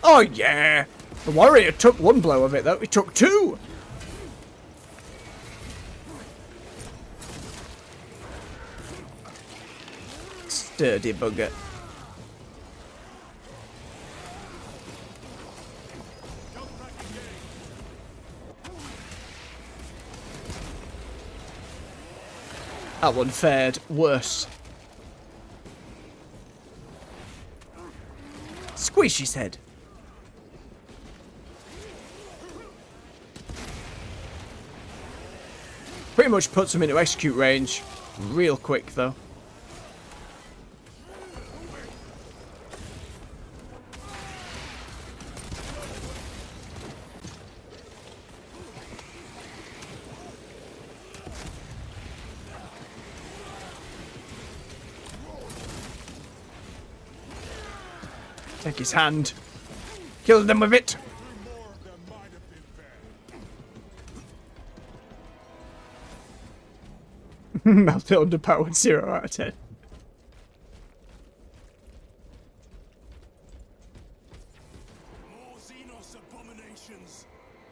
Oh yeah. The warrior took one blow of it though, he took two. Sturdy bugger. That one fared worse. Squishy's head. Pretty much puts him into execute range real quick, though. Take his hand. Kill them with it. Melt it underpowered 0 out of 10. More Xenos abominations.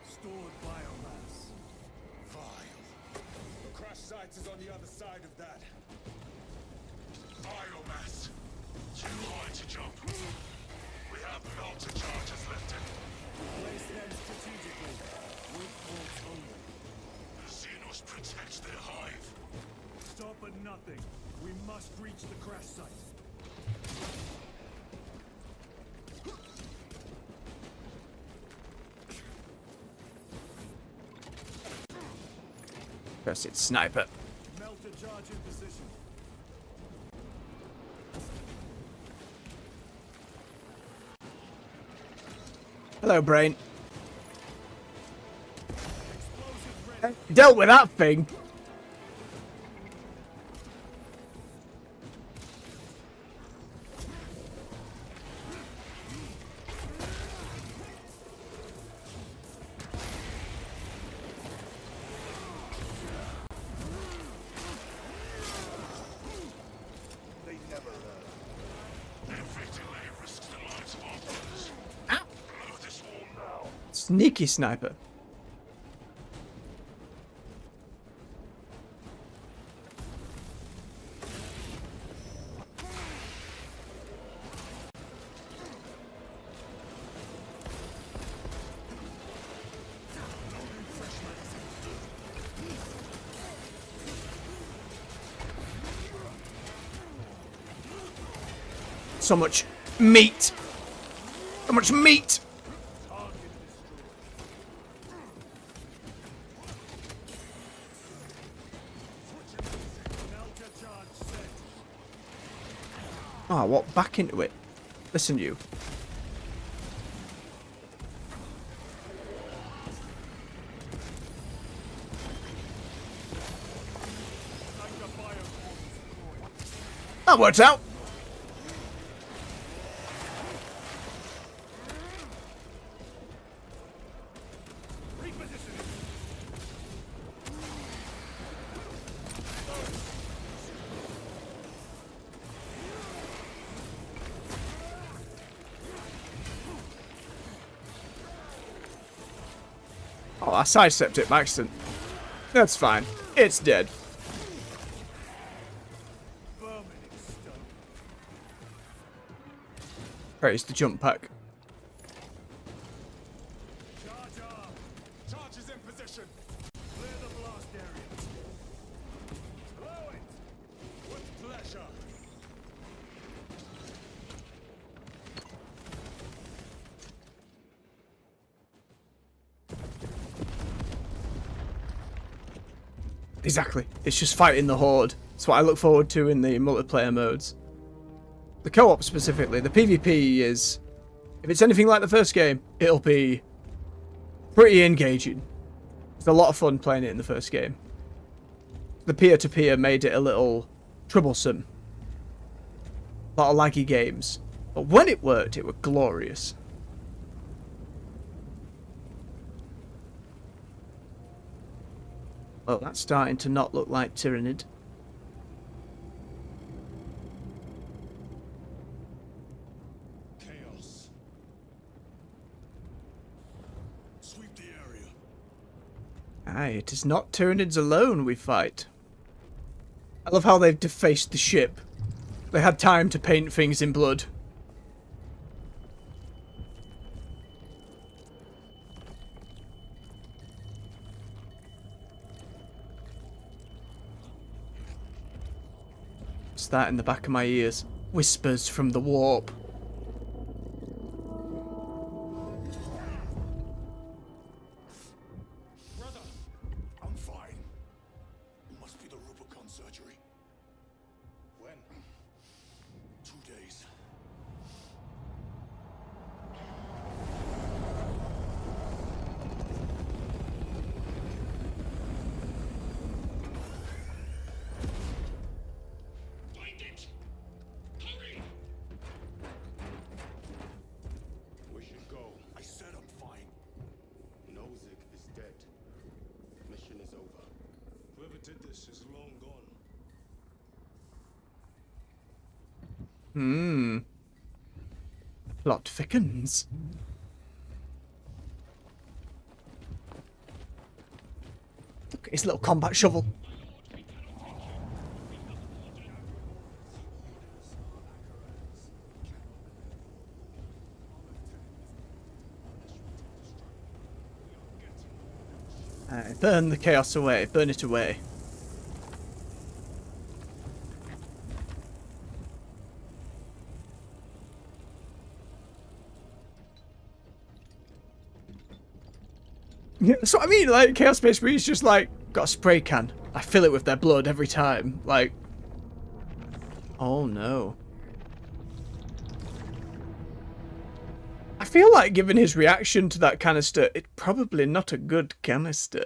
Stored biomass. Vile. The crash site is on the other side of that. Biomass. Too high to jump. We have melter charges left in. Place them strategically. Workforce only. The Xenos protects their hive. Stop at nothing. We must reach the crash site. First it's sniper. Melter charge in position. Hello, brain. Explosive ready. Dealt with that thing. Every delay risks the lives of our brothers. Blow this wall now. Sneaky sniper. So much meat. So much meat. Melter charge set. Ah, what? Back into it. Listen, you. That worked out. Oh, I sidestepped it by accident. That's fine. It's dead. Vermin stone. Praise the jump pack. Charge arm. Charge is in position. Clear the blast area. Blow it. With pleasure. Exactly. It's just fighting the horde. It's what I look forward to in the multiplayer modes. The co-op specifically. The PvP is... If it's anything like the first game, it'll be pretty engaging. It's a lot of fun playing it in the first game. The peer-to-peer made it a little troublesome. A lot of laggy games. But when it worked, it was glorious. Well, that's starting to not look like Tyrannid. Chaos. Sweep the area. Aye, it is not Tyranids alone we fight. I love how they've defaced the ship. They had time to paint things in blood. What's that in the back of my ears? Whispers from the warp. Plot thickens. Look at his little combat shovel. Burn the chaos away. Burn it away. Yeah, that's what I mean. Like Chaos Space Marine's just like got a spray can. I fill it with their blood every time. Like, oh no. I feel like, given his reaction to that canister, it's probably not a good canister.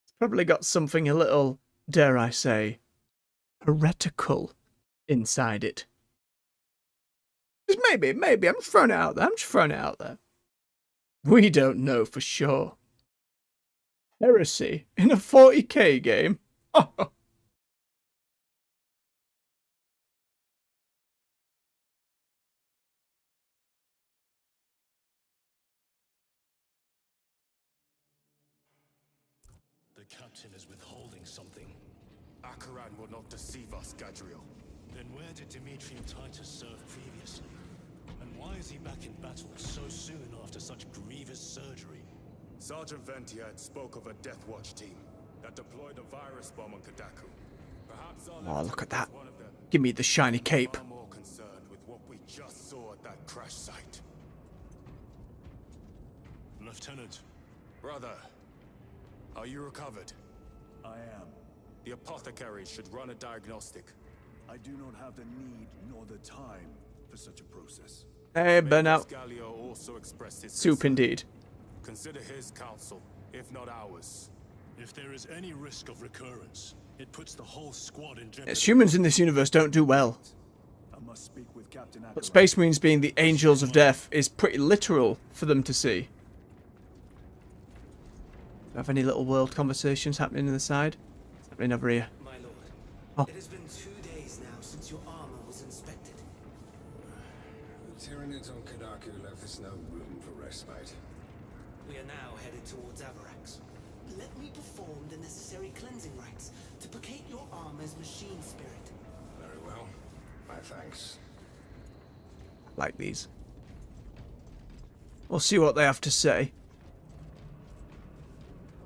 It's probably got something a little, dare I say, heretical inside it. Just maybe. I'm just throwing it out there. We don't know for sure. Heresy in a 40k game? Oh. The captain is withholding something. Akaran will not deceive us, Gadriel. Then where did Demetrian Titus serve previously? And why is he back in battle so soon after such grievous surgery? Sergeant Ventiad spoke of a Death Watch team that deployed a virus bomb on Kadaku. Perhaps Oh, look at that. Give me the shiny cape. Far more concerned with what we just saw at that crash site. Lieutenant. Brother, are you recovered? I am. The apothecary should run a diagnostic. I do not have the need nor the time for such a process. Hey, burnout. Galio also expressed his Soup concern. indeed. Consider his counsel, if not ours. If there is any risk of recurrence, it puts the whole squad in jeopardy. Yes, humans in this universe don't do well. I must speak with Captain But Akaran. Space Marines being the angels of death is pretty literal for them to see. Have any little world conversations happening on the side? It's happening over here. My lord, Oh. it has been 2 days now since your armor was inspected. The Tyranids on Kadaku left us no room for respite. We are now headed towards Avarax. Let me perform the necessary cleansing rites to placate your armor's machine spirit. Very well. My thanks. Like these. We'll see what they have to say.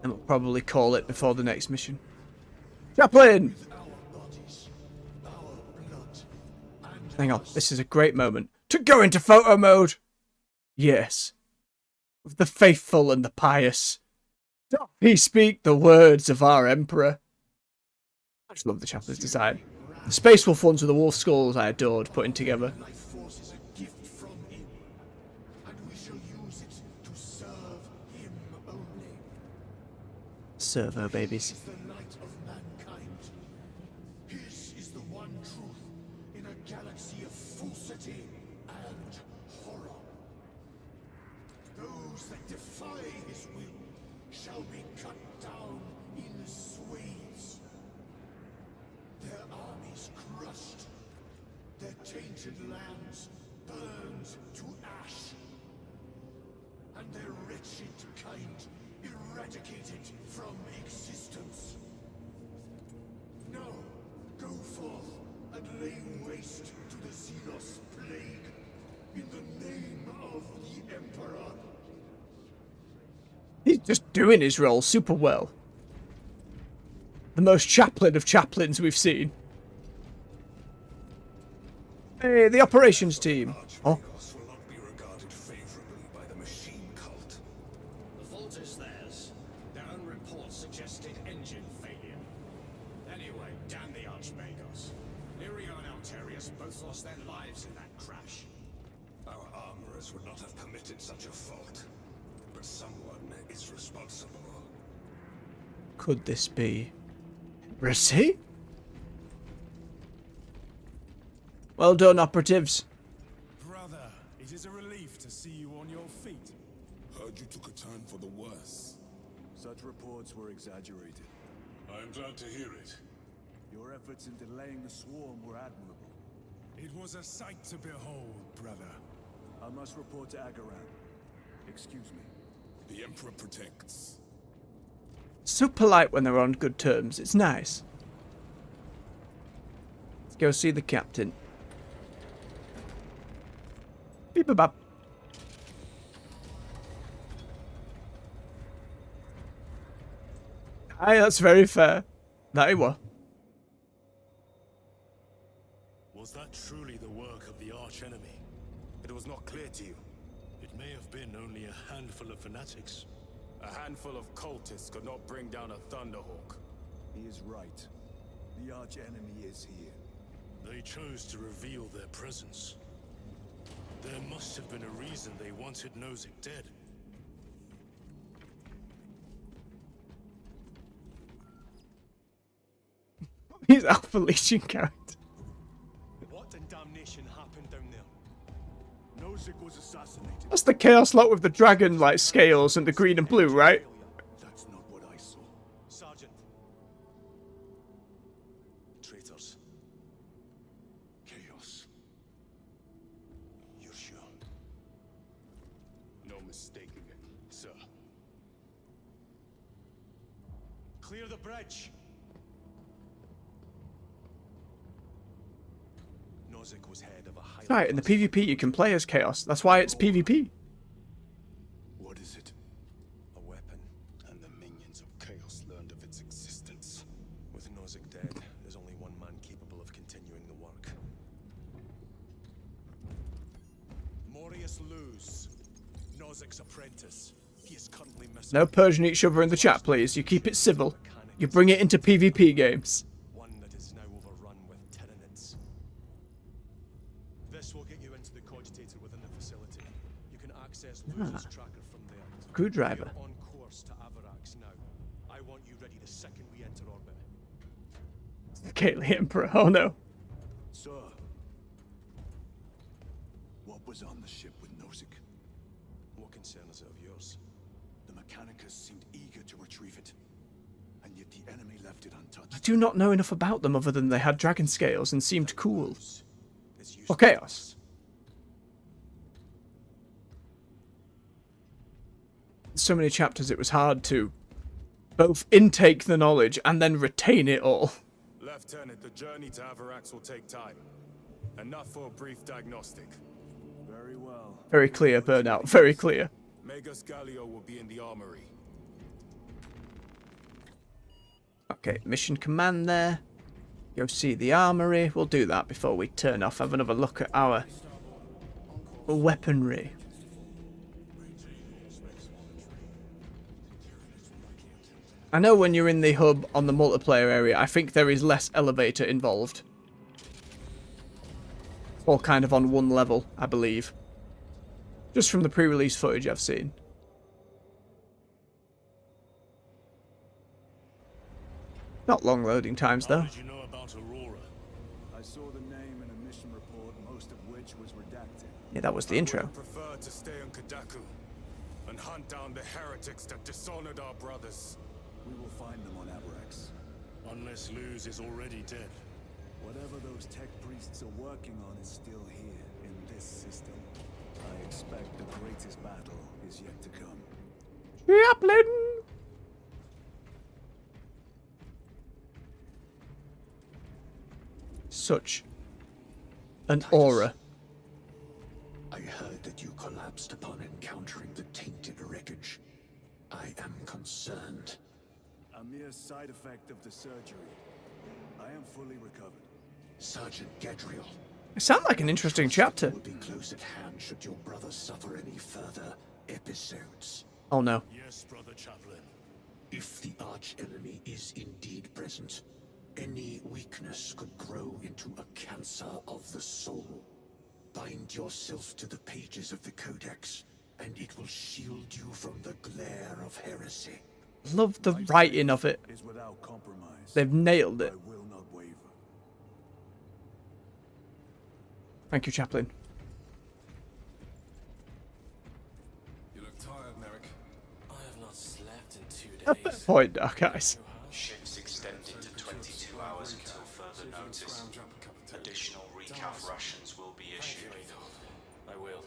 And we'll probably call it before the next mission. Chaplain! Hang on, this is a great moment to go into photo mode! Yes. With the faithful and the pious. Doth he speak the words of our Emperor? I just love the chaplain's design. The Space Wolf ones with the wolf skulls I adored putting together. Life force is a gift from him, and we shall use it to serve him only. Servo babies. He is the light of mankind. His is the one truth in a galaxy of falsity and horror. Those that defy his will shall be cut down in swathes. Their armies crushed, their tainted lands burned to ash, and their wretched kind eradicated from existence. Now, go forth and lay waste to the Xenos plague in the name of the Emperor. He's just doing his role super well. The most chaplain of chaplains we've seen. Hey, the operations team. Oh, Archmagos will not be regarded favorably by the machine cult. The fault is theirs. Their own report suggested engine failure. Anyway, damn the Archmagos. Lirio and Altarius both lost their lives in that crash. Our armorers would not have committed such a fault. But someone is responsible. could this be? Heresy? Well done, operatives. Brother, it is a relief to see you on your feet. Heard you took a turn for the worse. Such reports were exaggerated. I am glad to hear it. Your efforts in delaying the swarm were admirable. It was a sight to behold, brother. I must report to Agaran. Excuse me. The Emperor protects. So polite when they're on good terms. It's nice. Let's go see the captain. Beep bop. Aye, that's very fair. That it was. Was that truly the work of the archenemy? It was not clear to you. It may have been only a handful of fanatics. A handful of cultists could not bring down a Thunderhawk. He is right. The arch-enemy is here. They chose to reveal their presence. There must have been a reason they wanted Nozick dead. He's Alpha Legion character. What in damnation happened down there? Nozick was assassinated. That's the Chaos lot with the dragon like scales and the green and blue, right? That's not what I saw. Sergeant. Traitors. Chaos. You're sure? No mistaking it, sir. Clear the bridge. Nozick was head of a high. Right, in the PvP you can play as Chaos. That's why it's PvP. What is it? A weapon, and the minions of Chaos learned of its existence. With Nozick dead, there's only one man capable of continuing the work. Morius Luz, Nozick's apprentice. He is currently missing. No purging each other in the chat, please. You keep it civil. You bring it into PvP games. One that is now overrun with Tyranids. This will get you into the cogitator within the facility. You can access Luz's tracker from there. Screwdriver. We are on course to Avarax now. I want you ready the second we enter orbit. Gately Emperor. Oh no. Sir. What was on the ship with Nozick? What concern is it of yours? The Mechanicus seemed eager to retrieve it. And yet the enemy left it untouched. I do not know enough about them other than they had dragon scales and seemed cool. Or Chaos. So many chapters it was hard to both intake the knowledge and then retain it all. Lieutenant, the journey to Avarax will take time. Enough for a brief diagnostic. Very well. Very clear, Burnout. Very clear. Magus Gallio will be in the armory. Okay, mission command there. Go see the armory. We'll do that before we turn off. Have another look at our weaponry. I know when you're in the hub on the multiplayer area, I think there is less elevator involved. All kind of on one level, I believe. Just from the pre-release footage I've seen. Not long loading times, though. How did you know about Aurora? I saw the name in a mission report, most of which was redacted. Yeah, that was the intro. I prefer to stay on Kadaku and hunt down the heretics that dishonored our brothers. We will find them on Avarax. Unless Luz is already dead. Whatever those tech priests are working on is still here, in this system. I expect the greatest battle is yet to come. Chaplain! Such an aura. I heard that you collapsed upon encountering the tainted wreckage. I am concerned. A mere side effect of the surgery. I am fully recovered. Sergeant Gadriel. It sounds like an interesting chapter. Will be close at hand should your brother suffer any further episodes. Oh no. Yes, Brother Chaplain. If the arch-enemy is indeed present, any weakness could grow into a cancer of the soul. Bind yourself to the pages of the Codex, and it will shield you from the glare of heresy. Love the writing of it. Is without compromise. They've nailed it. I will not waver. Thank you, Chaplain. You look tired, Merrick. I have not slept in 2 At days. that point, dark eyes. Shifts extended to 22 hours until further notice. Additional recalf rations will the issue. I will.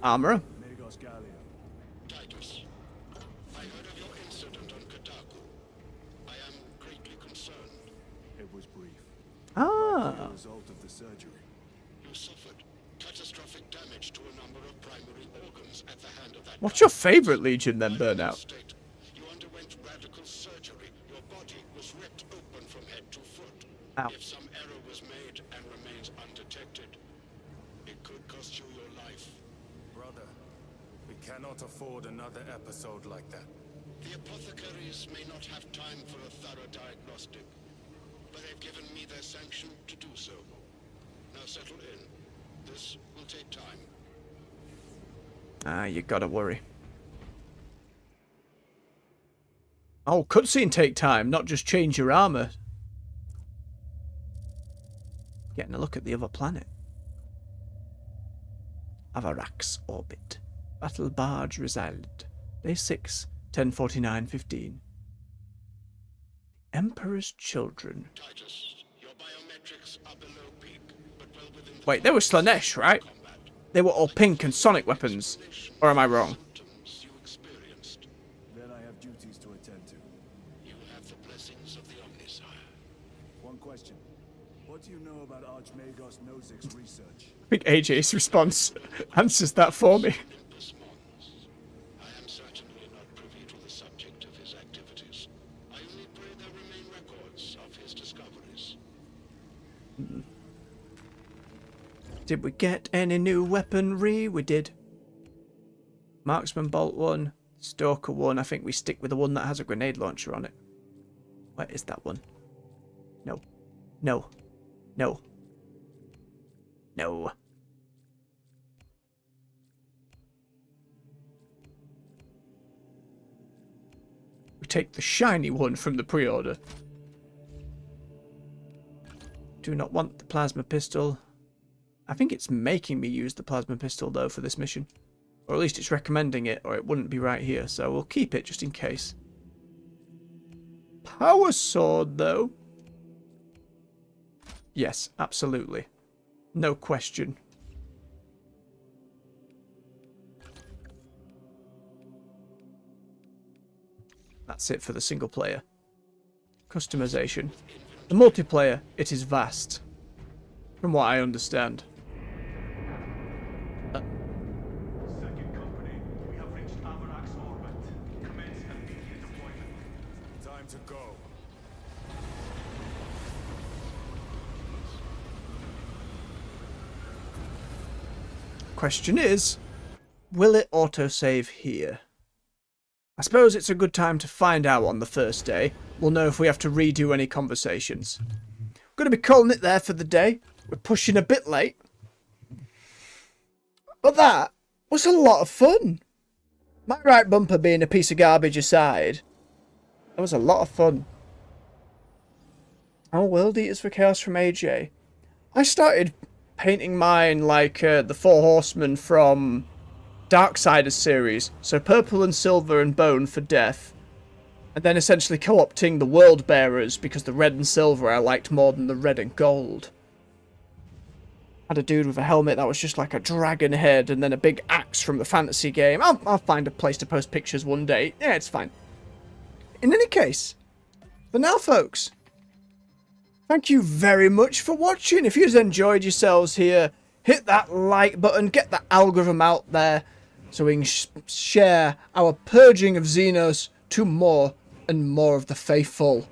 Armorer. Magos Gallia. Titus, I heard of your incident on Kotaku. I am greatly concerned. It was brief. Ah. The result of the surgery. You suffered catastrophic damage to a number of primary organs at the hand of that. What's your favourite Legion then, Burnout? State. You underwent radical surgery. Your body was ripped open from head to foot. Ow. If some error was made and remains undetected, it could cost you your life. Brother, we cannot afford another episode like that. The apothecaries may not have time for a thorough diagnostic, but they've given me their sanction to do so. Now settle in. This will take time. Ah, you gotta worry. Oh, cutscene take time, not just change your armor. Getting a look at the other planet. Avarax orbit. Battle barge resiled. Day 6, 10:49:15. Emperor's children. Titus, your biometrics are below peak, but well within the Wait, they were Slanesh, right? They were all pink and sonic weapons. Or am I wrong? symptoms you experienced. Then I have duties to attend to. You have the blessings of the Omnisire. One question. What do you know about Archmagos Nozik's research? I think AJ's response answers that for me. Olympus Mons. I am certainly not privy to the subject of his activities. I only pray there remain records of his discoveries. Did we get any new weaponry? We did. Marksman bolt 1, Stalker 1. I think we stick with the one that has a grenade launcher on it. Where is that one? No. No. No. No. We take the shiny one from the pre-order. Do not want the plasma pistol. I think it's making me use the plasma pistol though for this mission. Or at least it's recommending it, or it wouldn't be right here, so we'll keep it just in case. Power sword though. Yes, absolutely. No question. That's it for the single player. Customization. The multiplayer, it is vast. From what I understand. Second company, we have reached Avarax orbit. Commence immediate deployment. Time to go. Question is, will it autosave here? I suppose it's a good time to find out on the first day. We'll know if we have to redo any conversations. We're going to be calling it there for the day. We're pushing a bit late. But that was a lot of fun. My right bumper being a piece of garbage aside, that was a lot of fun. Oh, World Eaters for Chaos from AJ. I started painting mine like the Four Horsemen from Darksiders series. So purple and silver and bone for death. And then essentially co-opting the World Bearers because the red and silver I liked more than the red and gold. Had a dude with a helmet that was just like a dragon head and then a big axe from the fantasy game. I'll find a place to post pictures one day. Yeah, it's fine. In any case, for now, folks, thank you very much for watching. If you've enjoyed yourselves here, hit that like button, get that algorithm out there so we can share our purging of Xenos to more and more of the faithful.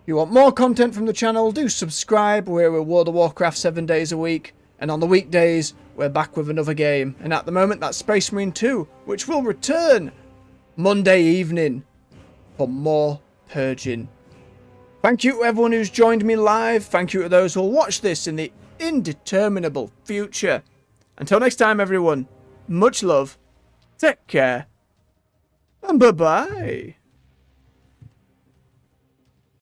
If you want more content from the channel, do subscribe. We're with World of Warcraft 7 days a week. And on the weekdays, we're back with another game. And at the moment, that's Space Marine 2, which will return Monday evening for more purging. Thank you to everyone who's joined me live. Thank you to those who will watch this in the indeterminable future. Until next time, everyone, much love, take care, and bye-bye.